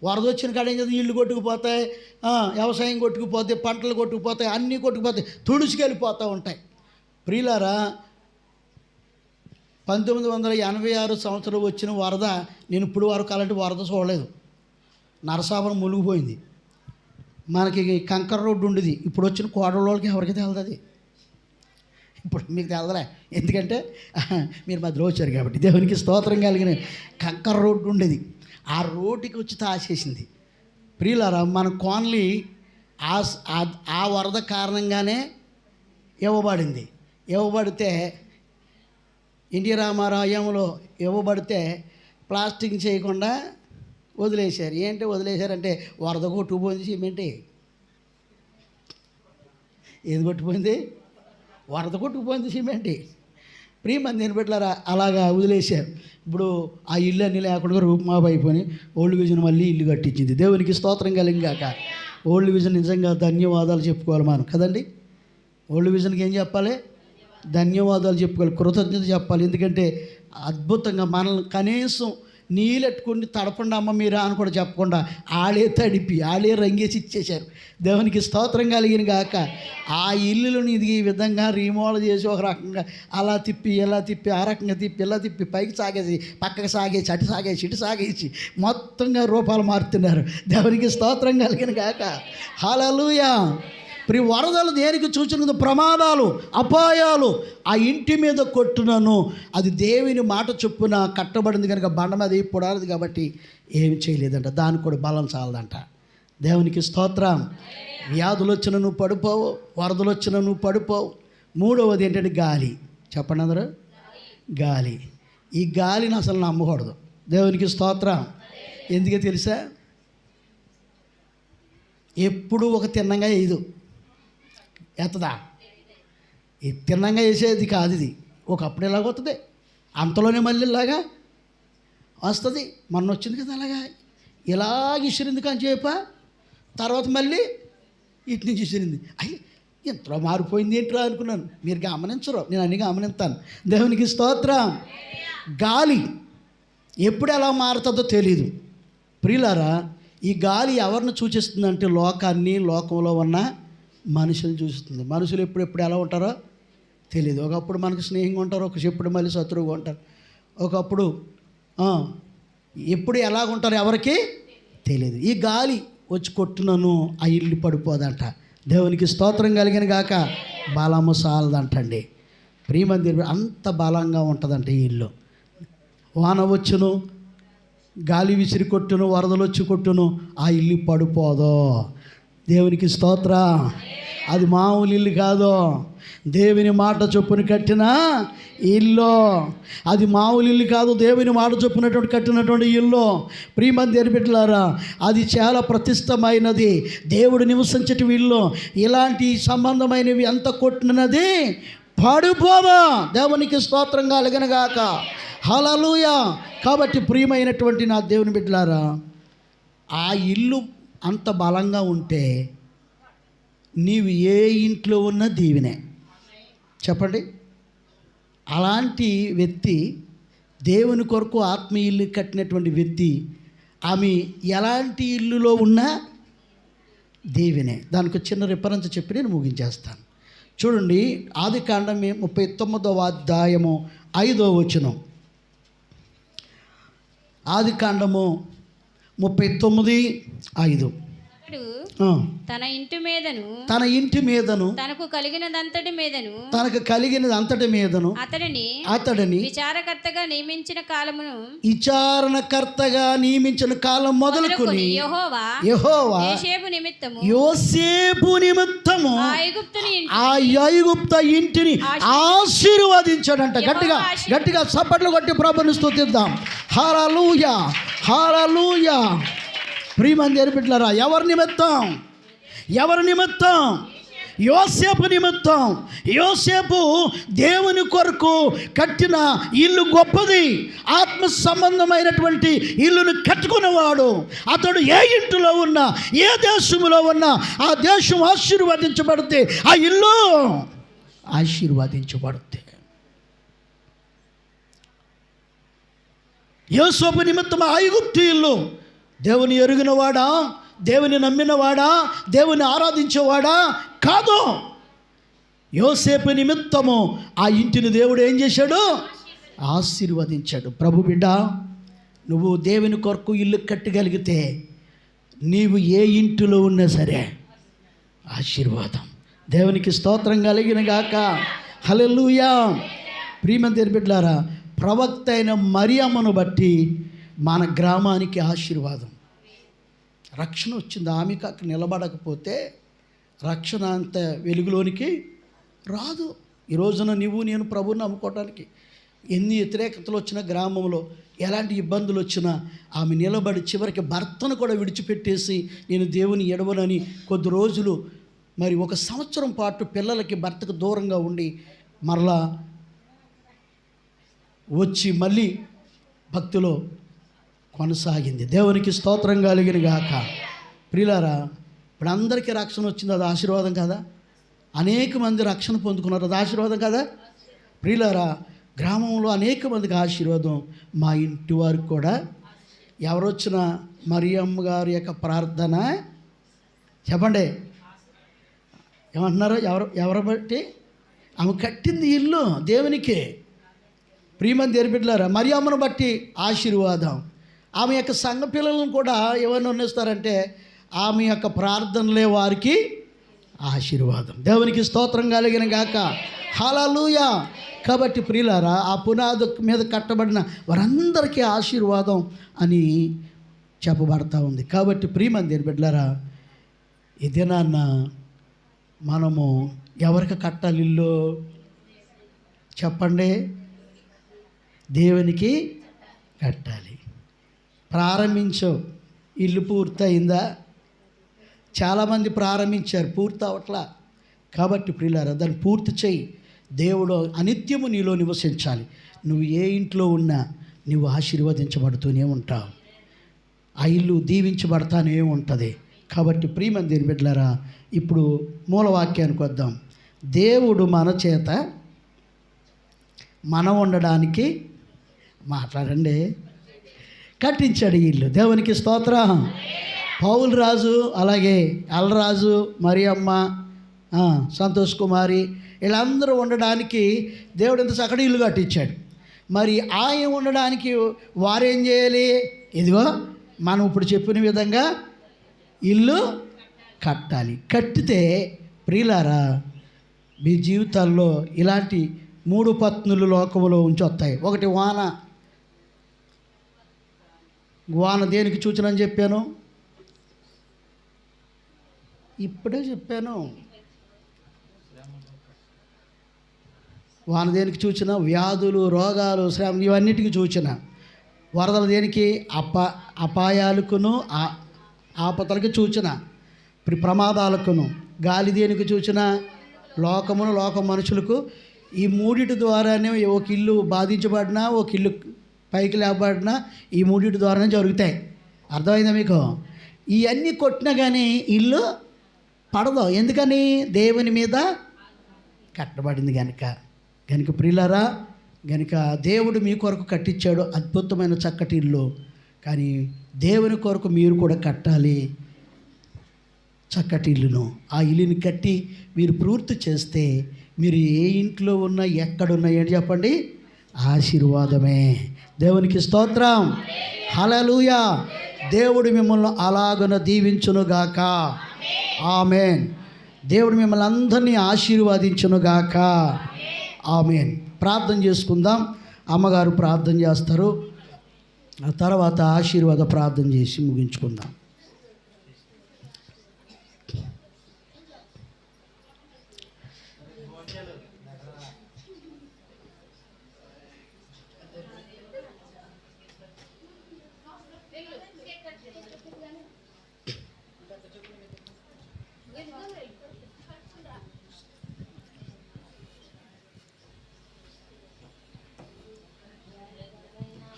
Speaker 2: వరద వచ్చిన కాడ ఏం చేస్తుంది? ఇళ్ళు కొట్టుకుపోతాయి, వ్యవసాయం కొట్టుకుపోతాయి, పంటలు కొట్టుకుపోతాయి, అన్నీ కొట్టుకుపోతాయి, తుడుచుకెళ్ళిపోతూ ఉంటాయి. ప్రియులారా, 1986 సంవత్సరం వచ్చిన వరద నేను ఇప్పుడు వరకు అలాంటి వరద చూడలేదు. నరసాపురం మునిగిపోయింది. మనకి కంకర రోడ్డు ఉండేది, ఇప్పుడు వచ్చిన కోడలోళ్ళకి ఎవరికి తెలదు. ఇప్పుడు మీకు తెలదలే, ఎందుకంటే మీరు మధ్యలో వచ్చారు కాబట్టి. దేవునికి స్తోత్రం కలిగిన. కంకర రోడ్డు ఉండేది, ఆ రోడ్డుకి వచ్చి తాసేసింది. ప్రియులారా, మన కోన్లీ ఆ వరద కారణంగానే ఇవ్వబడితే ఎన్టీ రామారాయంలో ఇవ్వబడితే ప్లాస్టింగ్ చేయకుండా వదిలేశారు. ఏంటి వదిలేశారంటే వరద కొట్టుకుపోయింది సిమెంట్. ఏది కొట్టుకుపోయింది? వరద కొట్టుకుపోయింది సిమెంట్. ప్రియమంది నేను పెట్టారా అలాగా వదిలేశారు. ఇప్పుడు ఆ ఇల్లు అన్నీ లేకుండా రూపుమాపు అయిపోయి ఓల్డ్ విజన్ మళ్ళీ ఇల్లు కట్టించింది. దేవునికి స్తోత్రం కలిగాక. ఓల్డ్ విజన్ నిజంగా ధన్యవాదాలు చెప్పుకోవాలి మనం కదండి. ఓల్డ్ విజన్కి ఏం చెప్పాలి? ధన్యవాదాలు చెప్పుకోవాలి, కృతజ్ఞత చెప్పాలి. ఎందుకంటే అద్భుతంగా మనల్ని కనీసం నీళ్ళెట్టుకుని తడపండి అమ్మ మీరా అని కూడా చెప్పకుండా ఆడే తడిపి ఆడే రంగేసి ఇచ్చేశారు. దేవునికి స్తోత్రం కలిగిన గాక. ఆ ఇల్లులను ఇది ఈ విధంగా రీమోడల్ చేసి ఒక రకంగా అలా తిప్పి ఇలా తిప్పి ఆ రకంగా తిప్పి ఇలా తిప్పి పైకి సాగేసి పక్కకు సాగేసి అటు సాగేసి ఇటు సాగేసి మొత్తంగా రూపాలు మారుతున్నారు. దేవునికి స్తోత్రం కలిగిన గాక. హల్లెలూయా. వరదలు దేనికి సూచన? ప్రమాదాలు, అపాయాలు. ఆ ఇంటి మీద కొట్టునను అది దేవుని మాట చొప్పున కట్టబడింది కనుక బండ మీద పొడాలది కాబట్టి ఏమి చేయలేదంట. దానికి కూడా బలం చాలదంట. దేవునికి స్తోత్రం. వ్యాధులు వచ్చిన నువ్వు పడిపోవు, వరదలు వచ్చిన నువ్వు పడిపోవు. మూడవది ఏంటంటే గాలి. చెప్పండి అందరూ, గాలి. ఈ గాలిని అసలు నమ్మకూడదు. దేవునికి స్తోత్రం. ఎందుకే తెలుసా? ఎప్పుడు ఒక తిన్నంగా వేయదు, ఎత్తదా? ఇది తిన్నంగా వేసేది కాదు. ఇది ఒకప్పుడు ఇలాగ వస్తుంది, అంతలోనే మళ్ళీ ఇలాగా వస్తుంది. మొన్న వచ్చింది కదా అలాగా ఇలాగ ఇసిరింది కానీ చెప్ప తర్వాత మళ్ళీ ఇటు నుంచి ఇసిరింది. అయ్యి ఇంతలో మారిపోయింది ఏంట్రా అనుకున్నాను. మీరు గమనించరు, నేను అన్ని గమనిస్తాను. దేవునికి స్తోత్రం. గాలి ఎప్పుడు ఎలా మారుతుందో తెలీదు. ప్రియులారా, ఈ గాలి ఎవరిని సూచిస్తుందంటే లోకాన్ని, లోకంలో ఉన్న మనుషులు చూస్తుంది. మనుషులు ఎప్పుడెప్పుడు ఎలా ఉంటారో తెలియదు. ఒకప్పుడు మనకు స్నేహంగా ఉంటారు, ఒకప్పుడు మళ్ళీ శత్రువుగా ఉంటారు. ఒకప్పుడు ఎప్పుడు ఎలాగుంటారు ఎవరికి తెలియదు. ఈ గాలి వచ్చి కొట్టునను ఆ ఇల్లు పడిపోదంట. దేవునికి స్తోత్రం కలిగిన గాక. బలము సాలదంటండి. ప్రియమందిర్ అంత బలంగా ఉంటుందంట ఈ ఇల్లు. వాన వచ్చును, గాలి విసిరి కొట్టును, వరదలు వచ్చి కొట్టును, ఆ ఇల్లు పడిపోదు. దేవునికి స్తోత్రం. అది మామూలు ఇల్లు కాదు, దేవుని మాట చొప్పున కట్టిన ఇల్లు. అది మామూలు ఇల్లు కాదు, దేవుని మాట చొప్పునటువంటి కట్టినటువంటి ఇల్లు. ప్రియమంది బిడ్డలారా, అది చాలా ప్రతిష్టమైనది, దేవుడు నివసించటి ఇల్లు. ఇలాంటి సంబంధమైనవి ఎంత కొట్టినది పడిపోదా. దేవునికి స్తోత్రం కలిగిన గాక. హల్లెలూయా. కాబట్టి ప్రియమైనటువంటి నా దేవుని బిడ్డలారా, ఆ ఇల్లు అంత బలంగా ఉంటే నీవు ఏ ఇంట్లో ఉన్న దీవెనే. చెప్పండి. అలాంటి వ్యక్తి, దేవుని కొరకు ఆత్మీయ ఇల్లు కట్టినటువంటి వ్యక్తి, ఆమె ఎలాంటి ఇల్లులో ఉన్నా దీవెనే. దానికి చిన్న రిఫరెన్స్ చెప్పి నేను ముగించేస్తాను. చూడండి, ఆదికాండం 39వ అధ్యాయము 5వ వచనం. ఆదికాండము 39:5.
Speaker 9: తన ఇంటి మీదను
Speaker 3: తనకు కలిగినదంతటి
Speaker 9: మీదను
Speaker 3: అతడిని
Speaker 9: విచారణకర్తగా
Speaker 3: నియమించిన కాలం
Speaker 2: మొదలుకొని
Speaker 3: యెహోవా
Speaker 2: యోసేపు నిమిత్తము ఆ ఐగుప్త ఇంటిని ఆశీర్వదించాడంట. గట్టిగా చప్పట్లు కొట్టి ప్రభువుని స్తుతిద్దాం. హల్లెలూయా, హల్లెలూయా. ప్రియమంది బిడ్డలారా, ఎవరి నిమిత్తం? యోసేపు నిమిత్తం. యోసేపు దేవుని కొరకు కట్టిన ఇల్లు గొప్పది. ఆత్మ సంబంధమైనటువంటి ఇల్లును కట్టుకునేవాడు. అతడు ఏ ఇంటిలో ఉన్నా, ఏ దేశంలో ఉన్నా, ఆ దేశం ఆశీర్వదించబడితే ఆ ఇల్లు ఆశీర్వదించబడితే. యోసేపు నిమిత్తం ఐగుప్తు ఇల్లు. దేవుని ఎరిగినవాడా, దేవుని నమ్మినవాడా, దేవుని ఆరాధించేవాడా కాదు. యోసేపు నిమిత్తము ఆ ఇంటిని దేవుడు ఏం చేశాడు? ఆశీర్వదించాడు. ప్రభు బిడ్డ, నువ్వు దేవుని కొరకు ఇల్లు కట్టగలిగితే నీవు ఏ ఇంటిలో ఉన్నా సరే ఆశీర్వాదం. దేవునికి స్తోత్రం కలిగిన గాక. హల్లెలూయా. ప్రియమంది బిడ్డలారా, ప్రవక్త అయిన మరియమ్మను బట్టి మన గ్రామానికి ఆశీర్వాదం. రక్షణ వచ్చింది. ఆమె కాక నిలబడకపోతే రక్షణ అంత వెలుగులోనికి రాదు. ఈ రోజున నువ్వు నేను ప్రభువుని నమ్ముకోవడానికి ఎన్ని వ్యతిరేకతలు వచ్చినా, గ్రామంలో ఎలాంటి ఇబ్బందులు వచ్చినా ఆమె నిలబడి చివరికి భర్తను కూడా విడిచిపెట్టేసి నేను దేవుని ఎడవనని కొద్ది రోజులు, మరి 1 సంవత్సరం పాటు పిల్లలకి భర్తకు దూరంగా ఉండి మరలా
Speaker 8: వచ్చి మళ్ళీ భక్తిలో కొనసాగింది. దేవునికి స్తోత్రం కలిగిన గాక. ప్రియులారా, ఇప్పుడు అందరికీ రక్షణ వచ్చింది, అది ఆశీర్వాదం కదా. అనేక మంది రక్షణ పొందుకున్నారు, అది ఆశీర్వాదం కదా. ప్రియులారా, గ్రామంలో అనేక మందికి ఆశీర్వాదం. మా ఇంటి వారికి కూడా ఎవరొచ్చిన మరియమ్మ గారి యొక్క ప్రార్థన చెప్పండి, ఏమంటున్నారు? ఎవరు బట్టి ఆమె కట్టింది ఇల్లు దేవునికి. ప్రియమంది దేనిబిడ్డలారా, మరియమ్మను బట్టి ఆశీర్వాదం. ఆమె యొక్క సంఘ పిల్లలను కూడా ఎవరిని ఉన్నిస్తారంటే ఆమె యొక్క ప్రార్థనలే వారికి ఆశీర్వాదం. దేవునికి స్తోత్రం కలిగిన గాక. హల్లెలూయా. కాబట్టి ప్రియులారా, ఆ పునాది మీద కట్టబడిన వారందరికీ ఆశీర్వాదం అని చెప్పబడతా ఉంది. కాబట్టి ప్రియమంది బిడ్డలారా, ఈ దినాన్న మనము ఎవరికి కట్టాలి ఇల్లు చెప్పండి? దేవునికి కట్టాలి. ప్రారంభించావు, ఇల్లు పూర్తయిందా? చాలామంది ప్రారంభించారు, పూర్తి అవట్లా. కాబట్టి ప్రియులారా, దాన్ని పూర్తి చేయి. దేవుడు అనిత్యము నీలో నివసించాలి. నువ్వు ఏ ఇంట్లో ఉన్నా నువ్వు ఆశీర్వదించబడుతూనే ఉంటావు, ఆ ఇల్లు దీవించబడతానే ఉంటుంది. కాబట్టి ప్రియమంది బిడ్డలారా, ఇప్పుడు మూలవాక్యానికి వద్దాం. దేవుడు మన చేత మనం ఉండడానికి మాట్లాడండి కట్టించాడు ఈ ఇల్లు. దేవునికి స్తోత్రం. పౌలు రాజు, అలాగే అల్రాజు, మరియమ్మ, సంతోష్ కుమారి, వీళ్ళందరూ ఉండడానికి దేవుడు ఎంత చక్కటి ఇల్లు కట్టించాడు. మరి ఆయన ఉండడానికి వారేం చేయాలి? ఇదిగో మనం ఇప్పుడు చెప్పిన విధంగా ఇల్లు కట్టాలి. కట్టితే ప్రియులారా, మీ జీవితాల్లో ఇలాంటి 3 పత్నులు లోకములో ఉంచొస్తాయి. ఒకటి వాన దేనికి సూచనని చెప్పాను, ఇప్పుడే చెప్పాను. వాన దేనికి సూచన? వ్యాధులు, రోగాలు, శ్రమ, ఇవన్నిటికీ సూచన. వరదలు దేనికి? అపాయాలకును ఆపదలకి సూచన, ప్రమాదాలకును. గాలి దేనికి సూచన? లోకమును, లోక మనుషులకు. ఈ మూడిటి ద్వారానే ఒక ఇల్లు బాధించబడినా, ఒక ఇల్లు పైకి లేపబడినా ఈ మూడిటి ద్వారానే జరుగుతాయి. అర్థమైందా మీకు? ఇవన్నీ కొట్టినా కానీ ఇల్లు పడదు. ఎందుకని? దేవుని మీద కట్టబడింది గనుక ప్రియులారా, గనుక దేవుడు మీ కొరకు కట్టించాడు అద్భుతమైన చక్కటి ఇల్లు. కానీ దేవుని కొరకు మీరు కూడా కట్టాలి చక్కటి ఇల్లును. ఆ ఇల్లుని కట్టి మీరు పూర్తి చేస్తే మీరు ఏ ఇంట్లో ఉన్నా, ఎక్కడున్నా ఏంటి చెప్పండి? ఆశీర్వాదమే. దేవునికి స్తోత్రం. హల్లెలూయా. దేవుడు మిమ్మల్ని అలాగున దీవించునుగాక. ఆమేన్. దేవుడు మిమ్మల్ని అందరినీ ఆశీర్వదించునుగాక. ఆమేన్. ప్రార్థన చేసుకుందాం. అమ్మగారు ప్రార్థన చేస్తారు, ఆ తర్వాత ఆశీర్వాద ప్రార్థన చేసి ముగించుకుందాం.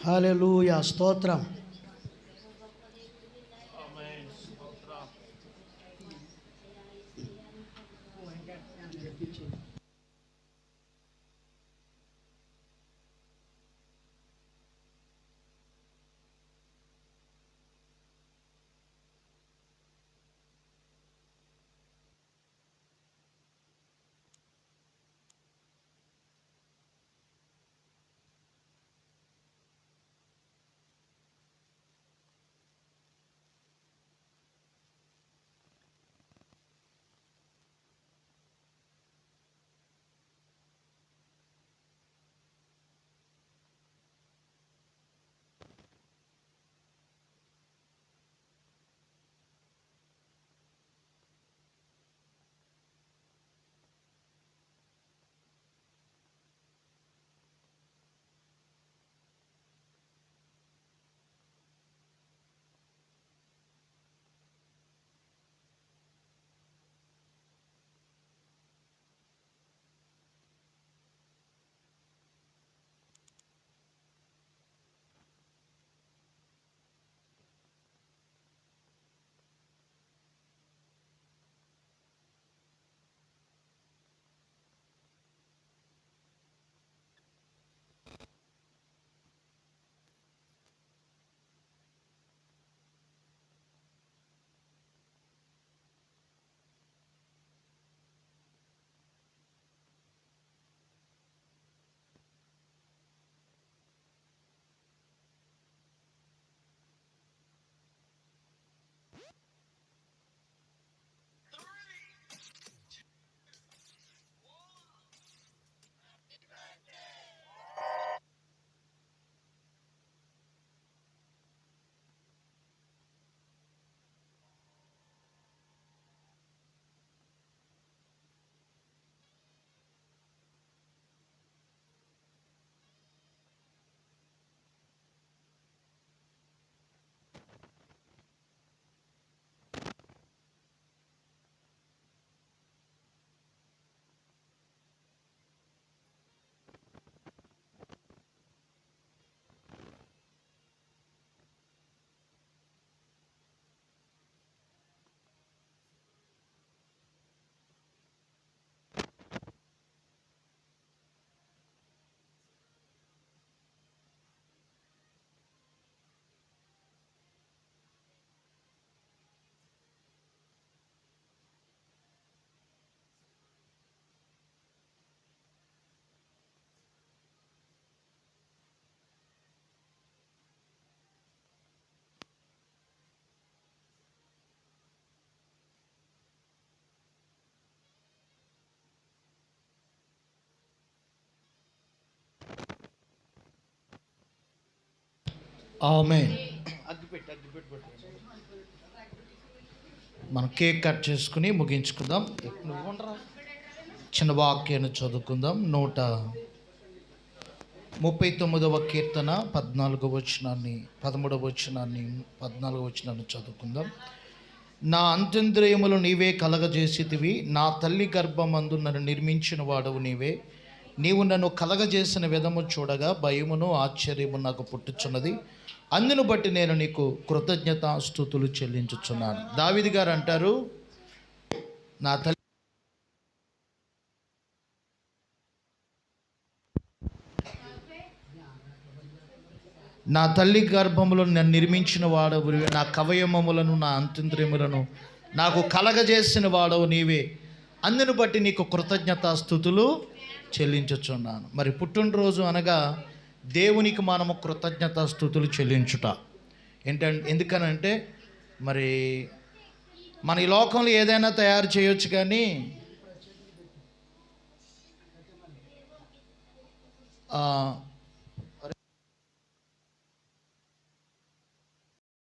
Speaker 8: హల్లెలూయా. స్తోత్రం.
Speaker 1: ఆమేన్. మనం కేక్ కట్ చేసుకుని ముగించుకుందాం. చిన్న వాక్యాన్ని చదువుకుందాం. 139వ కీర్తన 14వ వచనాన్ని 13వ వచనాన్ని 14వ వచనాన్ని చదువుకుందాం. నా అంతేంద్రియములు నీవే కలగజేసితివి, నా తల్లి గర్భమందు నన్ను నిర్మించిన వాడవు నీవే. నీవు నన్ను కలగజేసిన విధము చూడగా భయమును ఆశ్చర్యము నాకు పుట్టుచున్నది. అందును బట్టి నేను నీకు కృతజ్ఞతాస్తుతులు చెల్లించుచున్నాను. దావీదు గారు అంటారు, నా తల్లి గర్భములను నన్ను నిర్మించిన వాడవు, నా కవయమములను నా అంతేంద్రియములను నాకు కలగజేసిన వాడవు నీవే. అందును బట్టి నీకు కృతజ్ఞతాస్తుతులు చెల్లించుచున్నాను. మరి పుట్టినరోజు అనగా దేవునికి మనము కృతజ్ఞతాస్తుతులు చెల్లించుట. ఎందుకనంటే మరి మన ఈ లోకంలో ఏదైనా తయారు చేయొచ్చు, కానీ